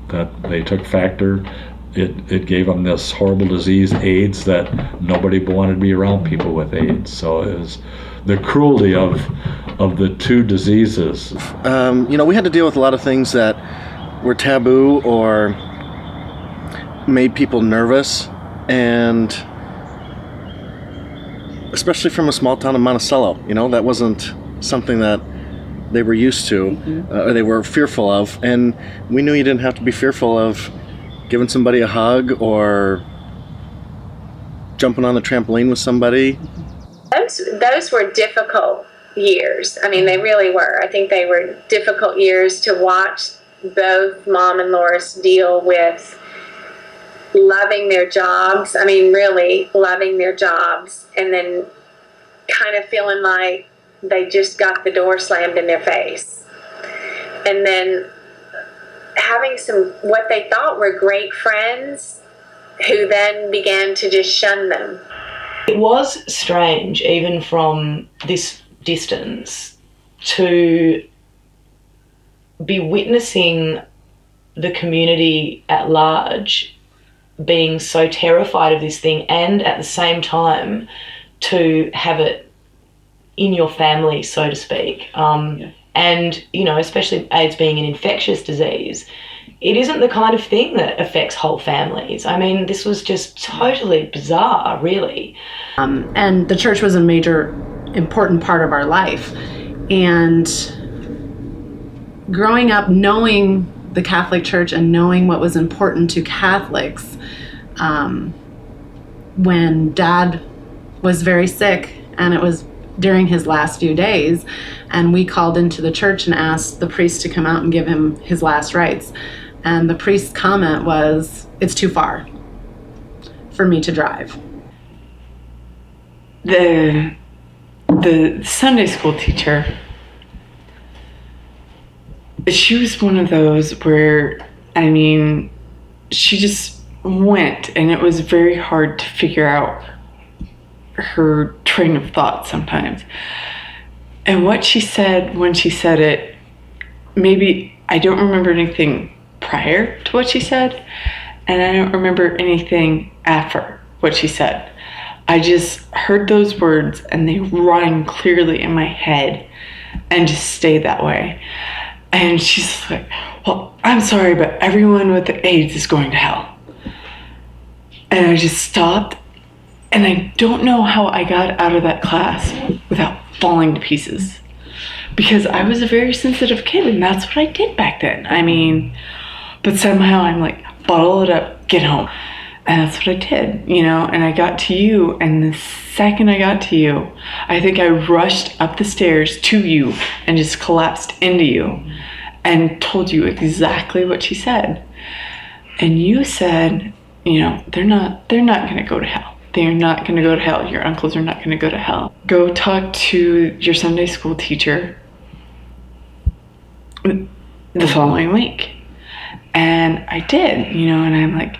that they took factor. It gave them this horrible disease, AIDS, that nobody wanted to be around people with AIDS. So it was the cruelty of the two diseases. We had to deal with a lot of things that were taboo or made people nervous, and especially from a small town in Monticello, that wasn't something that they were used to, or they were fearful of, and we knew you didn't have to be fearful of giving somebody a hug or jumping on the trampoline with somebody? Those were difficult years. I mean, they really were. I think they were difficult years to watch both Mom and Loris deal with loving their jobs. I mean, really loving their jobs, and then kind of feeling like they just got the door slammed in their face. And then having what they thought were great friends who then began to just shun them. It was strange, even from this distance, to be witnessing the community at large being so terrified of this thing, and at the same time to have it in your family, so to speak. And, you know, especially AIDS being an infectious disease, it isn't the kind of thing that affects whole families. I mean, this was just totally bizarre, really. And the church was a major, important part of our life. And growing up knowing the Catholic Church and knowing what was important to Catholics, when Dad was very sick, and it was during his last few days, and we called into the church and asked the priest to come out and give him his last rites. And the priest's comment was, "It's too far for me to drive." The Sunday school teacher, she was one of those where, I mean, she just went, and it was very hard to figure out her train of thought sometimes. And what she said when she said it, maybe I don't remember anything prior to what she said, and I don't remember anything after what she said. I just heard those words and they rang clearly in my head and just stayed that way. And she's like, "Well, I'm sorry, but everyone with AIDS is going to hell." And I just stopped, and I don't know how I got out of that class without falling to pieces. Because I was a very sensitive kid, and that's what I did back then. I mean, but somehow I'm like, bottle it up, get home. And that's what I did, you know, and I got to you, and the second I got to you, I think I rushed up the stairs to you and just collapsed into you and told you exactly what she said. And you said, you know, they're not going to go to hell. They're not going to go to hell. Your uncles are not going to go to hell. Go talk to your Sunday school teacher the following week. And I did, you know, and I'm like,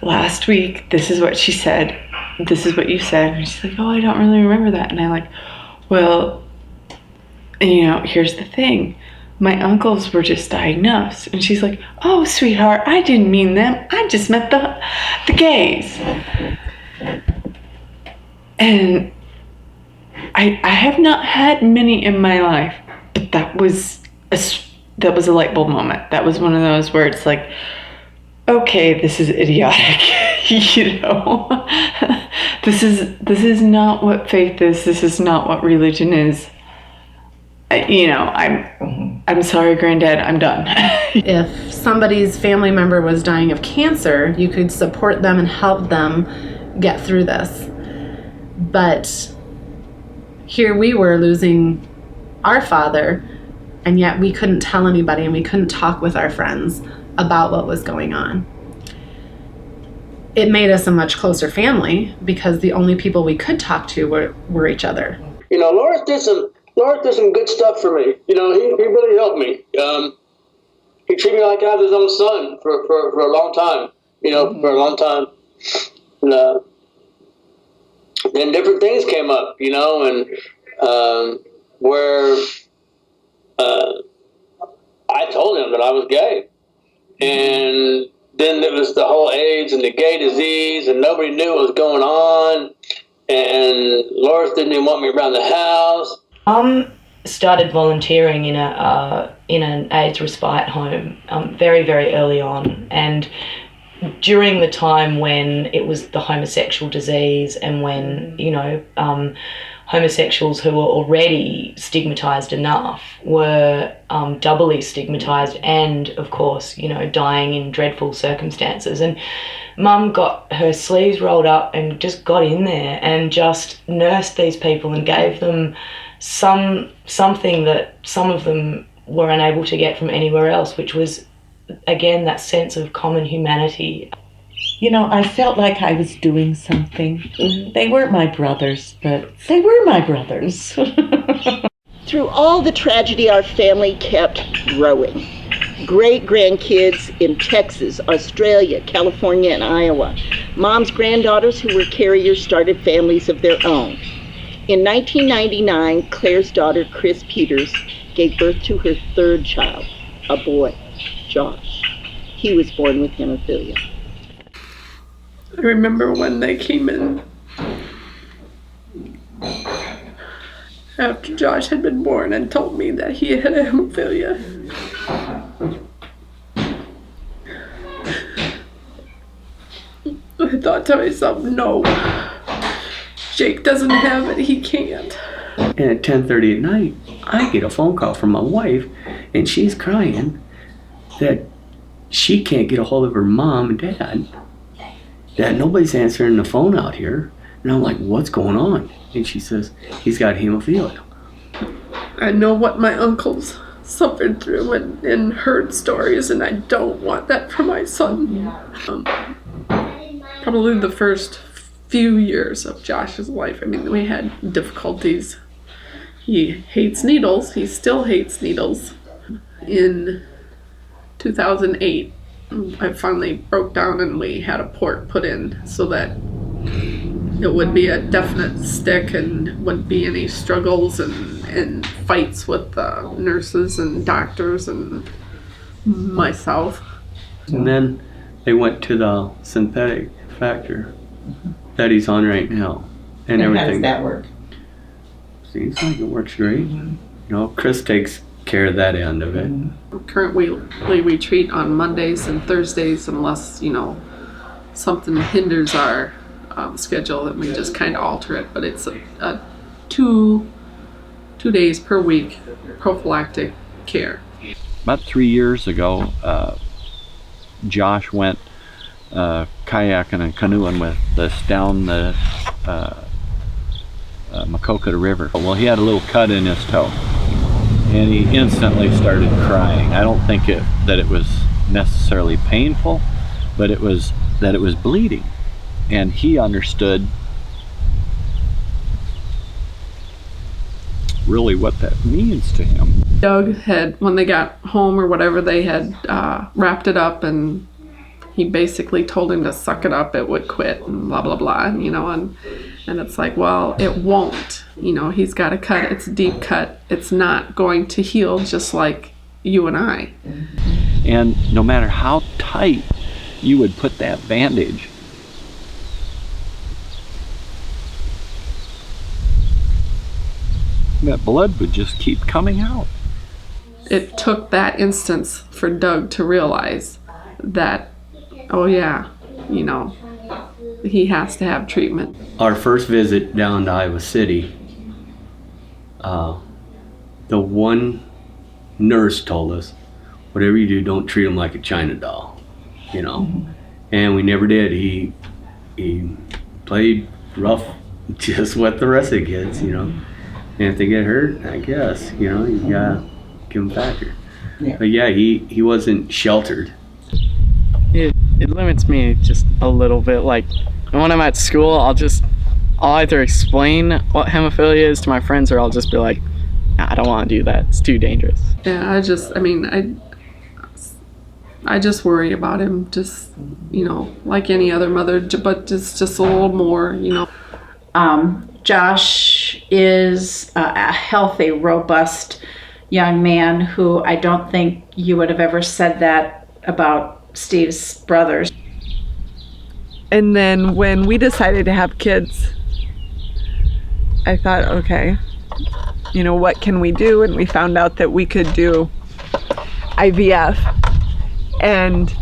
last week, this is what she said. This is what you said. And she's like, "Oh, I don't really remember that." And I'm like, "Well, you know, here's the thing. My uncles were just diagnosed." And she's like, "Oh, sweetheart, I didn't mean them. I just meant the gays." And I have not had many in my life, but that was a light bulb moment. That was one of those where it's like, okay, this is idiotic. You know, this is not what faith is. This is not what religion is. You know, I'm sorry, Granddad, I'm done. If somebody's family member was dying of cancer, you could support them and help them get through this. But here we were losing our father, and yet we couldn't tell anybody, and we couldn't talk with our friends about what was going on. It made us a much closer family because the only people we could talk to were each other. You know, Loris did some good stuff for me. You know, he really helped me. He treated me like I was his own son for a long time. You know, for a long time. And then different things came up, you know, and where I told him that I was gay. And then there was the whole AIDS and the gay disease, and nobody knew what was going on. And Loris didn't even want me around the house. Started volunteering in an AIDS respite home very, very early on, and during the time when it was the homosexual disease, and when, you know, homosexuals who were already stigmatized enough were doubly stigmatized and, of course, you know, dying in dreadful circumstances. And Mum got her sleeves rolled up and just got in there and just nursed these people and gave them something that some of them were unable to get from anywhere else, which was, again, that sense of common humanity. You know, I felt like I was doing something. They weren't my brothers, but they were my brothers. Through all the tragedy, our family kept growing. Great-grandkids in Texas, Australia, California, and Iowa. Mom's granddaughters who were carriers started families of their own. In 1999, Claire's daughter, Chris Peters, gave birth to her third child, a boy, Josh. He was born with hemophilia. I remember when they came in after Josh had been born and told me that he had hemophilia. I thought to myself, no, Jake doesn't have it, he can't. And at 10:30 at night, I get a phone call from my wife, and she's crying that she can't get a hold of her mom and dad, that nobody's answering the phone out here. And I'm like, what's going on? And she says, he's got hemophilia. I know what my uncles suffered through and heard stories, and I don't want that for my son. Probably the first few years of Josh's life, I mean, we had difficulties. He hates needles. He still hates needles. In 2008, I finally broke down and we had a port put in so that it would be a definite stick and wouldn't be any struggles and fights with nurses and doctors and myself. And then they went to the synthetic factor that he's on right now. And everything. How does that work? Seems like it works great. You know, Chris takes care of that end of it. Currently we treat on Mondays and Thursdays unless, you know, something hinders our schedule, and we just kind of alter it. But it's a two days per week prophylactic care. About 3 years ago, Josh went kayaking and canoeing with us down the Maquoketa River. Well, he had a little cut in his toe, and he instantly started crying. I don't think that it was necessarily painful, but it was that it was bleeding, and he understood really what that means to him. Doug had, when they got home or whatever, they had wrapped it up, and he basically told him to suck it up, it would quit, and blah blah blah, you know, and it's like, well, it won't, you know, he's got a cut, it's a deep cut, it's not going to heal just like you and I. And no matter how tight you would put that bandage, that blood would just keep coming out. It took that instance for Doug to realize that, oh yeah, you know, he has to have treatment. Our first visit down to Iowa City, the one nurse told us, whatever you do, don't treat him like a China doll, you know. And we never did. He played rough just with the rest of the kids, you know. And if they get hurt, I guess, you know, you gotta give them factor. Yeah. But yeah, he wasn't sheltered. It limits me just a little bit. Like when I'm at school, I'll either explain what hemophilia is to my friends, or I'll just be like, nah, I don't want to do that. It's too dangerous. Yeah, I just worry about him, just, you know, like any other mother, but just a little more, you know. Josh is a healthy, robust young man who I don't think you would have ever said that about Steve's brothers. And then when we decided to have kids, I thought, okay, you know, what can we do? And we found out that we could do IVF, and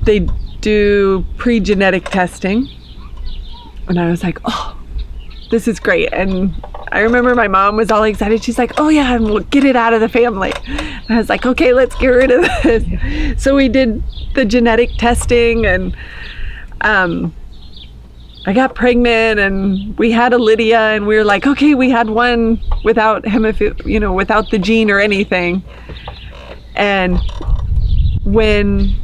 they do pre-genetic testing. And I was like, oh, this is great. And I remember my mom was all excited. She's like, oh yeah, and we'll get it out of the family. And I was like, okay, let's get rid of this. So we did the genetic testing, and I got pregnant, and we had a Lydia, and we were like, okay, we had one without without the gene or anything. And when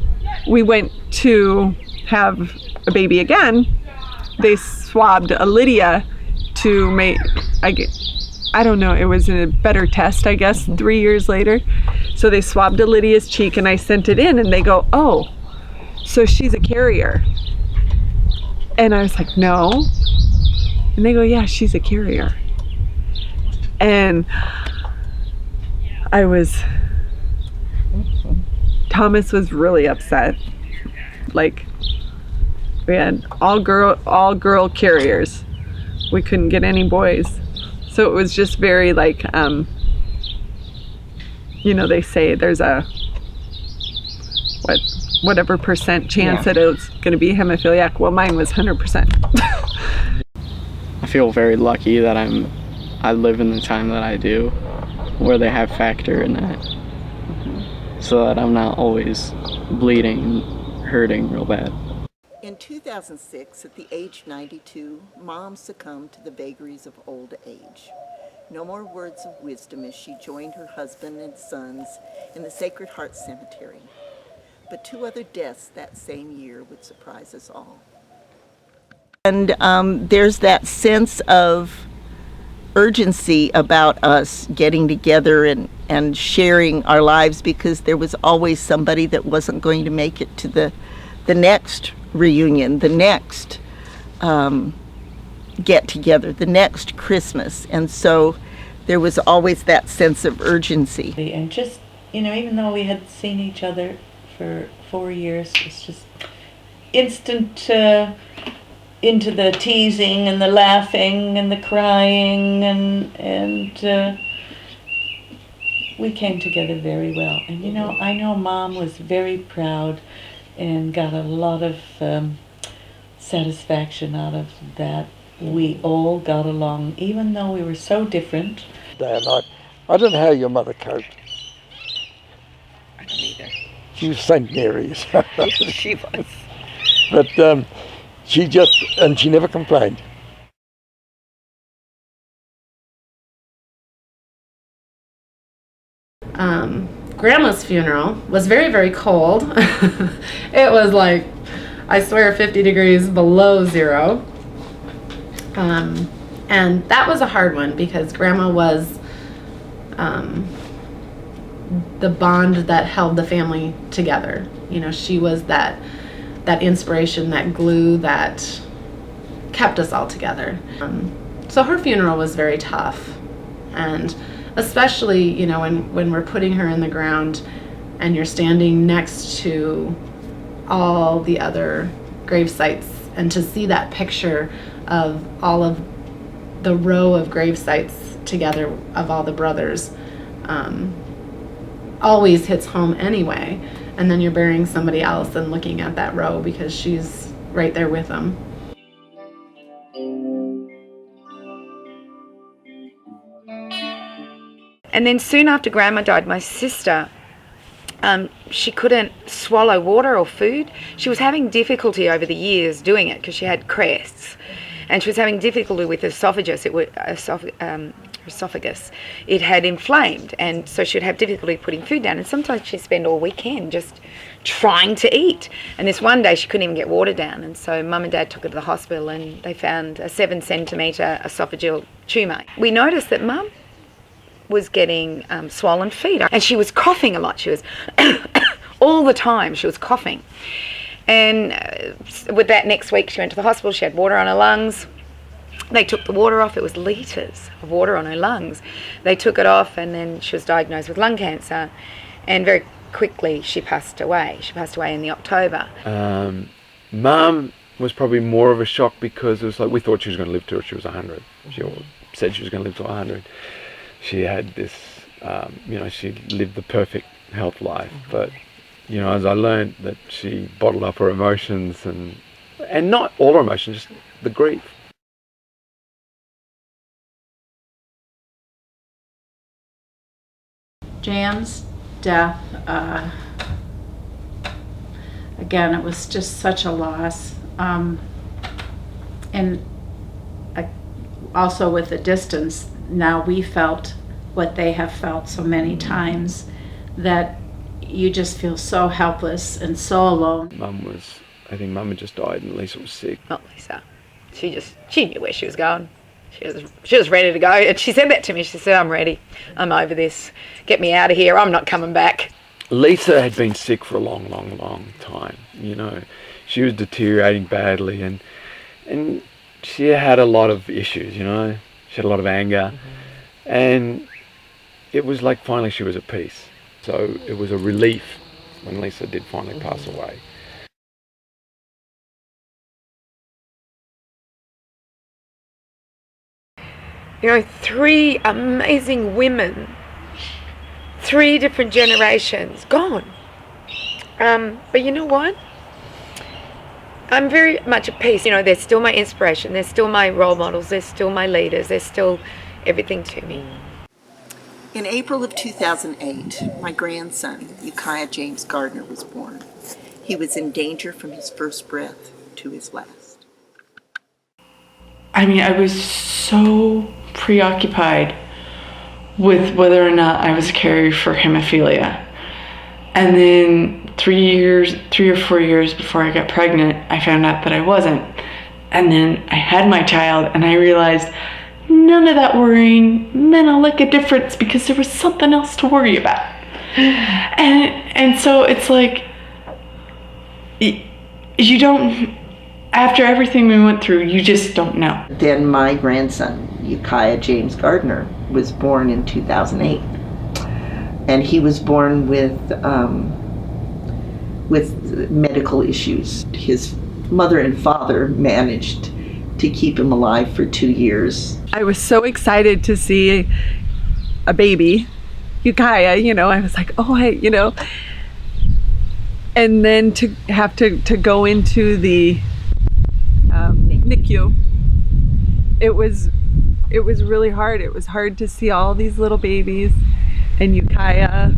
we went to have a baby again, they swabbed a Lydia to make, I don't know, it was a better test, I guess, 3 years later. So they swabbed a Lydia's cheek, and I sent it in, and they go, oh, so she's a carrier. And I was like, no. And they go, yeah, she's a carrier. And Thomas was really upset. Like, we had all girl carriers. We couldn't get any boys. So it was just very like, they say there's a, whatever percent chance that it's going to be hemophiliac. Well, mine was 100%. I feel very lucky that I live in the time that I do, where they have factor in that, so that I'm not always bleeding and hurting real bad. In 2006, at the age 92, Mom succumbed to the vagaries of old age. No more words of wisdom as she joined her husband and sons in the Sacred Heart Cemetery. But 2 other deaths that same year would surprise us all. And there's that sense of urgency about us getting together and sharing our lives, because there was always somebody that wasn't going to make it to the next reunion, the next get together, the next Christmas. And so there was always that sense of urgency. And just, even though we had seen each other for 4 years, it's just instant into the teasing and the laughing and the crying, and we came together very well. And I know Mom was very proud and got a lot of satisfaction out of that. We all got along, even though we were so different. I don't know how your mother coped. I don't either. She was St. Mary's. She was. But she never complained. Grandma's funeral was very, very cold. It was like, I swear, 50 degrees below zero. And that was a hard one, because Grandma was the bond that held the family together. She was that inspiration, that glue that kept us all together. So her funeral was very tough, and especially when we're putting her in the ground and you're standing next to all the other grave sites, and to see that picture of all of the row of grave sites together of all the brothers always hits home anyway. And then you're burying somebody else and looking at that row because she's right there with them. And then soon after Grandma died, my sister, she couldn't swallow water or food. She was having difficulty over the years doing it because she had crests, and she was having difficulty with esophagus. Esophagus. It had inflamed, and so she'd have difficulty putting food down. And sometimes she'd spend all weekend just trying to eat. And this one day she couldn't even get water down, and so Mum and Dad took her to the hospital, and they found a 7-centimetre esophageal tumour. We noticed that Mum was getting swollen feet, and she was coughing a lot. She was all the time she was coughing. And with that, next week she went to the hospital. She had water on her lungs. They took the water off. It was litres of water on her lungs. They took it off, and then she was diagnosed with lung cancer, and very quickly she passed away. She passed away in the October. Mum was probably more of a shock, because it was like we thought she was going to live till she was 100. She said she was going to live till 100. She had this, she lived the perfect health life. But, as I learned that she bottled up her emotions, and not all her emotions, just the grief. Jan's death, again, it was just such a loss. And also with the distance, now we felt what they have felt so many times, that you just feel so helpless and so alone. I think Mum had just died and Lisa was sick. Not Lisa. She knew where she was going. She was ready to go. And she said that to me. She said, I'm ready. I'm over this. Get me out of here. I'm not coming back. Lisa had been sick for a long, long, long time. You know, she was deteriorating badly, and she had a lot of issues, you know. She had a lot of anger, and it was like finally she was at peace. So it was a relief when Lisa did finally pass away. You know, 3 amazing women, 3 different generations gone. But you know what? I'm very much at peace. You know, they're still my inspiration. They're still my role models. They're still my leaders. They're still everything to me. In April of 2008, my grandson, Ukiah James Gardner, was born. He was in danger from his first breath to his last. I mean, I was so preoccupied with whether or not I was a carrier for hemophilia. And then 3 or 4 years before I got pregnant, I found out that I wasn't. And then I had my child and I realized none of that worrying meant a lick of difference because there was something else to worry about. And so it's like, you don't, after everything we went through, you just don't know. Then my grandson, Ukiah James Gardner, was born in 2008. And he was born with medical issues. His mother and father managed to keep him alive for 2 years. I was so excited to see a baby, Ukiah, you know, I was like, oh, you know. And then to have to go into the NICU, it was really hard. It was hard to see all these little babies, and Ukiah,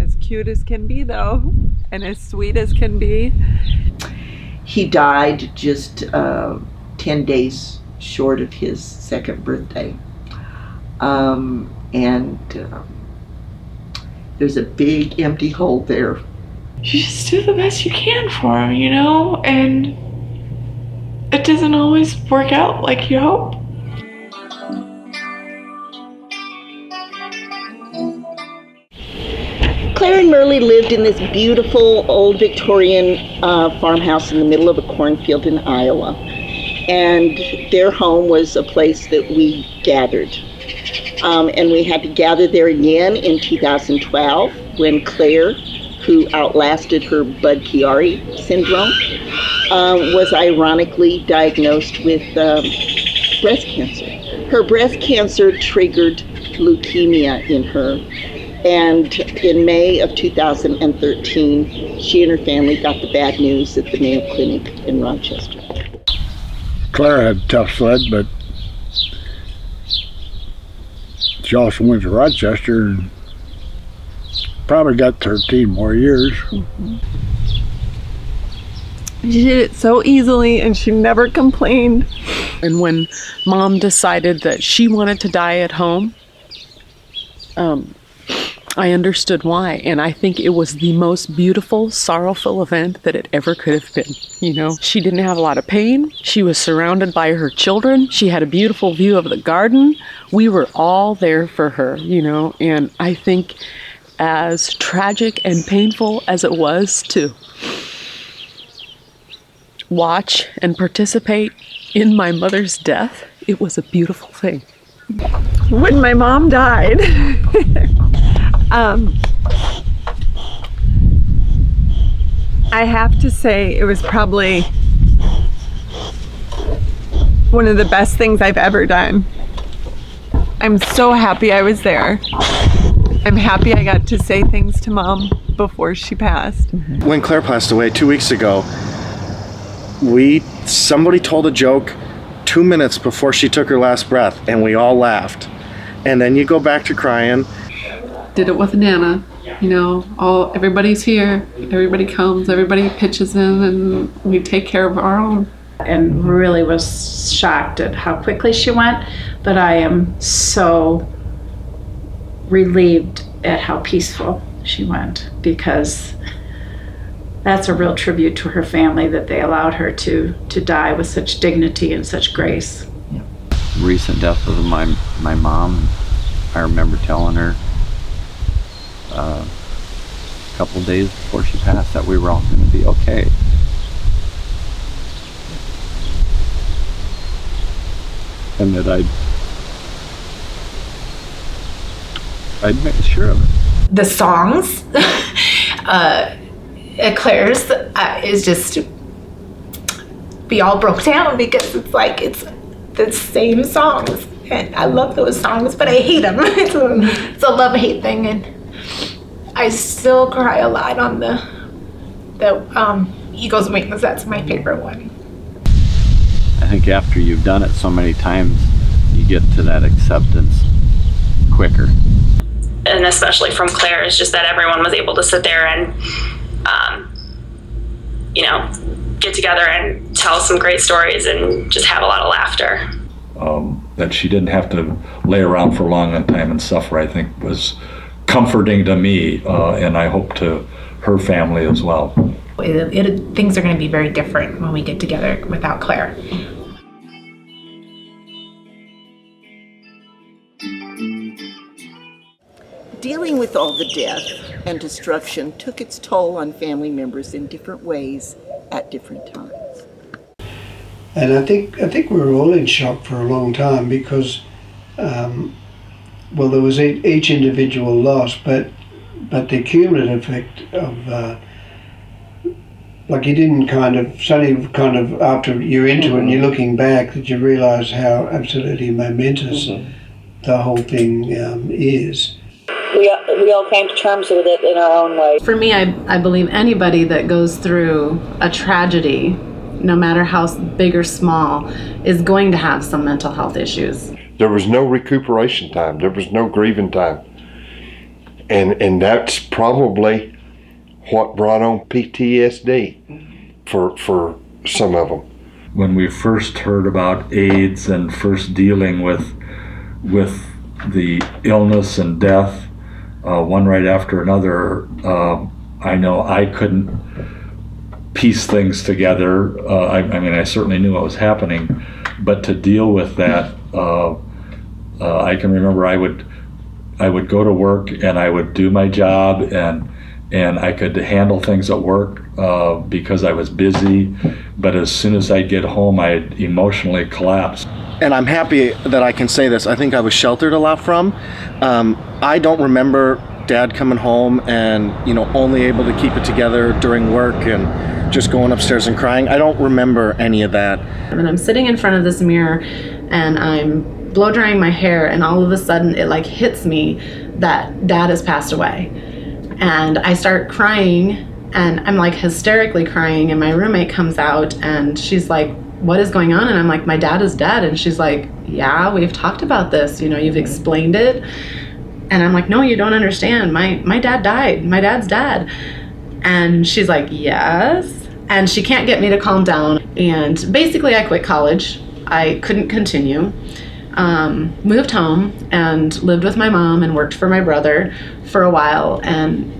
as cute as can be though, and as sweet as can be. He died just 10 days short of his second birthday. There's a big empty hole there. You just do the best you can for him, you know, and it doesn't always work out like you hope. Claire and Merle lived in this beautiful old Victorian farmhouse in the middle of a cornfield in Iowa. And their home was a place that we gathered. And we had to gather there again in 2012 when Claire, who outlasted her Budd-Chiari syndrome, was ironically diagnosed with breast cancer. Her breast cancer triggered leukemia in her. And in May of 2013, she and her family got the bad news at the Mayo Clinic in Rochester. Claire had a tough sled, but she also went to Rochester and probably got 13 more years. Mm-hmm. She did it so easily and she never complained. And when Mom decided that she wanted to die at home, I understood why, and I think it was the most beautiful, sorrowful event that it ever could have been. You know, she didn't have a lot of pain. She was surrounded by her children. She had a beautiful view of the garden. We were all there for her, you know, and I think as tragic and painful as it was to watch and participate in my mother's death, it was a beautiful thing. When my mom died, I have to say it was probably one of the best things I've ever done. I'm so happy I was there. I'm happy I got to say things to Mom before she passed. When Claire passed away 2 weeks ago, somebody told a joke 2 minutes before she took her last breath, and we all laughed. and then you go back to crying. Did it with Nana. You know, everybody's here, everybody comes, everybody pitches in, and we take care of our own. And really was shocked at how quickly she went, but I am so relieved at how peaceful she went, because that's a real tribute to her family that they allowed her to die with such dignity and such grace. Recent death of my mom, I remember telling her a couple days before she passed that we were all going to be okay. And that I'd make sure of it. The songs at Claire's is just, we all broke down because it's like it's the same songs, and I love those songs, but I hate them. It's a love-hate thing, and I still cry a lot on the Eagles' Wings. That's my favorite one. I think after you've done it so many times, you get to that acceptance quicker. And especially from Claire, is just that everyone was able to sit there and, you know, get together and tell some great stories and just have a lot of laughter. That she didn't have to lay around for a long time and suffer, I think, was comforting to me, and I hope to her family as well. Things are going to be very different when we get together without Claire. Dealing with all the death and destruction took its toll on family members in different ways at different times. And I think we were all in shock for a long time because, there was each individual loss, but the cumulative effect of, like you didn't suddenly after you're into it and you're looking back, that you realise how absolutely momentous the whole thing is. We all came to terms with it in our own way. For me, I believe anybody that goes through a tragedy, no matter how big or small, is going to have some mental health issues. There was no recuperation time. There was no grieving time. And that's probably what brought on PTSD for some of them. When we first heard about AIDS and first dealing with the illness and death, one right after another, I know I couldn't piece things together. I certainly knew what was happening, but to deal with that, I can remember I would go to work and I would do my job and I could handle things at work because I was busy, but as soon as I'd get home, I'd emotionally collapse. And I'm happy that I can say this. I think I was sheltered a lot from. I don't remember Dad coming home and only able to keep it together during work and just going upstairs and crying. I don't remember any of that. And I'm sitting in front of this mirror and I'm blow drying my hair, and all of a sudden it like hits me that Dad has passed away. And I start crying, and I'm like hysterically crying, and my roommate comes out and she's like, "What is going on?" And I'm like, "My dad is dead." And she's like, "Yeah, we've talked about this, you've explained it." And I'm like, "No, you don't understand. My dad died. My dad's dead." And she's like, "Yes." And she can't get me to calm down. And basically I quit college. I couldn't continue. Moved home and lived with my mom and worked for my brother for a while and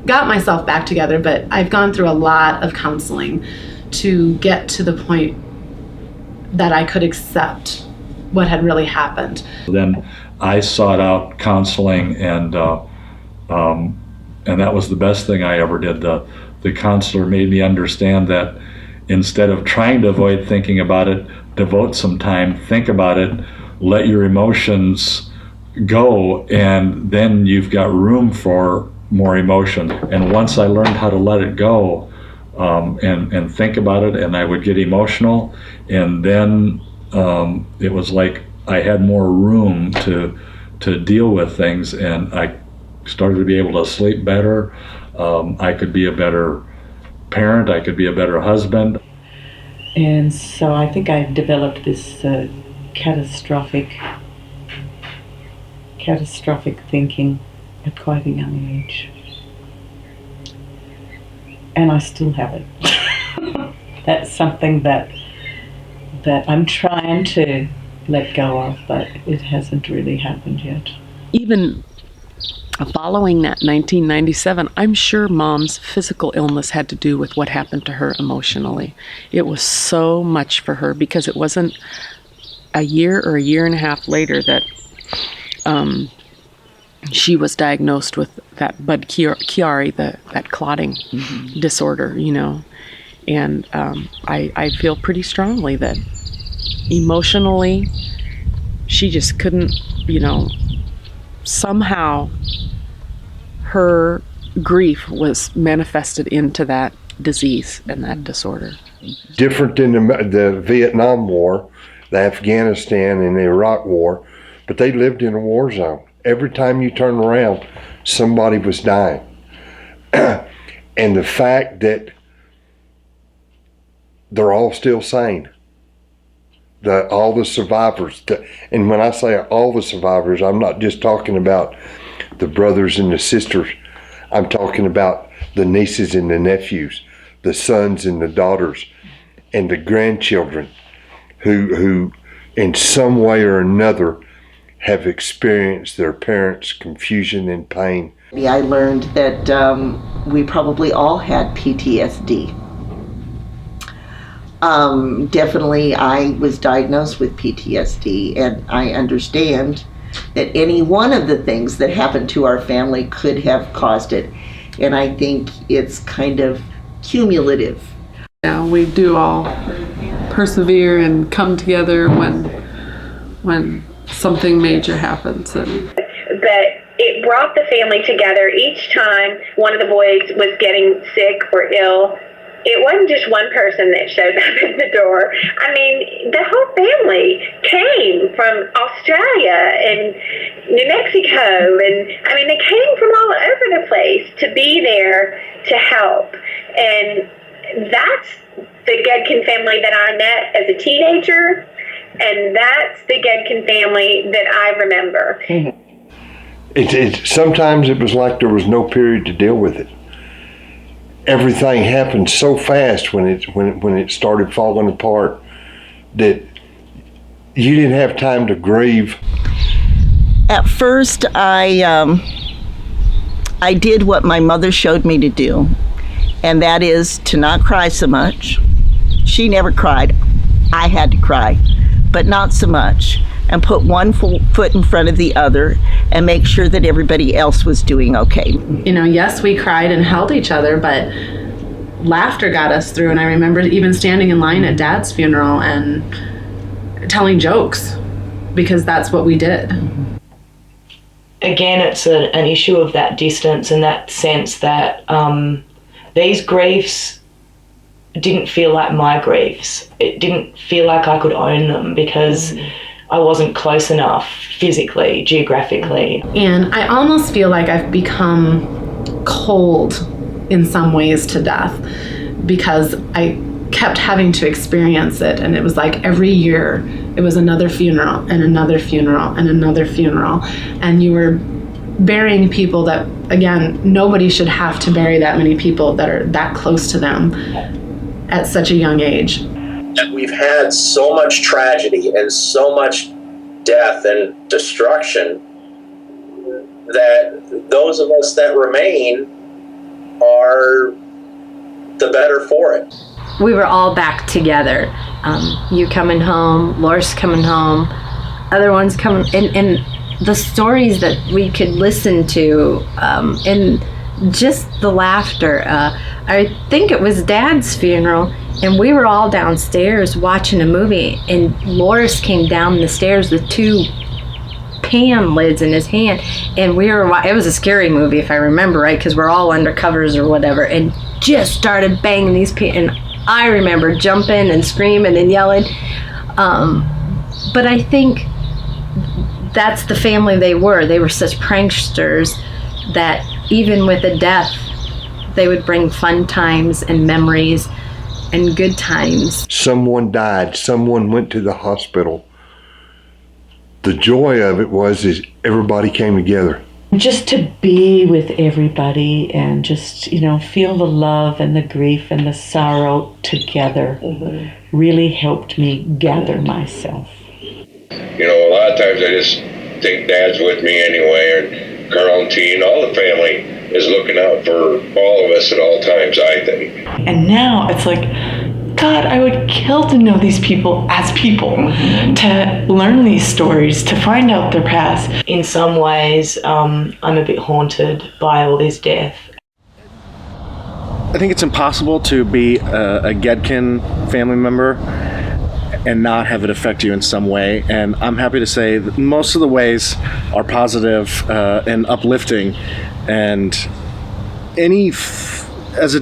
got myself back together. But I've gone through a lot of counseling to get to the point that I could accept what had really happened. Then I sought out counseling, and that was the best thing I ever did. The counselor made me understand that instead of trying to avoid thinking about it, devote some time, think about it, let your emotions go, and then you've got room for more emotion. And once I learned how to let it go, and think about it, and I would get emotional, and then it was like I had more room to deal with things, and I started to be able to sleep better. I could be a better parent, I could be a better husband. And so I think I developed this catastrophic catastrophic thinking at quite a young age. And I still have it. That's something that I'm trying to let go of, but it hasn't really happened yet. Even following that 1997, I'm sure Mom's physical illness had to do with what happened to her emotionally. It was so much for her because it wasn't a year or a year and a half later that she was diagnosed with that Budd-Chiari, that clotting disorder, you know. And I feel pretty strongly that emotionally she just couldn't, you know, somehow her grief was manifested into that disease and that disorder. Different than the Vietnam War, the Afghanistan and the Iraq War, but they lived in a war zone. Every time you turn around, somebody was dying. And the fact that they're all still sane, all the survivors, and when I say all the survivors, I'm not just talking about the brothers and the sisters. I'm talking about the nieces and the nephews, the sons and the daughters, and the grandchildren who in some way or another have experienced their parents' confusion and pain. I learned that we probably all had PTSD. Definitely I was diagnosed with PTSD, and I understand that any one of the things that happened to our family could have caused it. And I think it's kind of cumulative. Yeah, we do all persevere and come together when something major happens. But it brought the family together each time one of the boys was getting sick or ill. It wasn't just one person that showed up at the door. I mean, the whole family came from Australia and New Mexico, and I mean, they came from all over the place to be there to help. And that's the Goedken family that I met as a teenager, and that's the Goedken family that I remember. Sometimes it was like there was no period to deal with it. Everything happened so fast when it started falling apart that you didn't have time to grieve. At first, I did what my mother showed me to do, and that is to not cry so much. She never cried. I had to cry, but not so much, and put one foot in front of the other and make sure that everybody else was doing okay. You know, yes, we cried and held each other, but laughter got us through. And I remember even standing in line at Dad's funeral and telling jokes, because that's what we did. Again, it's an issue of that distance and that sense that these griefs didn't feel like my griefs. It didn't feel like I could own them because I wasn't close enough physically, geographically. And I almost feel like I've become cold in some ways to death because I kept having to experience it. And it was like every year it was another funeral and another funeral and another funeral. And you were burying people that, again, nobody should have to bury that many people that are that close to them at such a young age. We've had so much tragedy and so much death and destruction that those of us that remain are the better for it. We were all back together. You coming home, Loris coming home, other ones coming, and the stories that we could listen to, and just the laughter. I think it was Dad's funeral, and we were all downstairs watching a movie, and Loris came down the stairs with 2 pan lids in his hand, and it was a scary movie if I remember right, because we're all under covers or whatever, and just started banging these pans, and I remember jumping and screaming and yelling. But I think that's the family they were. They were such pranksters that even with a death, they would bring fun times and memories and good times. Someone died, someone went to the hospital. the joy of it is everybody came together. Just to be with everybody and just, feel the love and the grief and the sorrow together really helped me gather myself. A lot of times I just think Dad's with me anyway, and Carl and T and all the family is looking out for all of us at all times, I think. And now it's like, God, I would kill to know these people as people, to learn these stories, to find out their past. In some ways, I'm a bit haunted by all this death. I think it's impossible to be a Goedken family member and not have it affect you in some way. And I'm happy to say that most of the ways are positive and uplifting. And as a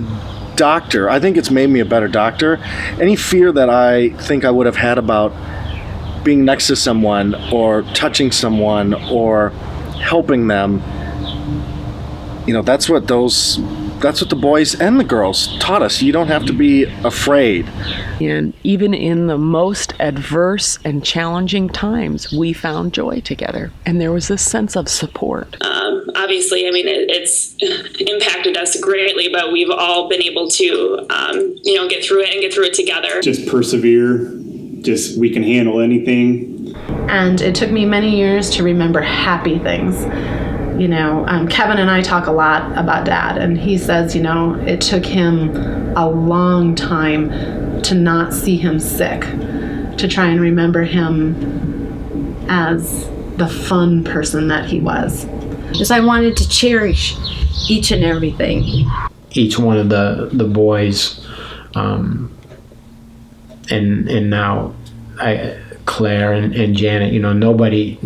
doctor, I think it's made me a better doctor. Any fear that I think I would have had about being next to someone or touching someone or helping them, that's what the boys and the girls taught us. You don't have to be afraid. And even in the most adverse and challenging times, we found joy together. And there was this sense of support. Obviously, it's impacted us greatly, but we've all been able to, get through it and get through it together. Just persevere. We can handle anything. And it took me many years to remember happy things. Kevin and I talk a lot about Dad, and he says, it took him a long time to not see him sick, to try and remember him as the fun person that he was. Because I wanted to cherish each and everything. Each one of the boys, and now Claire and Janet, nobody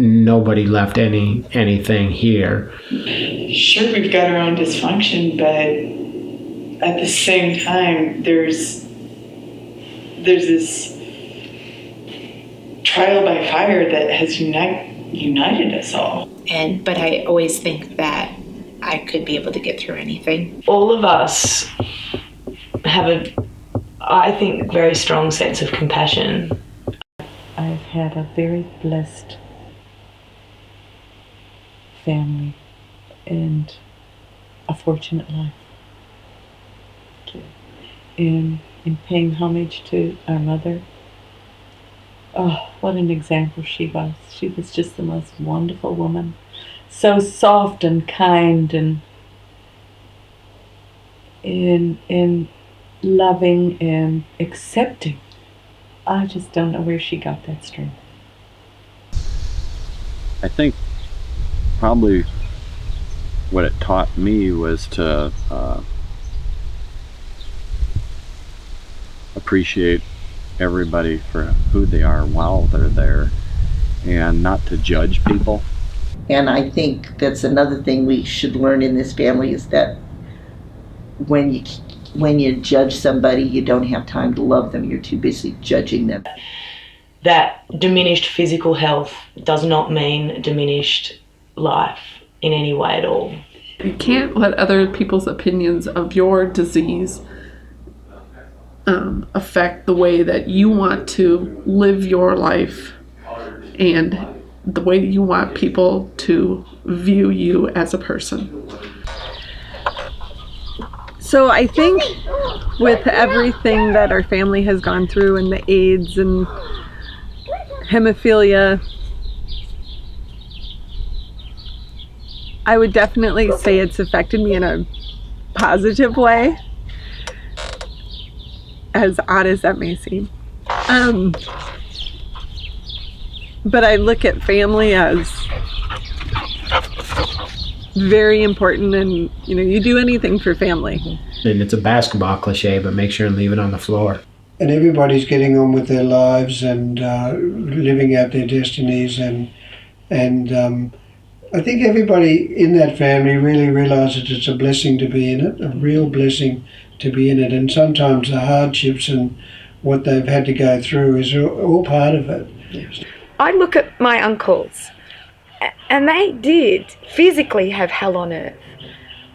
left anything here. Sure, we've got our own dysfunction, but at the same time, there's this trial by fire that has united us all. But I always think that I could be able to get through anything. All of us have I think, very strong sense of compassion. I've had a very blessed family and a fortunate life. In paying homage to our mother, oh, what an example she was. She was just the most wonderful woman. So soft and kind and loving and accepting. I just don't know where she got that strength. I think probably what it taught me was to appreciate everybody for who they are while they're there and not to judge people. And I think that's another thing we should learn in this family is that when you judge somebody, you don't have time to love them. You're too busy judging them. That diminished physical health does not mean diminished life in any way at all. You can't let other people's opinions of your disease affect the way that you want to live your life and the way you want people to view you as a person. So I think with everything that our family has gone through and the AIDS and hemophilia, I would definitely say it's affected me in a positive way, as odd as that may seem. But I look at family as very important, and you do anything for family. And it's a basketball cliche, but make sure and leave it on the floor. And everybody's getting on with their lives and living out their destinies, and I think everybody in that family really realizes it's a blessing to be in it, a real blessing to be in it. And sometimes the hardships and what they've had to go through is all part of it. Yes. I look at my uncles, and they did physically have hell on earth,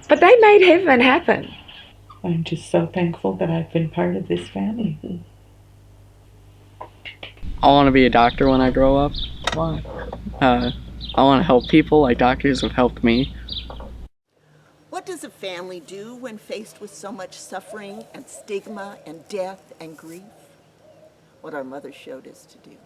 but they made heaven happen. I'm just so thankful that I've been part of this family. I want to be a doctor when I grow up. Why? I want to help people like doctors have helped me. What does a family do when faced with so much suffering and stigma and death and grief? What our mother showed us to do.